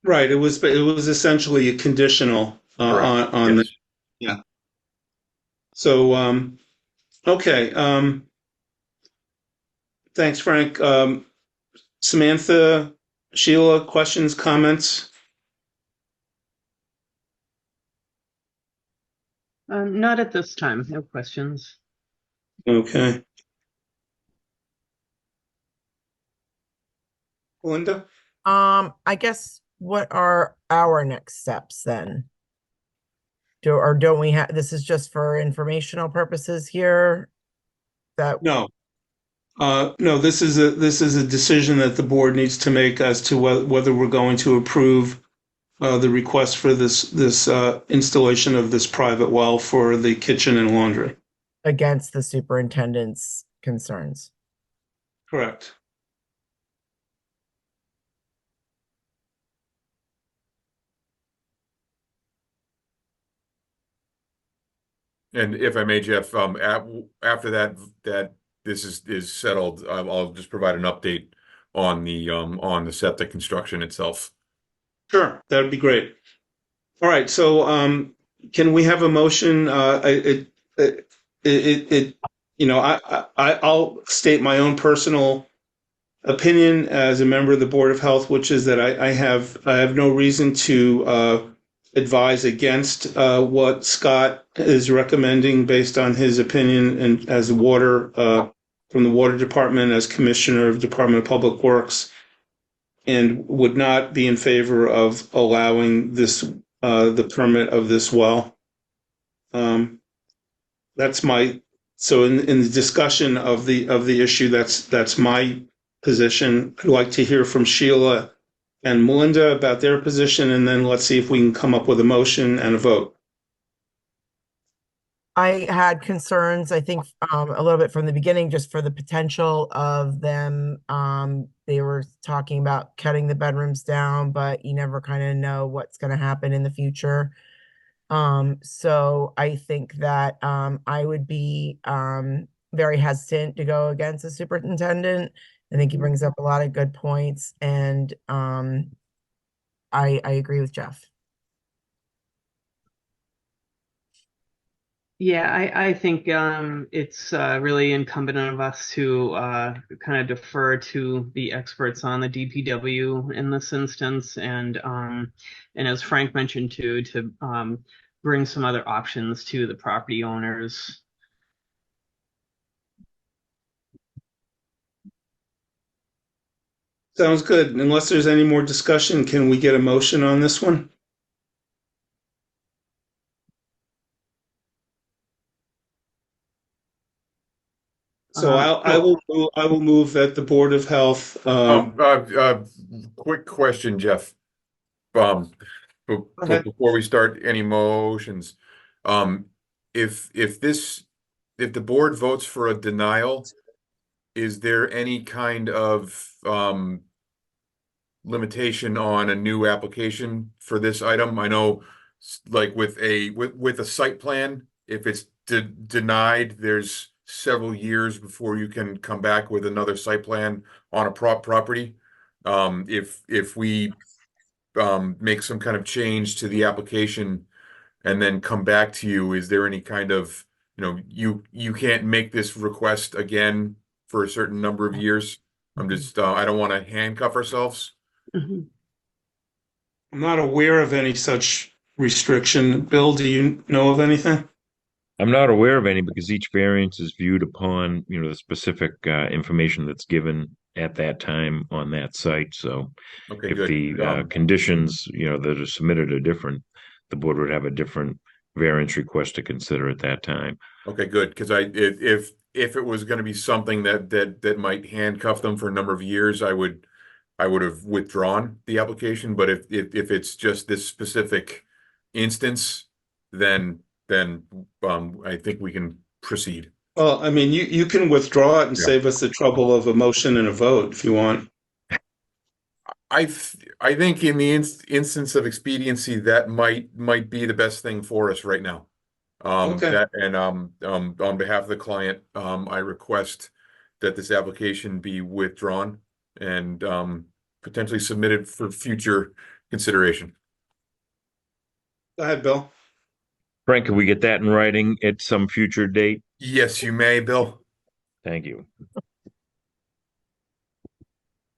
right, it was essentially a conditional on yes. yeah. So okay. Thanks, Frank. Samantha, Sheila, questions, comments? Not at this time. No questions. Okay. Linda? I guess what are our next steps then? Don't we have, this is just for informational purposes here? No. No, this is a decision that the board needs to make as to whether we're going to approve the request for this installation of this private well for the kitchen and laundry. Against the superintendent's concerns. Correct. And if I may, Jeff, after that this is settled, I'll just provide an update on the septic construction itself. Sure, that'd be great. All right, so can we have a motion? I'll state my own personal opinion as a member of the Board of Health, which is that I have no reason to advise against what Scott is recommending based on his opinion and as water from the Water Department as Commissioner of Department of Public Works, and would not be in favor of allowing this the permit of this well. That's my in the discussion of the issue. That's my position. I'd like to hear from Sheila and Melinda about their position, and then let's see if we can come up with a motion and a vote. I had concerns, I think, a little bit from the beginning, just for the potential of them. They were talking about cutting the bedrooms down, but you never kind of know what's going to happen in the future. So I think that I would be very hesitant to go against the superintendent. I think he brings up a lot of good points, and I agree with Jeff. Yeah, I think it's really incumbent on us to kind of defer to the experts on the DPW in this instance, and as Frank mentioned too, to bring some other options to the property owners. Sounds good. Unless there's any more discussion, can we get a motion on this one? So I will move that the Board of Health. Quick question, Jeff. Before we start any motions, if the board votes for a denial, is there any kind of limitation on a new application for this item? I know, like with a site plan, if it's denied, there's several years before you can come back with another site plan on a property. If we make some kind of change to the application and then come back to you, is there any kind of, you can't make this request again for a certain number of years? I'm just, I don't want to handcuff ourselves. I'm not aware of any such restriction. Bill, do you know of anything? I'm not aware of any, because each variance is viewed upon, the specific information that's given at that time on that site. So Okay, if good. the conditions, that are submitted are different, the board would have a different variance request to consider at that time. Okay, good. Because if it was going to be something that might handcuff them for a number of years, I would have withdrawn the application. But if it's just this specific instance, then I think we can proceed. Well, I mean, you can withdraw it and save us the trouble of a motion and a vote if you want. I think in the instance of expediency, that might be the best thing for us right now. Okay. On behalf of the client, I request that this application be withdrawn and potentially submitted for future consideration. Go ahead, Bill. Frank, can we get that in writing at some future date? Yes, you may, Bill. Thank you.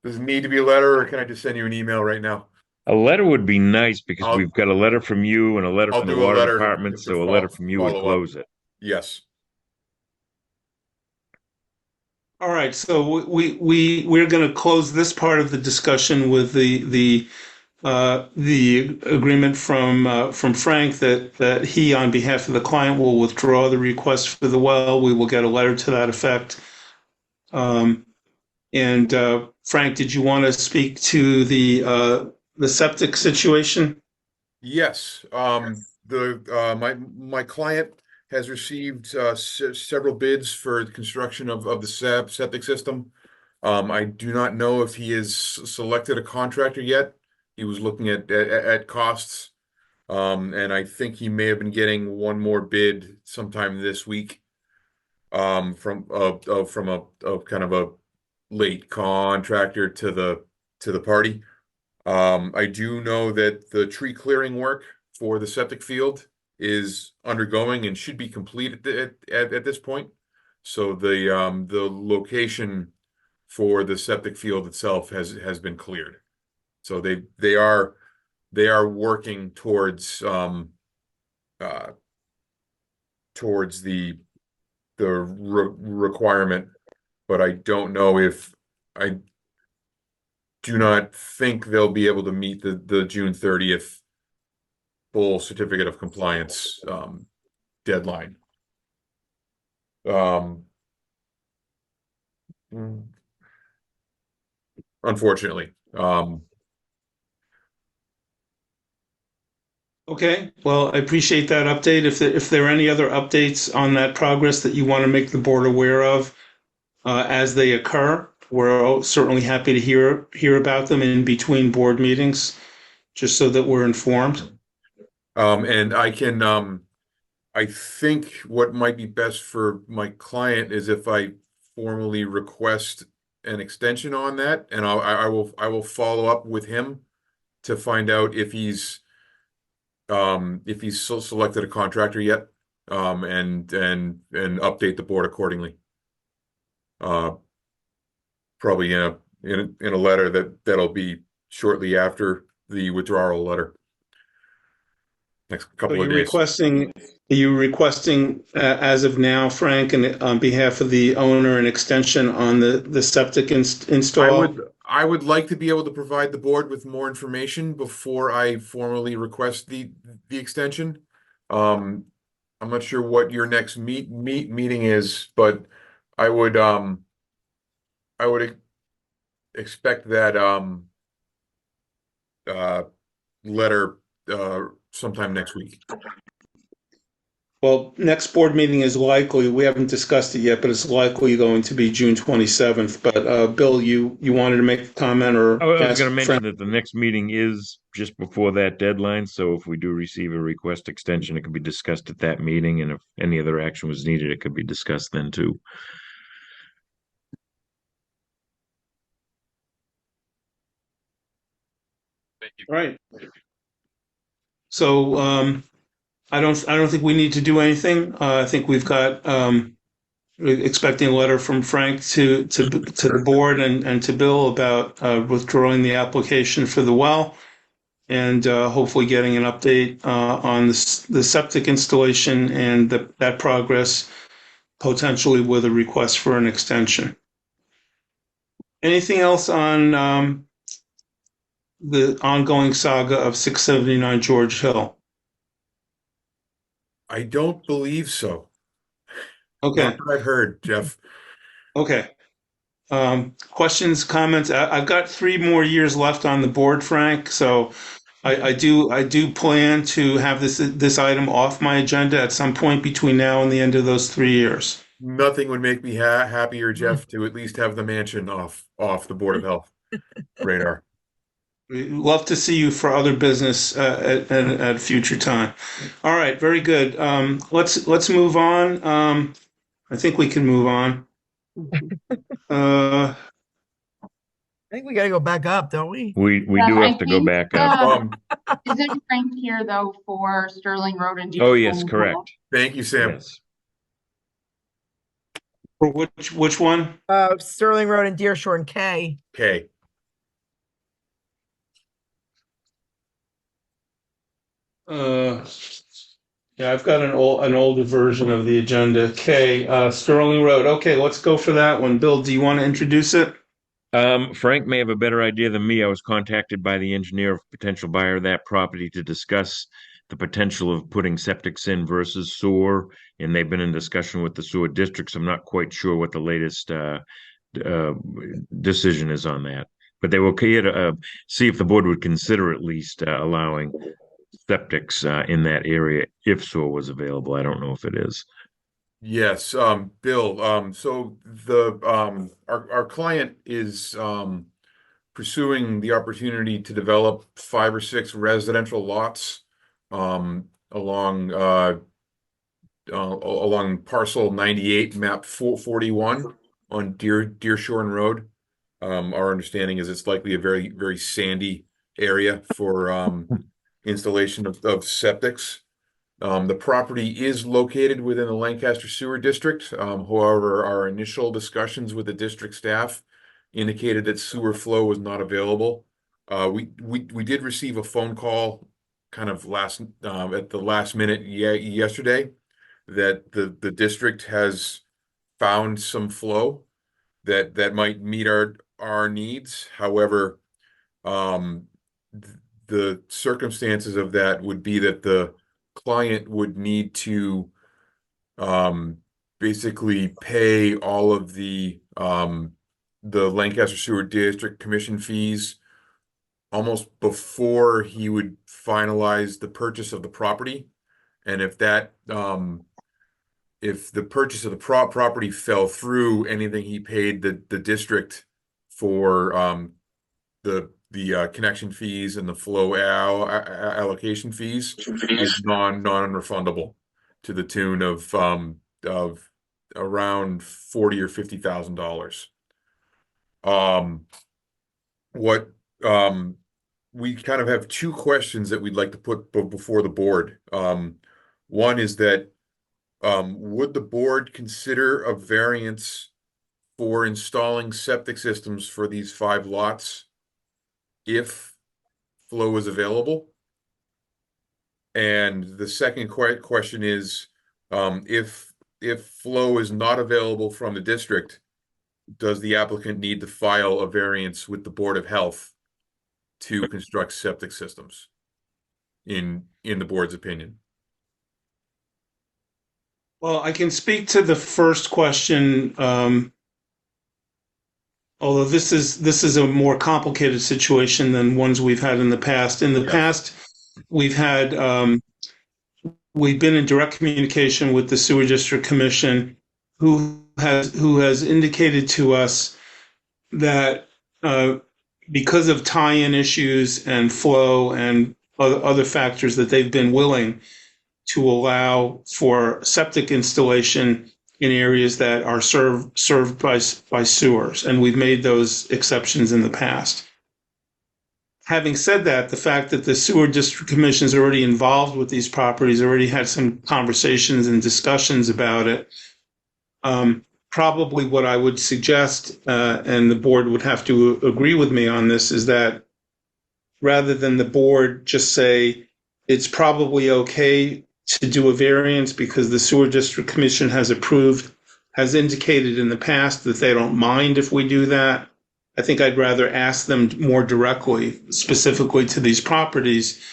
Does it need to be a letter, or can I just send you an email right now? A letter would be nice, because we've got a letter from you and a letter I'll from the do a water letter department, to so a letter from you would follow up. close it. Yes. All right, so we're going to close this part of the discussion with the agreement from Frank that he, on behalf of the client, will withdraw the request for the well. We will get a letter to that effect. And Frank, did you want to speak to the septic situation? Yes, my client has received several bids for the construction of the septic system. I do not know if he has selected a contractor yet. He was looking at costs, and I think he may have been getting one more bid sometime this week, from a kind of a late contractor to the party. I do know that the tree clearing work for the septic field is undergoing and should be complete at this point. So the location for the septic field itself has been cleared. So they are working towards the requirement, but I don't know if I do not think they'll be able to meet the June 30th full certificate of compliance deadline. Unfortunately. Okay, well, I appreciate that update. If there are any other updates on that progress that you want to make the board aware of as they occur, we're certainly happy to hear about them in between board meetings, just so that we're informed. And I think what might be best for my client is if I formally request an extension on that, and I will follow up with him to find out if he's selected a contractor yet, and update the board accordingly. Probably in a letter that'll be shortly after the withdrawal letter. Next couple of days. Are you requesting as of now, Frank, and on behalf of the owner, an extension on the septic install? I would like to be able to provide the board with more information before I formally request the extension. I'm not sure what your next meeting is, but I would expect that letter sometime next week. Well, next board meeting is likely, we haven't discussed it yet, but it's likely going to be June 27th. But Bill, you wanted to make a comment or I was ask going to mention Frank? that the next meeting is just before that deadline. So if we do receive a request extension, it could be discussed at that meeting. And if any other action was needed, it could be discussed then too. Thank you. Right. So I don't think we need to do anything. I think we've got expecting a letter from Frank to the board and to Bill about withdrawing the application for the well, and hopefully getting an update on the septic installation and that progress, potentially with a request for an extension. Anything else on the ongoing saga of 679 George Hill? I don't believe so. Okay. Not that I've heard, Jeff. Okay. Questions, comments? I've got 3 more years left on the board, Frank. So I do plan to have this item off my agenda at some point between now and the end of those 3 years. Nothing would make me happier, Jeff, to at least have the mansion off the Board of Health radar. We'd love to see you for other business at a future time. All right, very good. Let's move on. I think we can move on. I think we got to go back up, don't we? We do have to go back up. Isn't Frank here though for Sterling Road and? Oh yes, correct. Thank you, Sam. Yes. For which one? Sterling Road and Deer Shore and K. Okay. Yeah, I've got an older version of the agenda. Okay, Sterling Road. Okay, let's go for that one. Bill, do you want to introduce it? Frank may have a better idea than me. I was contacted by the engineer of potential buyer of that property to discuss the potential of putting septics in versus sewer, and they've been in discussion with the sewer districts. I'm not quite sure what the latest uh, decision is on that. But they will see if the board would consider at least allowing septics in that area if sewer was available. I don't know if it is. Yes, Bill, so our client is pursuing the opportunity to develop 5 or 6 residential lots along along parcel 98, map 441 on Deershorn Road. Our understanding is it's likely a very, very sandy area for installation of septics. The property is located within the Lancaster Sewer District. However, our initial discussions with the district staff indicated that sewer flow was not available. We did receive a phone call kind of at the last minute yesterday that the district has found some flow that might meet our needs. However, the circumstances of that would be that the client would need to basically pay all of the Lancaster Sewer District Commission fees almost before he would finalize the purchase of the property. And if the purchase of the property fell through, anything he paid the district for the connection fees and the flow allocation fees is non-refundable to the tune of around $40,000 or $50,000. What we kind of have 2 questions that we'd like to put before the board. One is that would the board consider a variance for installing septic systems for these 5 lots if flow is available? And the second question is, if flow is not available from the district, does the applicant need to file a variance with the Board of Health to construct septic systems in the board's opinion? Well, I can speak to the first question, although this is a more complicated situation than ones we've had in the past. In the past, we've been in direct communication with the Sewer District Commission, who has indicated to us that because of tie-in issues and flow and other factors, that they've been willing to allow for septic installation in areas that are served by sewers, and we've made those exceptions in the past. Having said that, the fact that the Sewer District Commission is already involved with these properties, already had some conversations and discussions about it, probably what I would suggest, and the board would have to agree with me on this, is that rather than the board just say it's probably okay to do a variance because the Sewer District Commission has indicated in the past that they don't mind if we do that, I think I'd rather ask them more directly, specifically to these properties,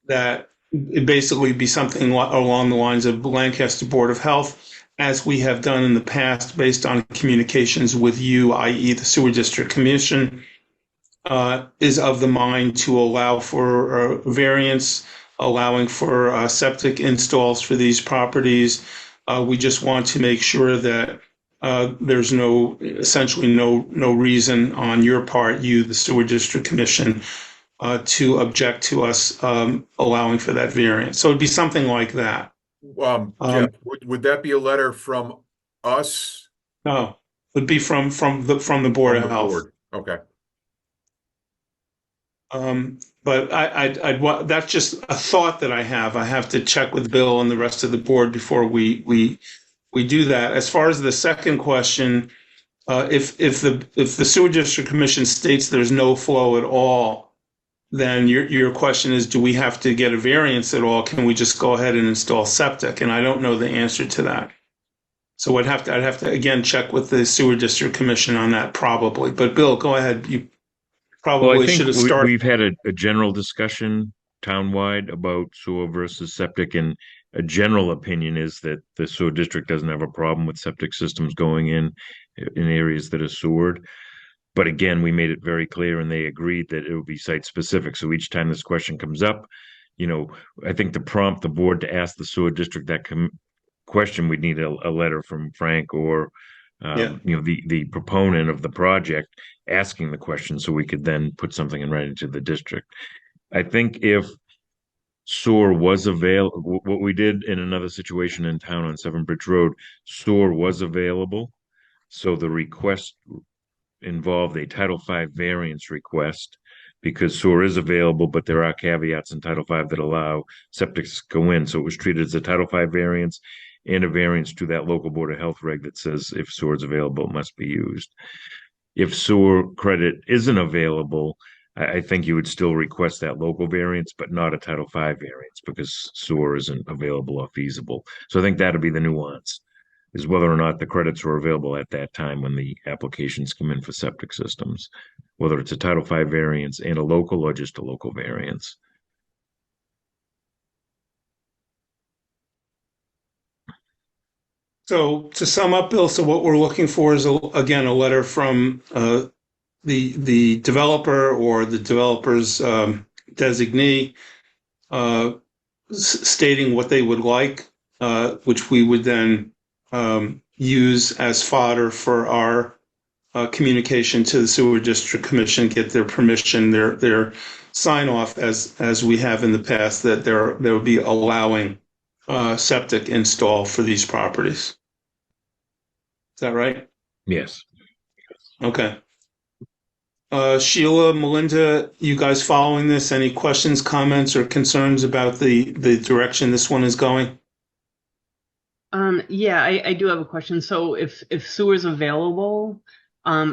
that it basically be something along the lines of Lancaster Board of Health, as we have done in the past based on communications with you, i.e. the Sewer District Commission, is of the mind to allow for variance, allowing for septic installs for these properties. We just want to make sure that there's essentially no reason on your part, you, the Sewer District Commission, to object to us allowing for that variance. So it'd be something like that. Jeff, would that be a letter from us? No, it would be from the Board of Health. Okay. But that's just a thought that I have. I have to check with Bill and the rest of the board before we do that. As far as the second question, if the Sewer District Commission states there's no flow at all, then your question is, do we have to get a variance at all? Can we just go ahead and install septic? And I don't know the answer to that. So I'd have to again check with the Sewer District Commission on that probably. But Bill, go ahead. You probably should have started. We've had a general discussion townwide about sewer versus septic, and a general opinion is that the sewer district doesn't have a problem with septic systems going in, in areas that are sewered. But again, we made it very clear and they agreed that it would be site specific. So each time this question comes up, I think to prompt the board to ask the sewer district that question, we'd need a letter from Frank or the proponent of the project asking the question so we could then put something in writing to the district. I think if sewer was available, what we did in another situation in town on Seven Bridge Road, sewer was available. So the request involved a Title V variance request because sewer is available, but there are caveats in Title V that allow septics to go in. So it was treated as a Title V variance and a variance to that local Board of Health reg that says if sewer is available, it must be used. If sewer credit isn't available, I think you would still request that local variance, but not a Title V variance because sewer isn't available or feasible. So I think that'll be the nuance, is whether or not the credits are available at that time when the applications come in for septic systems, whether it's a Title V variance and a local or just a local variance. So to sum up, Bill, so what we're looking for is, again, a letter from the developer or the developer's designee stating what they would like, which we would then use as fodder for our communication to the Sewer District Commission, get their permission, their sign off as we have in the past that they'll be allowing septic install for these properties. Is that right? Yes. Okay. Sheila, Melinda, you guys following this? Any questions, comments, or concerns about the direction this one is going? Yeah, I do have a question. So if sewer is available,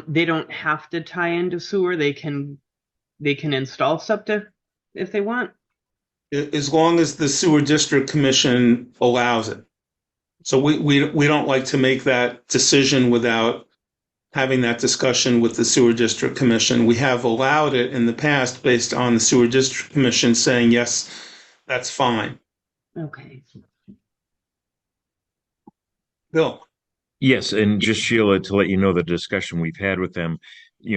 they don't have to tie into sewer. They can install septic if they want. As long as the Sewer District Commission allows it. So we don't like to make that decision without having that discussion with the Sewer District Commission. We have allowed it in the past based on the Sewer District Commission saying, yes, that's fine. Okay. Bill. Yes, and just Sheila, to let you know the discussion we've had with them,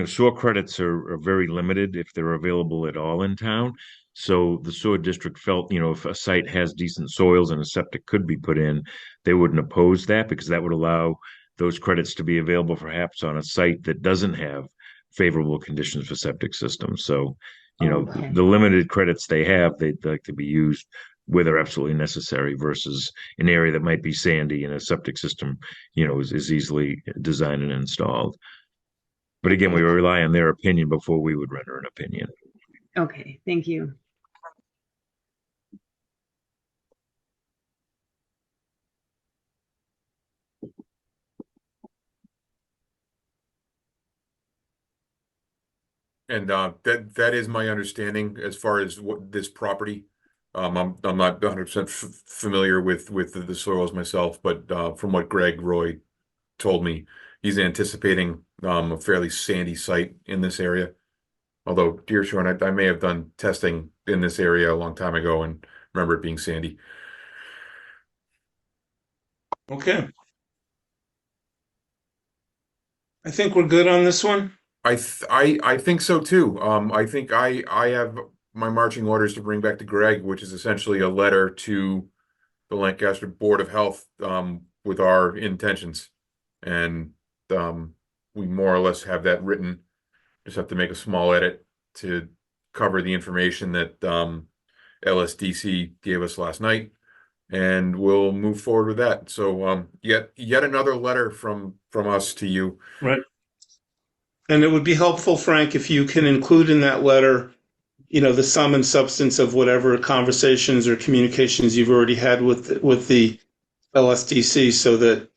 sewer credits are very limited if they're available at all in town. So the sewer district felt, if a site has decent soils and a septic could be put in, they wouldn't oppose that because that would allow those credits to be available perhaps on a site that doesn't have favorable conditions for septic systems. So, Okay. the limited credits they have, they'd like to be used where they're absolutely necessary versus an area that might be sandy and a septic system, is easily designed and installed. But again, we rely on their opinion before we would render an opinion. Okay, thank you. And that is my understanding as far as what this property. I'm not 100% familiar with the soils myself, but from what Greg Roy told me, he's anticipating a fairly sandy site in this area. Although dear Sean, I may have done testing in this area a long time ago and remember it being sandy. Okay. I think we're good on this one. I think so too. I think I have my marching orders to bring back to Greg, which is essentially a letter to the Lancaster Board of Health with our intentions, and we more or less have that written. Just have to make a small edit to cover the information that LSDC gave us last night, and we'll move forward with that. So yet another letter from us to you. Right. And it would be helpful, Frank, if you can include in that letter, the sum and substance of whatever conversations or communications you've already had with the LSDC, so that,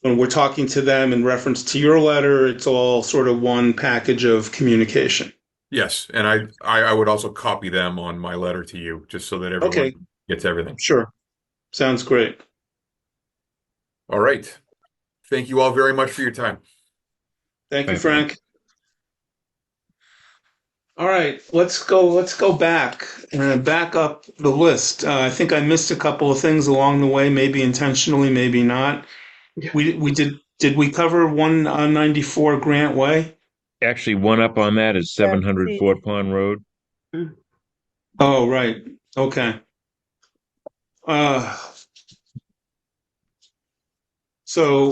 when we're talking to them in reference to your letter, it's all sort of one package of communication. Yes, and I would also copy them on my letter to you, just so that everyone gets everything. Sure. Sounds great. All right. Thank you all very much for your time. Thank you, Frank. All right, let's go back and back up the list. I think I missed a couple of things along the way, maybe intentionally, maybe not. Did we cover 194 Grant Way? Actually, one up on that is 700 see. Fort Pond Road. Oh, right. Okay. Uh, so,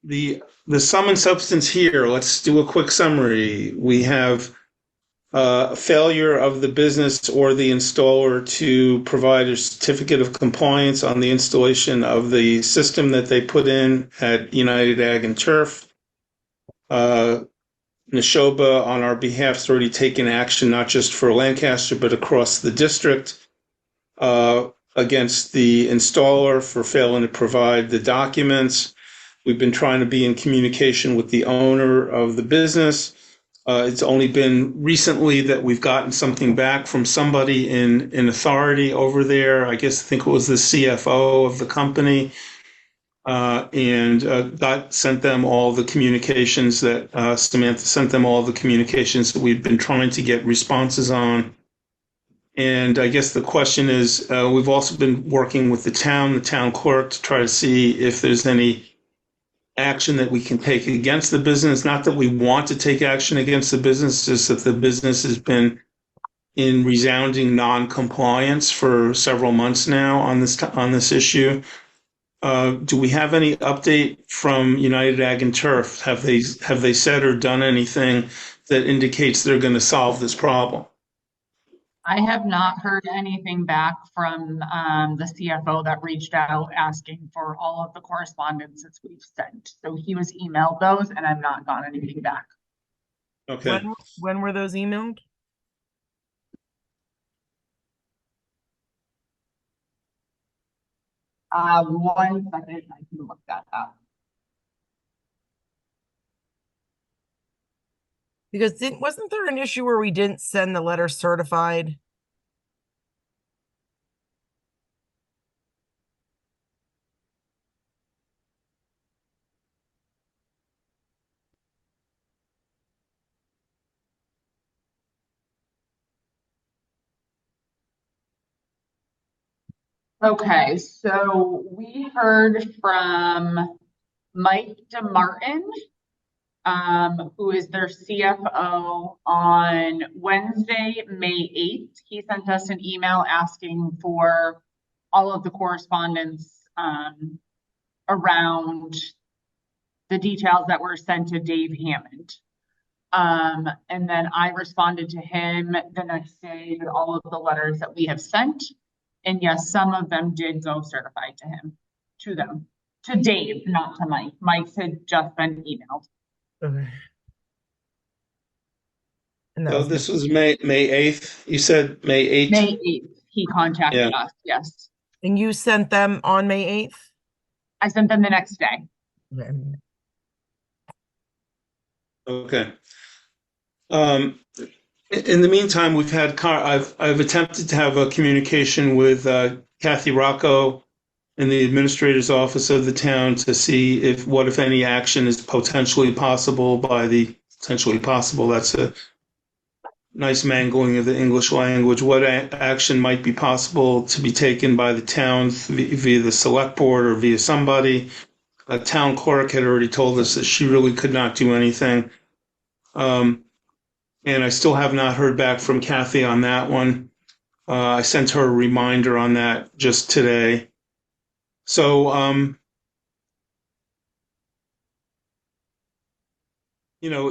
the sum and substance here, let's do a quick summary. We have failure of the business or the installer to provide a certificate of compliance on the installation of the system that they put in at United Ag and Turf. Neshoba, on our behalf, has already taken action, not just for Lancaster, but across the district, against the installer for failing to provide the documents. We've been trying to be in communication with the owner of the business. It's only been recently that we've gotten something back from somebody in authority over there. I think it was the CFO of the company. And that sent them all the communications that Samantha sent them all the communications that we've been trying to get responses on. And I guess the question is, we've also been working with the town clerk, to try to see if there's any action that we can take against the business. Not that we want to take action against the business, just that the business has been in resounding non-compliance for several months now on this issue. Do we have any update from United Ag and Turf? Have they said or done anything that indicates they're going to solve this problem? I have not heard anything back from the CFO that reached out asking for all of the correspondences we've sent. So he was emailed those, and I've not gotten anything back. Okay. When were those emailed? One second, I can look that up. Because wasn't there an issue where we didn't send the letter certified? Okay, so we heard from Mike DeMartin, who is their CFO, on Wednesday, May 8th. He sent us an email asking for all of the correspondence around the details that were sent to Dave Hammond. And then I responded to him the next day with all of the letters that we have sent. And yes, some of them did go certified to Dave, not to Mike. Mike's had just been emailed. Okay. So this was May 8th. You said May 8th? May 8th, he contacted us, yes. And you sent them on May 8th? I sent them the next day. Okay. In the meantime, I've attempted to have a communication with Kathy Rocco in the administrator's office of the town to see what, if any, action is potentially possible that's a nice mangling of the English language. What action might be possible to be taken by the town via the select board or via somebody? A town clerk had already told us that she really could not do anything. And I still have not heard back from Kathy on that one. I sent her a reminder on that just today. So,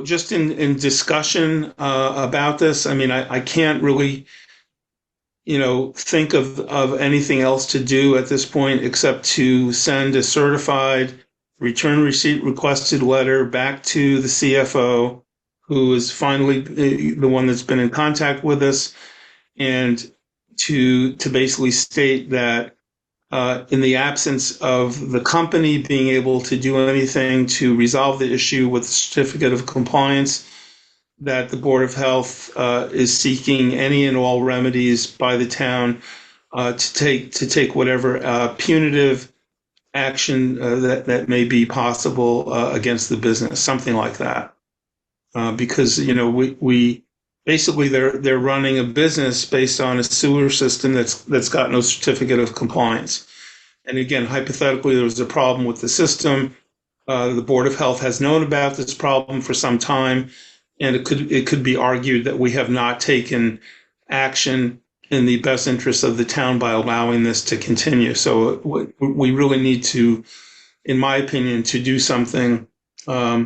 just in discussion about this, I can't really, think of anything else to do at this point except to send a certified return receipt requested letter back to the CFO, who is finally the one that's been in contact with us, and to basically state that in the absence of the company being able to do anything to resolve the issue with the certificate of compliance, that the Board of Health is seeking any and all remedies by the town to take whatever punitive action that may be possible against the business, something like that. Because we basically they're running a business based on a sewer system that's got no certificate of compliance. And again, hypothetically, there was a problem with the system. The Board of Health has known about this problem for some time, and it could be argued that we have not taken action in the best interest of the town by allowing this to continue. So we really need to, in my opinion, to do something uh,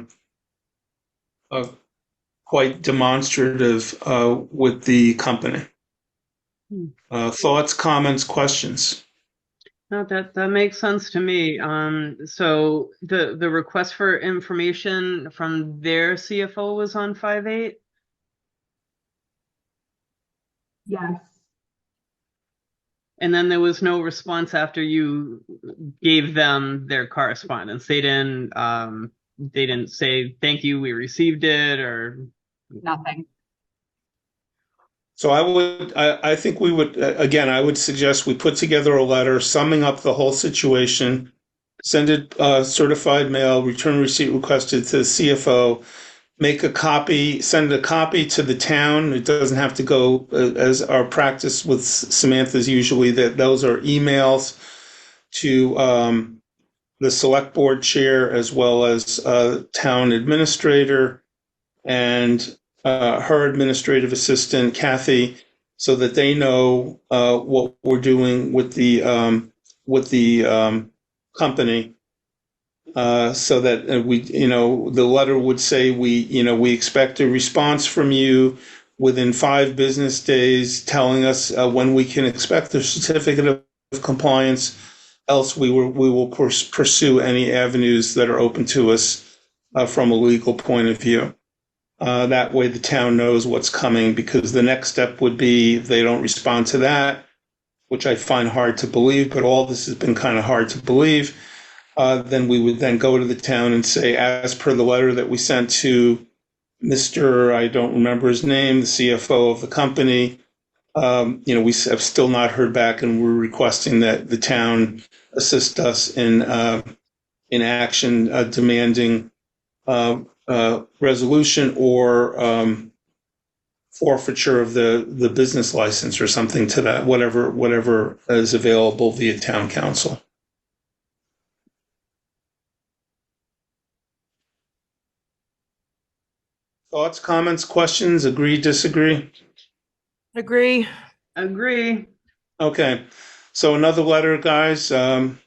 quite demonstrative with the company. Thoughts, comments, questions? No, that makes sense to me. So the request for information from their CFO was on 5/8? Yes. And then there was no response after you gave them their correspondence. They didn't say, thank you, we received it, or Nothing. So I think we would, again, I would suggest we put together a letter summing up the whole situation, send it certified mail, return receipt requested to the CFO, make a copy, send a copy to the town. It doesn't have to go as our practice with Samantha's usually that those are emails to the select board chair as well as town administrator and her administrative assistant, Kathy, so that they know what we're doing with the company. So that we, the letter would say we expect a response from you within 5 business days, telling us when we can expect the certificate of compliance. Else, we will pursue any avenues that are open to us from a legal point of view. That way, the town knows what's coming, because the next step would be if they don't respond to that, which I find hard to believe, but all this has been kind of hard to believe. Then we would then go to the town and say, as per the letter that we sent to Mr. I don't remember his name, the CFO of the company, we have still not heard back, and we're requesting that the town assist us in action demanding resolution or forfeiture of the business license or something to that, whatever is available via town council. Thoughts, comments, questions, agree, disagree? Agree. Agree. Okay, so another letter, guys. And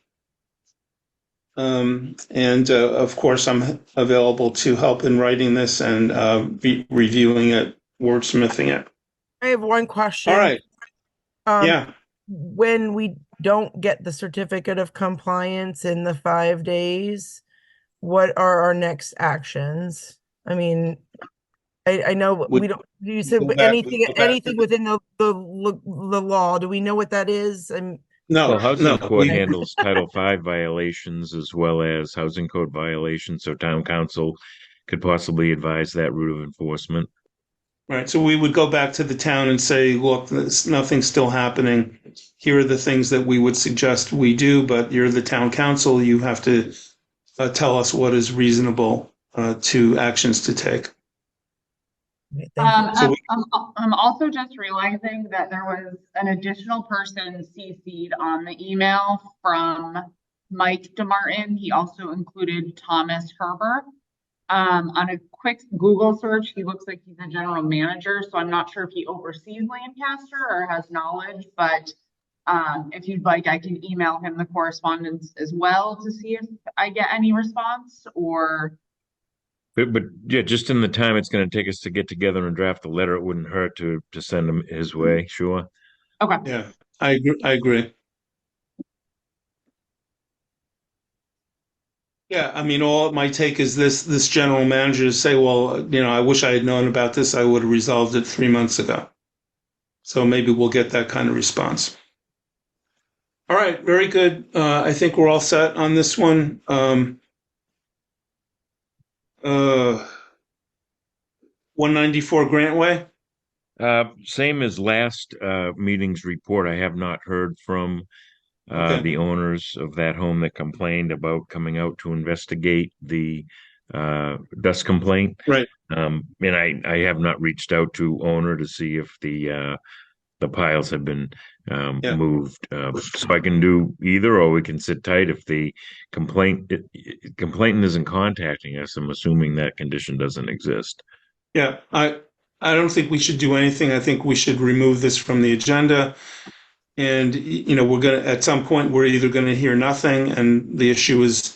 of course, I'm available to help in writing this and reviewing it, wordsmithing it. I have one question. All right. Yeah. When we don't get the certificate of compliance in the 5 days, what are our next actions? I mean, I know we don't. You said anything within the law. Do we know what that is? Well, housing code handles Title V violations as well as housing code violations, so town council could possibly advise that route of enforcement. Right. So we would go back to the town and say, look, nothing's still happening. Here are the things that we would suggest we do, but you're the town council. You have to tell us what is reasonable to actions to take. I'm also just realizing that there was an additional person CC'd on the email from Mike DeMartin. He also included Thomas Herber. On a quick Google search, he looks like he's a general manager, so I'm not sure if he oversees Lancaster or has knowledge, but if you'd like, I can email him the correspondence as well to see if I get any response or. But yeah, just in the time it's going to take us to get together and draft the letter, it wouldn't hurt to send him his way. Sure. Okay. Yeah, I agree. Yeah, I mean, all it might take is this general manager to say, well, I wish I had known about this. I would have resolved it 3 months ago. So maybe we'll get that kind of response. All right, very good. I think we're all set on this one. 194 Grantway? Same as last meeting's report. I have not heard from the owners of that home that complained about coming out to investigate the dust complaint. Right. And I have not reached out to owner to see if the piles have been Yeah. moved. So I can do either, or we can sit tight if the complainant isn't contacting us. I'm assuming that condition doesn't exist. Yeah, I don't think we should do anything. I think we should remove this from the agenda. And, we're going to, at some point, we're either going to hear nothing and the issue is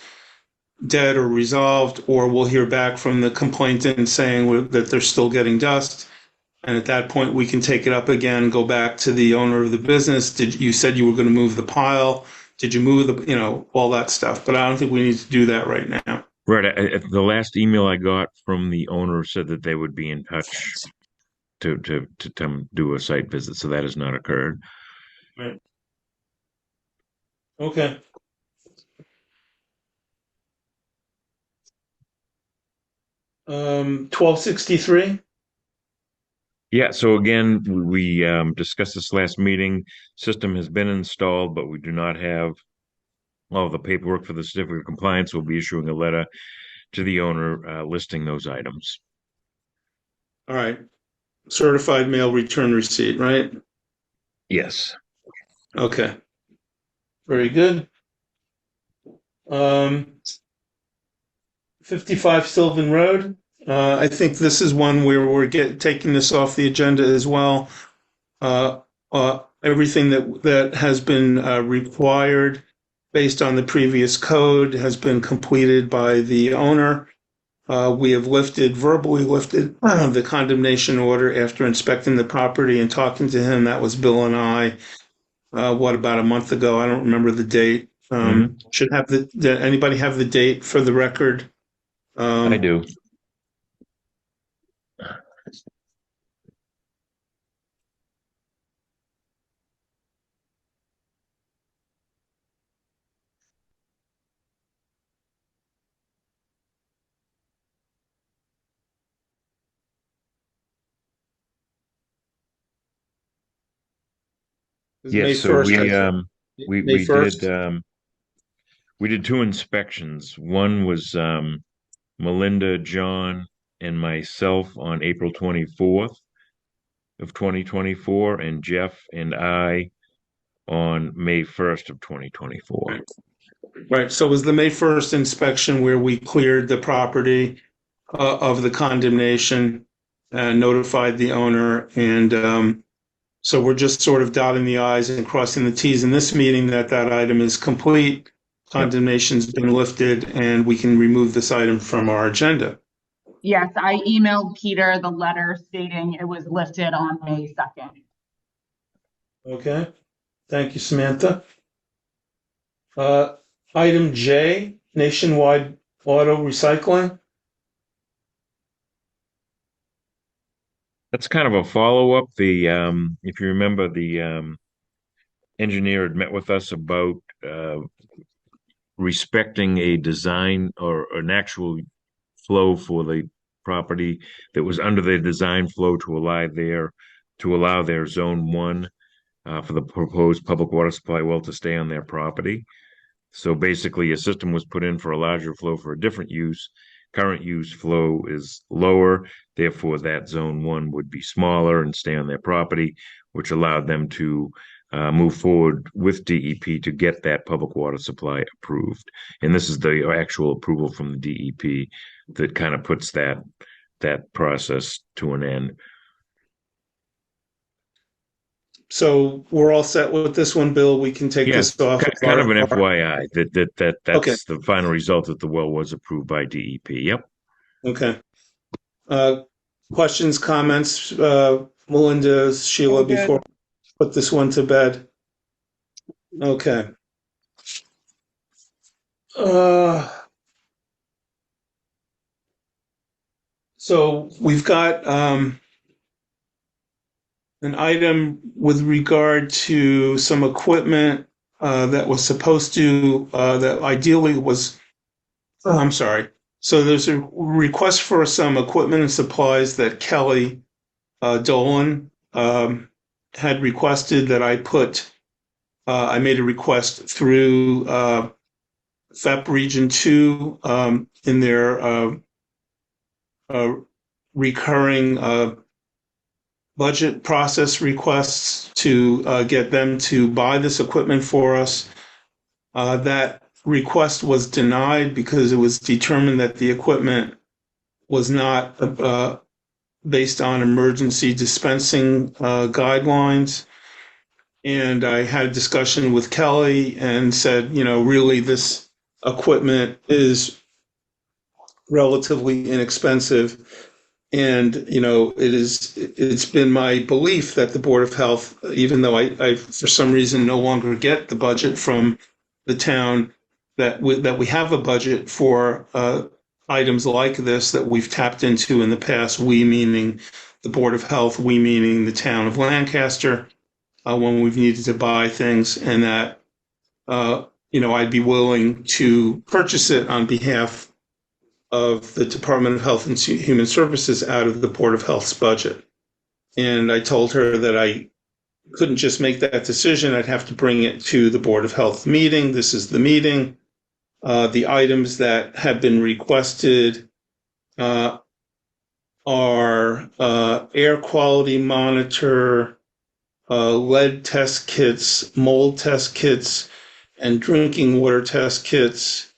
dead or resolved, or we'll hear back from the complainant saying that they're still getting dust. And at that point, we can take it up again, go back to the owner of the business. You said you were going to move the pile? Did you move all that stuff? But I don't think we need to do that right now. Right. The last email I got from the owner said that they would be in touch to do a site visit. So that has not occurred. Right. Okay. Um, 1263. Yeah. So again, we discussed this last meeting. System has been installed, but we do not have all the paperwork for the certificate of compliance. We'll be issuing a letter to the owner listing those items. All right. Certified mail return receipt, right? Yes. Okay. Very good. 55 Sylvan Road. I think this is one where we're taking this off the agenda as well. Everything that has been required based on the previous code has been completed by the owner. We have verbally lifted the condemnation order after inspecting the property and talking to him. That was Bill and I, about a month ago? I don't remember the date. Should have anybody have the date for the record? I do. Yes, so May 1st. We did two inspections. One was Melinda, John, and myself on April 24th of 2024, and Jeff and I on May 1st of 2024. Right. So it was the May 1st inspection where we cleared the property of the condemnation, notified the owner, and so we're just sort of dotting the I's and crossing the T's in this meeting that item is complete, condemnation's been lifted, and we can remove this item from our agenda. Yes, I emailed Peter the letter stating it was lifted on May 2nd. Okay. Thank you, Samantha. Item J, Nationwide Auto Recycling. That's kind of a follow-up. If you remember, the engineer had met with us about respecting a design or an actual flow for the property that was under the design flow to allow their zone 1 for the proposed public water supply well to stay on their property. So basically, a system was put in for a larger flow for a different use. Current use flow is lower, therefore that zone 1 would be smaller and stay on their property, which allowed them to move forward with DEP to get that public water supply approved. And this is the actual approval from the DEP that kind of puts that process to an end. So we're all set with this one, Bill. We can take this off. Kind of an FYI that's the final result that the well was approved by DEP. Yep. Okay. Questions, comments, Melinda, Sheila, before I put this one to bed? Okay. So we've got an item with regard to some equipment that was supposed to, that ideally was, I'm sorry. So there's a request for some equipment and supplies that Kelly Dolan had requested that I made a request through FEP Region 2 in their recurring budget process requests to get them to buy this equipment for us. That request was denied because it was determined that the equipment was not based on emergency dispensing guidelines. And I had a discussion with Kelly and said, really this equipment is relatively inexpensive. And, it's been my belief that the Board of Health, even though I for some reason no longer get the budget from the town, that we have a budget for items like this that we've tapped into in the past, we meaning the Board of Health, we meaning the town of Lancaster, when we've needed to buy things, and that, I'd be willing to purchase it on behalf of the Department of Health and Human Services out of the Board of Health's budget. And I told her that I couldn't just make that decision. I'd have to bring it to the Board of Health meeting. This is the meeting. The items that have been requested are air quality monitor, lead test kits, mold test kits, and drinking water test kits.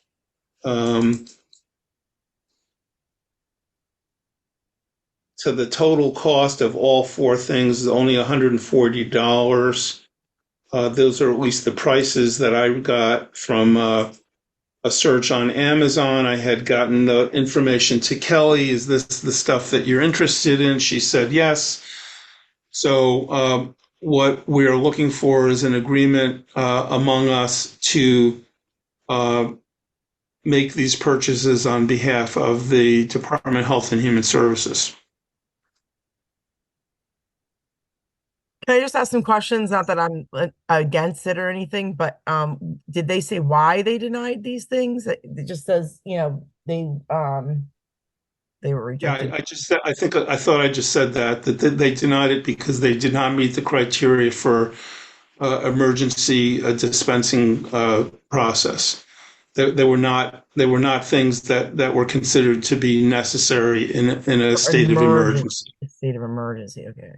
So the total cost of all four things is only $140. Those are at least the prices that I got from a search on Amazon. I had gotten the information to Kelly. Is this the stuff that you're interested in? She said yes. So what we are looking for is an agreement among us to make these purchases on behalf of the Department of Health and Human Services. Can I just ask some questions? Not that I'm against it or anything, but did they say why they denied these things? It just says, they were rejected. Yeah, I thought I just said that they denied it because they did not meet the criteria for emergency dispensing process. They were not things that were considered to be necessary in a state of emergency. State of emergency. Okay.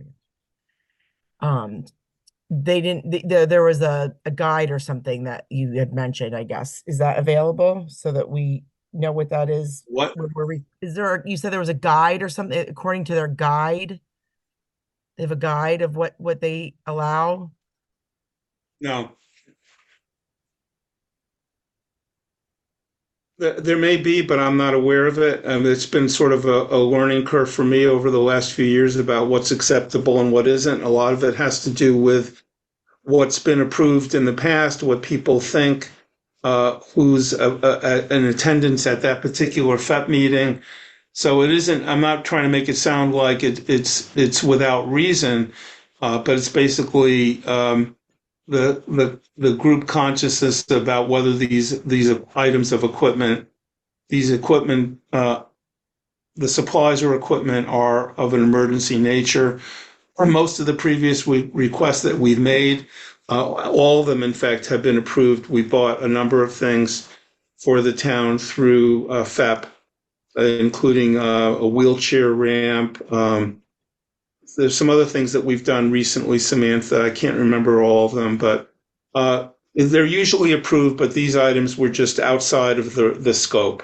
They didn't. There was a guide or something that you had mentioned. I guess is that available so that we know what that is? What is there? You said there was a guide or something. According to their guide, they have a guide of what they allow. No. There may be, but I'm not aware of it. It's been sort of a learning curve for me over the last few years about what's acceptable and what isn't. A lot of it has to do with what's been approved in the past, what people think, who's in attendance at that particular FEP meeting. So it isn't. I'm not trying to make it sound like it's without reason, but it's basically the group consciousness about whether these items of equipment, the supplies or equipment are of an emergency nature. For most of the previous requests that we've made, all of them, in fact, have been approved. We bought a number of things for the town through FEP, including a wheelchair ramp. There's some other things that we've done recently, Samantha. I can't remember all of them, but they're usually approved, but these items were just outside of the scope.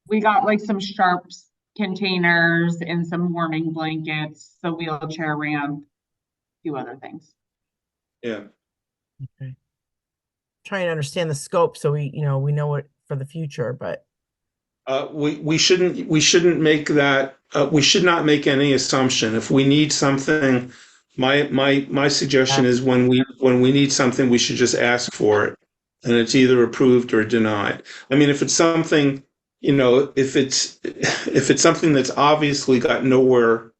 We got like some sharps containers and some warming blankets, the wheelchair ramp, a few other things. Yeah. Okay. Trying to understand the scope so we know what for the future, but we shouldn't make that. We should not make any assumption. If we need something, my suggestion is when we need something, we should just ask for it, and it's either approved or denied. I mean, if it's something, if it's something that's obviously got no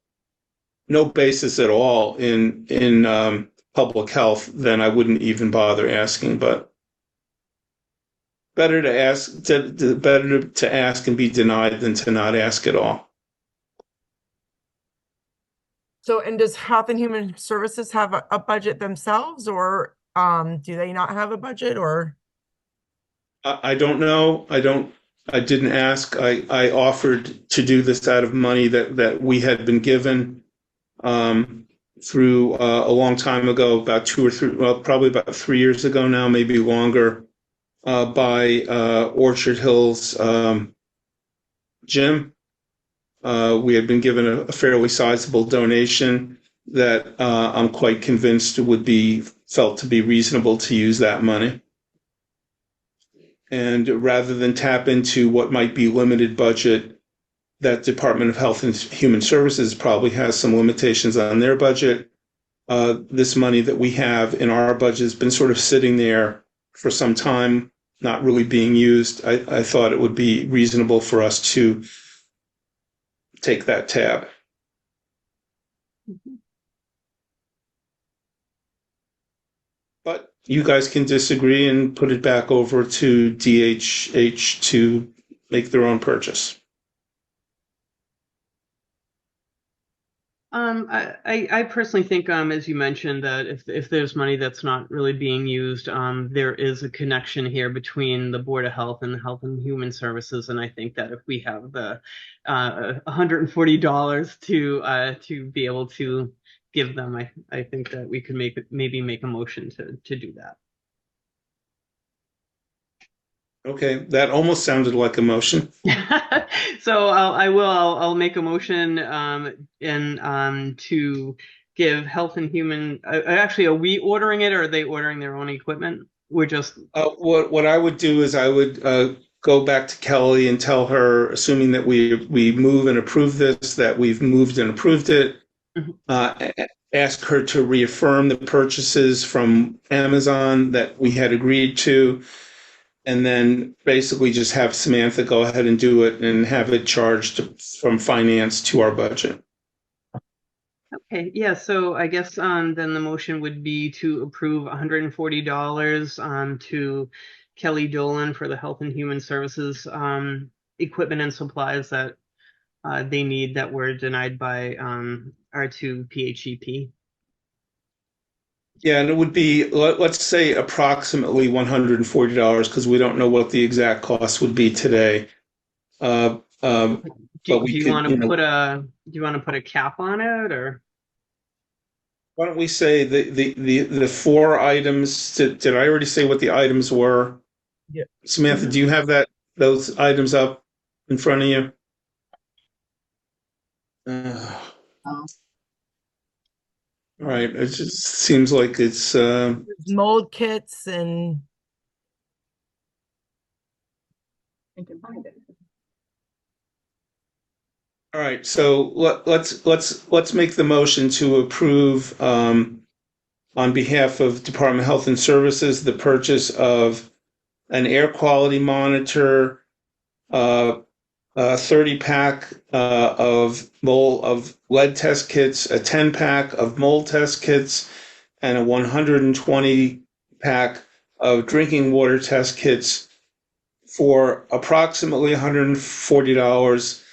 basis at all in public health, then I wouldn't even bother asking. But better to ask and be denied than to not ask at all. So, and does Health and Human Services have a budget themselves, or do they not have a budget, or? I don't know. I I didn't ask. I offered to do this out of money that we had been given through a long time ago, about 2 or 3, well, probably about 3 years ago now, maybe longer, by Orchard Hills Gym. We had been given a fairly sizable donation that I'm quite convinced would be felt to be reasonable to use that money. And rather than tap into what might be limited budget, that Department of Health and Human Services probably has some limitations on their budget. This money that we have in our budget has been sort of sitting there for some time, not really being used. I thought it would be reasonable for us to take that tab. But you guys can disagree and put it back over to DHH to make their own purchase. I personally think, as you mentioned, that if there's money that's not really being used, there is a connection here between the Board of Health and the Health and Human Services, and I think that if we have the $140 to be able to give them, I think that we could maybe make a motion to do that. Okay, that almost sounded like a motion. So I'll make a motion to give Health and Human. Actually, are we ordering it, or are they ordering their own equipment? We're just. What I would do is I would go back to Kelly and tell her, assuming that we move and approve this, that we've moved and approved it. Ask her to reaffirm the purchases from Amazon that we had agreed to. And then basically just have Samantha go ahead and do it and have it charged from finance to our budget. Okay, yeah, so I guess then the motion would be to approve $140 to Kelly Dolan for the Health and Human Services equipment and supplies that they need that were denied by R2 PHEP. Yeah, and it would be, let's say, approximately $140 because we don't know what the exact cost would be today. Do you want to put a cap on it, or? Why don't we say the 4 items? Did I already say what the items were? Yeah. Samantha, do you have those items up in front of you? All right, it just seems like it's mold kits and I can find it. all right. So let's make the motion to approve on behalf of Department of Health and Services the purchase of an air quality monitor, 30-pack of lead test kits, a 10-pack of mold test kits, and a 120-pack of drinking water test kits for approximately $140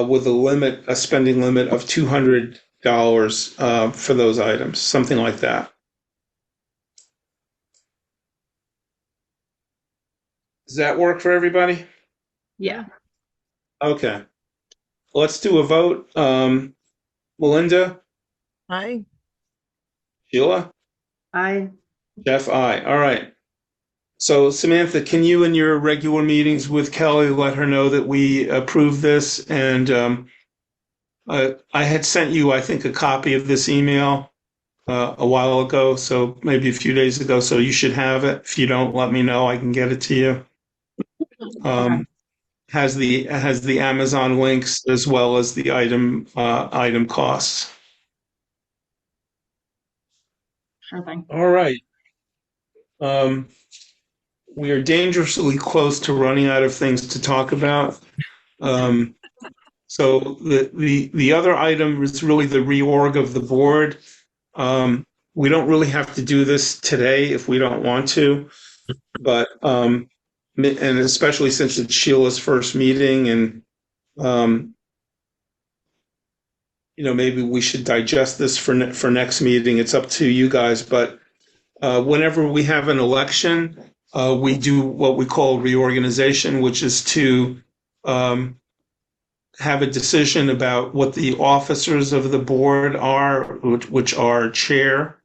with a spending limit of $200 for those items, something like that. Does that work for everybody? Yeah. Okay. Let's do a vote. Melinda? Aye. Sheila? Aye. Jeff, aye. All right. So Samantha, can you in your regular meetings with Kelly let her know that we approve this? And I had sent you, I think, a copy of this email a while ago, so maybe a few days ago, so you should have it. If you don't, let me know. I can get it to you. Has the Amazon links as well as the item costs. Sure thing. All right. We are dangerously close to running out of things to talk about. So the other item is really the reorg of the board. We don't really have to do this today if we don't want to, but and especially since it's Sheila's first meeting, and maybe we should digest this for next meeting. It's up to you guys, but whenever we have an election, we do what we call reorganization, which is to have a decision about what the officers of the board are, which are chair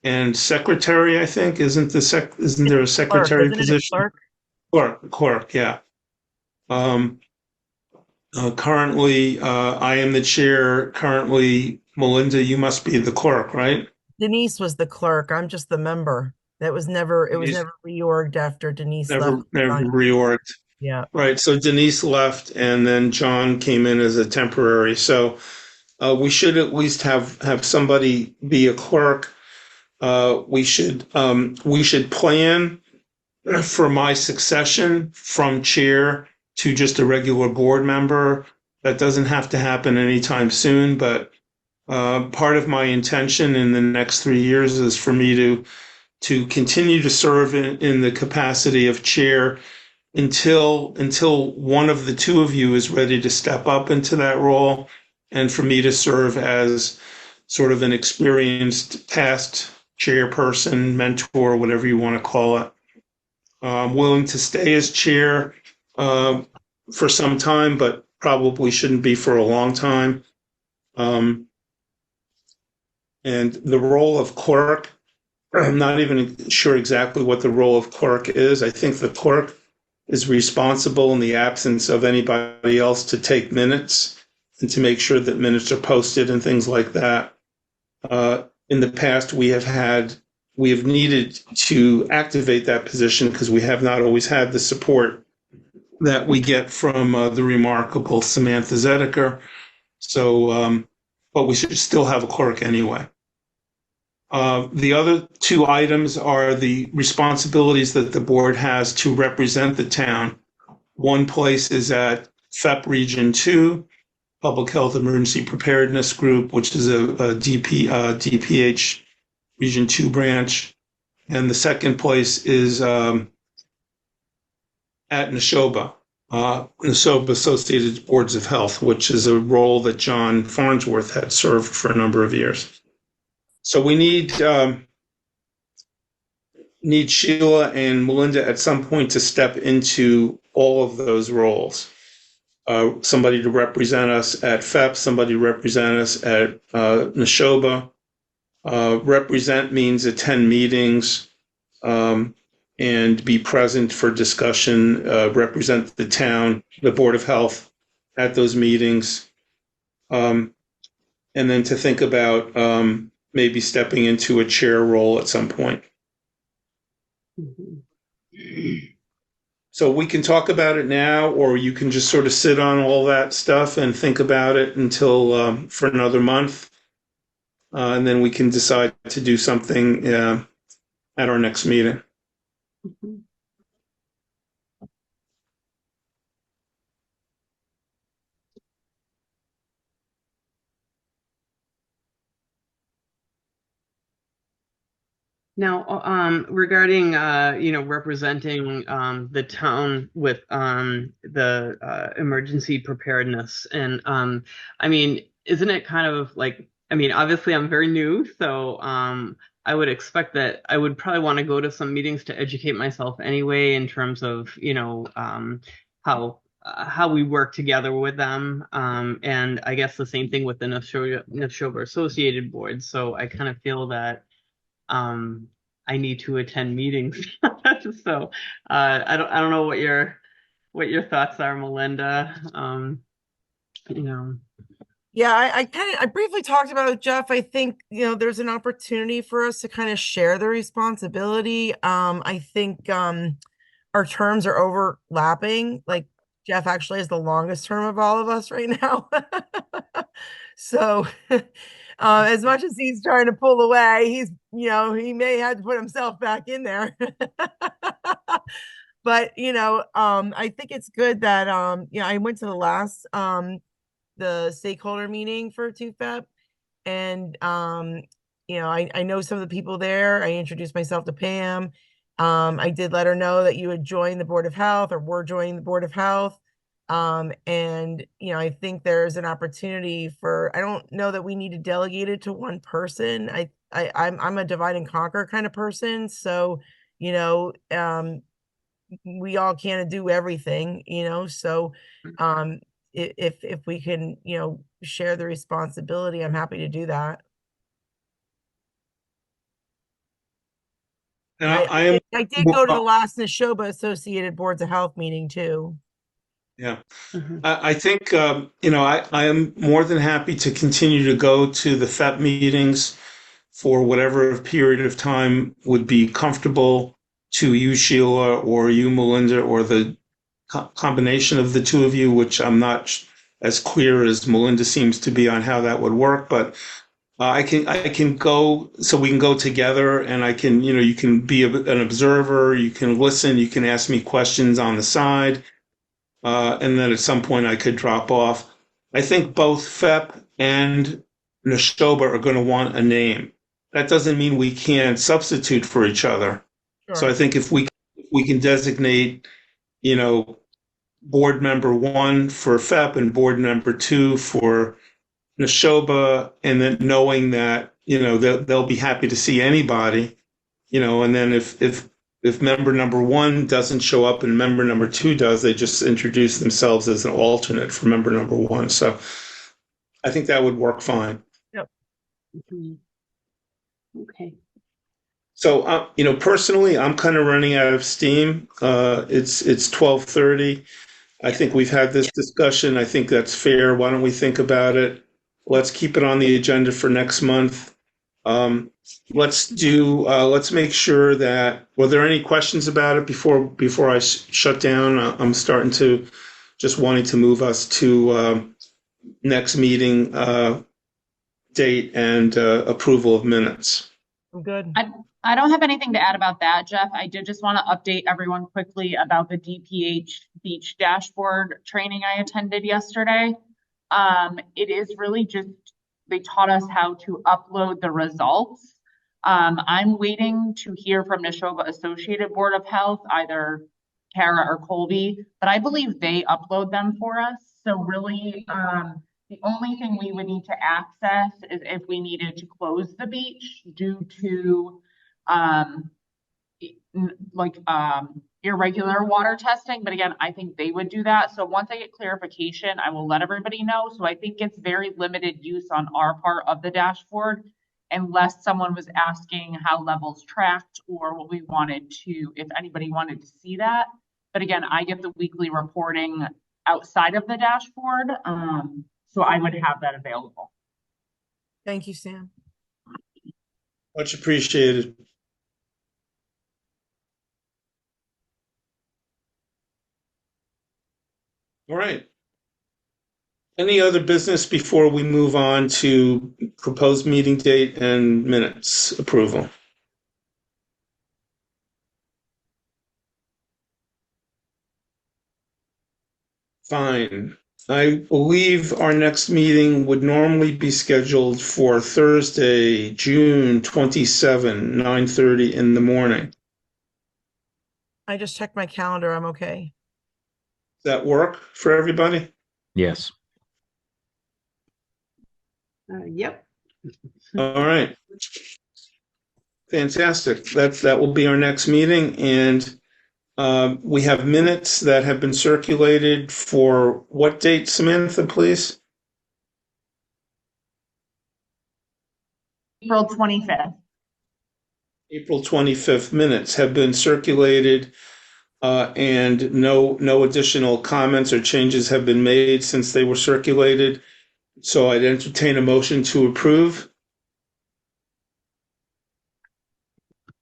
and secretary, I think. Isn't there a Clerk, secretary isn't it position? Clerk, yeah. Currently, I am the chair. Currently, Melinda, you must be the clerk, right? Denise was the clerk. I'm just the member. It was never Denise reorged after Denise left. never reorged. Yeah. Right. So Denise left, and then John came in as a temporary. So we should at least have somebody be a clerk. We should plan for my succession from chair to just a regular board member. That doesn't have to happen anytime soon, but part of my intention in the next 3 years is for me to continue to serve in the capacity of chair until one of the two of you is ready to step up into that role, and for me to serve as sort of an experienced past chairperson, mentor, whatever you want to call it. I'm willing to stay as chair for some time, but probably shouldn't be for a long time. And the role of clerk, I'm not even sure exactly what the role of clerk is. I think the clerk is responsible in the absence of anybody else to take minutes and to make sure that minutes are posted and things like that. In the past, we have needed to activate that position because we have not always had the support that we get from the remarkable Samantha Zedeker. So, but we should still have a clerk anyway. The other two items are the responsibilities that the board has to represent the town. One place is at FEP Region 2, Public Health Emergency Preparedness Group, which is a DPH Region 2 branch. And the second place is at Neshoba, Neshoba Associated Boards of Health, which is a role that John Farnsworth had served for a number of years. So we need Sheila and Melinda at some point to step into all of those roles. Somebody to represent us at FEP, somebody to represent us at Neshoba. Represent means attend meetings and be present for discussion, represent the town, the Board of Health at those meetings. And then to think about maybe stepping into a chair role at some point. So we can talk about it now, or you can just sort of sit on all that stuff and think about it until for another month. And then we can decide to do something at our next meeting. Now, regarding representing the town with the emergency preparedness, and I mean, isn't it kind of like, I mean, obviously I'm very new, so I would expect that I would probably want to go to some meetings to educate myself anyway in terms of how we work together with them, and I guess the same thing with the Neshoba Associated Board. So I kind of feel that I need to attend meetings. So I don't know what your thoughts are, Melinda. Yeah, I briefly talked about it with Jeff. I think, there's an opportunity for us to kind of share the responsibility. I think our terms are overlapping. Like Jeff actually has the longest term of all of us right now. So as much as he's trying to pull away, he may have to put himself back in there. But I think it's good that I went to the last the stakeholder meeting for 2FEP, and I know some of the people there. I introduced myself to Pam. I did let her know that you had joined the Board of Health, or were joining the Board of Health. And I think there's an opportunity for, I don't know that we need to delegate it to one person. I'm a divide and conquer kind of person. So you know, we all can't do everything, so if we can, share the responsibility, I'm happy to do that. And I did go to the last Neshoba Associated Boards of Health meeting too. Yeah. I think, I am more than happy to continue to go to the FEP meetings for whatever period of time would be comfortable to you, Sheila, or you, Melinda, or the combination of the two of you, which I'm not as clear as Melinda seems to be on how that would work, but I can go, so we can go together, and I can, you can be an observer, you can listen, you can ask me questions on the side. And then at some point I could drop off. I think both FEP and Neshoba are going to want a name. That doesn't mean we can't substitute for each other. Sure. So I think if we can designate, board member 1 for FEP and board member 2 for Neshoba, and then knowing that, they'll be happy to see anybody, and then if member number 1 doesn't show up and member number 2 does, they just introduce themselves as an alternate for member number 1. So I think that would work fine. Yep. Okay. So, personally, I'm kind of running out of steam. It's 12:30. I think we've had this discussion. I think that's fair. Why don't we think about it? Let's keep it on the agenda for next month. Let's make sure that, were there any questions about it before I shut down? I'm starting to just wanting to move us to next meeting date and approval of minutes. I'm good. I don't have anything to add about that, Jeff. I did just want to update everyone quickly about the DPH beach dashboard training I attended yesterday. It is really just, they taught us how to upload the results. I'm waiting to hear from Neshoba Associated Board of Health, either Kara or Colby, but I believe they upload them for us. So really, the only thing we would need to access is if we needed to close the beach due to irregular water testing. But again, I think they would do that. So once I get clarification, I will let everybody know. So I think it's very limited use on our part of the dashboard, unless someone was asking how levels tracked or what we wanted to, if anybody wanted to see that. But again, I get the weekly reporting outside of the dashboard. So I would have that available. Thank you, Sam. Much appreciated. All right. Any other business before we move on to proposed meeting date and minutes approval? Fine. I believe our next meeting would normally be scheduled for Thursday, June 27, 9:30 in the morning. I just checked my calendar. I'm okay. Does that work for everybody? Yes. Yep. All right. Fantastic. That will be our next meeting, and we have minutes that have been circulated for what date, Samantha, please? April 25th. April 25th minutes have been circulated, and no additional comments or changes have been made since they were circulated. So I'd entertain a motion to approve.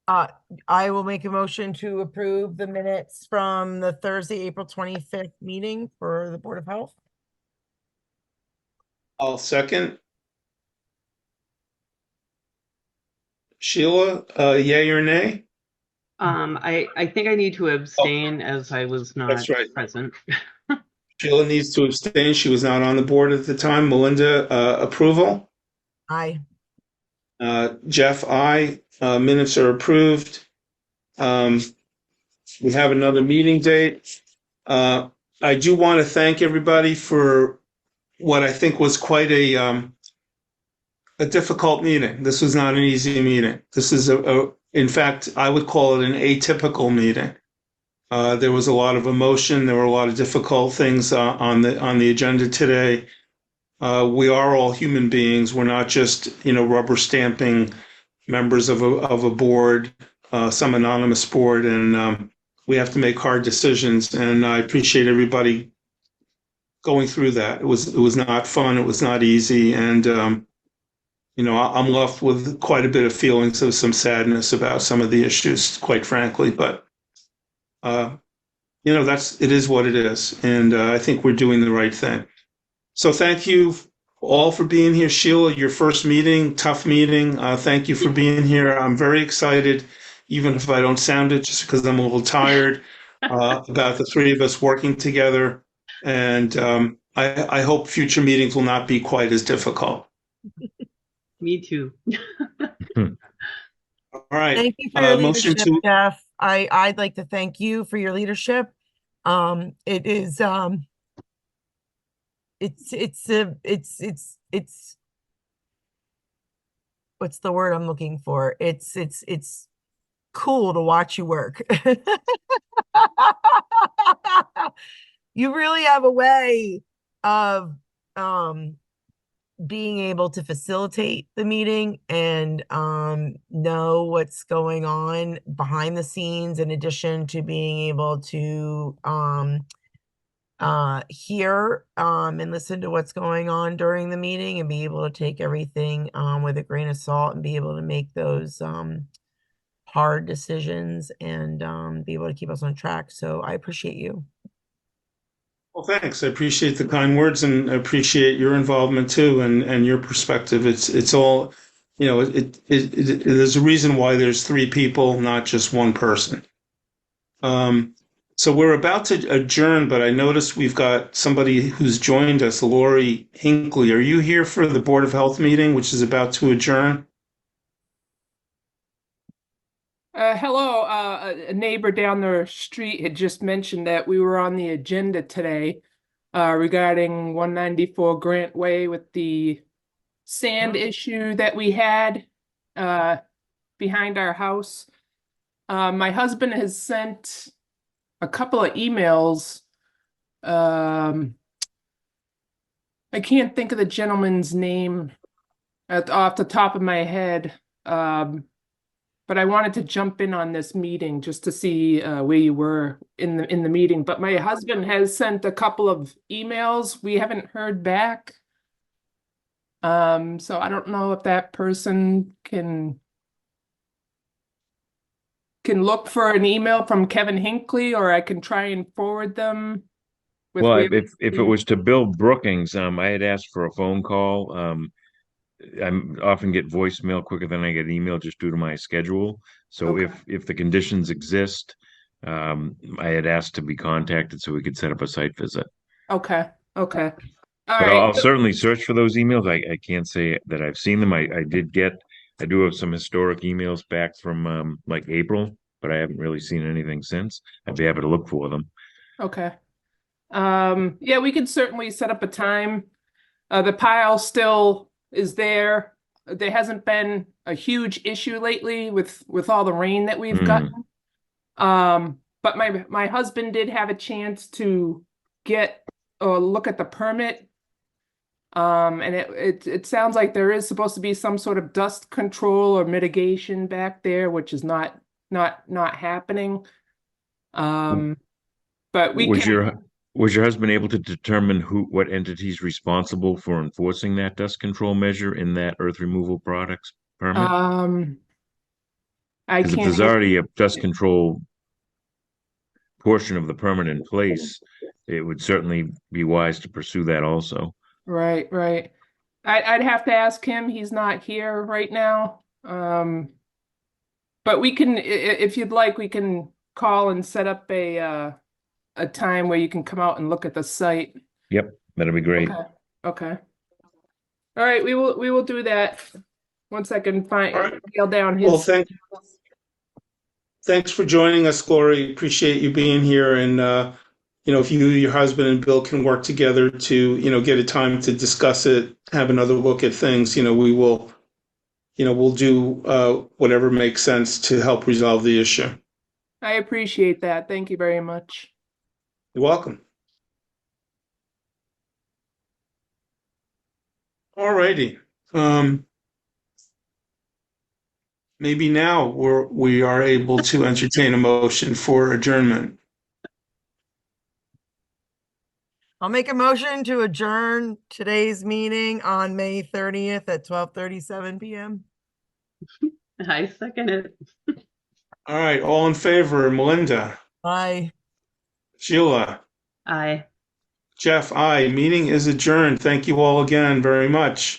I will make a motion to approve the minutes from the Thursday, April 25th meeting for the Board of Health. I'll second. Sheila, yay or nay? I think I need to abstain as I was not That's right. present. Sheila needs to abstain. She was not on the board at the time. Melinda, approval? Aye. Jeff, aye. Minutes are approved. We have another meeting date. I do want to thank everybody for what I think was quite a difficult meeting. This was not an easy meeting. This is In fact, I would call it an atypical meeting. There was a lot of emotion. There were a lot of difficult things on the agenda today. We are all human beings. We're not just rubber stamping members of a board, some anonymous board, and we have to make hard decisions. And I appreciate everybody going through that. It was not fun. It was not easy, and I'm left with quite a bit of feelings of some sadness about some of the issues, quite frankly. But it is what it is, and I think we're doing the right thing. So thank you all for being here. Sheila, your first meeting, tough meeting. Thank you for being here. I'm very excited, even if I don't sound it, just because I'm a little tired, about the three of us working together. And I hope future meetings will not be quite as difficult. Me too. All right. Thank you for your leadership, Jeff. I'd like to thank you for your leadership. It is it's what's the word I'm looking for? It's cool to watch you work. You really have a way of being able to facilitate the meeting and know what's going on behind the scenes, in addition to being able to hear and listen to what's going on during the meeting, and be able to take everything with a grain of salt, and be able to make those hard decisions, and be able to keep us on track. So I appreciate you. Well, thanks. I appreciate the kind words, and I appreciate your involvement too, and your perspective. It's all, there's a reason why there's three people, not just one person. So we're about to adjourn, but I noticed we've got somebody who's joined us, Lori Hinckley. Are you here for the Board of Health meeting, which is about to adjourn? Hello, a neighbor down the street had just mentioned that we were on the agenda today regarding 194 Grant Way with the sand issue that we had behind our house. My husband has sent a couple of emails. I can't think of the gentleman's name off the top of my head. But I wanted to jump in on this meeting just to see where you were in the meeting. But my husband has sent a couple of emails. We haven't heard back. So I don't know if that person can look for an email from Kevin Hinckley, or I can try and forward them. Well, if it was to Bill Brookings, I had asked for a phone call. I often get voicemail quicker than I get email, just due to my schedule. So Okay. if the conditions exist, I had asked to be contacted so we could set up a site visit. Okay. All But right. I'll certainly search for those emails. I can't say that I've seen them. I do have some historic emails back from like April, but I haven't really seen anything since. I'd be happy to look for them. Okay. Yeah, we could certainly set up a time. The pile still is there. There hasn't been a huge issue lately with all the rain that we've gotten. But my husband did have a chance to get a look at the permit. And it sounds like there is supposed to be some sort of dust control or mitigation back there, which is not happening. But Was your husband able to determine what entity's responsible for enforcing that dust control measure in that earth removal products permit? Because if there's already a dust control portion of the permit in place, it would certainly be wise to pursue that also. Right. I'd have to ask him. He's not here right now. But we can, if you'd like, we can call and set up a time where you can come out and look at the site. Yep, that'd be great. Okay. All right, we will do that once I can nail down his. Well, thanks for joining us, Glory. Appreciate you being here, and if you, your husband, and Bill can work together to get a time to discuss it, have another look at things. We will we'll do whatever makes sense to help resolve the issue. I appreciate that. Thank you very much. You're welcome. All righty. Maybe now we are able to entertain a motion for adjournment. I'll make a motion to adjourn today's meeting on May 30th at 12:37 p.m. I second it. All right, all in favor, Melinda, Aye. Sheila, Aye. Jeff, aye. Meeting is adjourned. Thank you all again very much.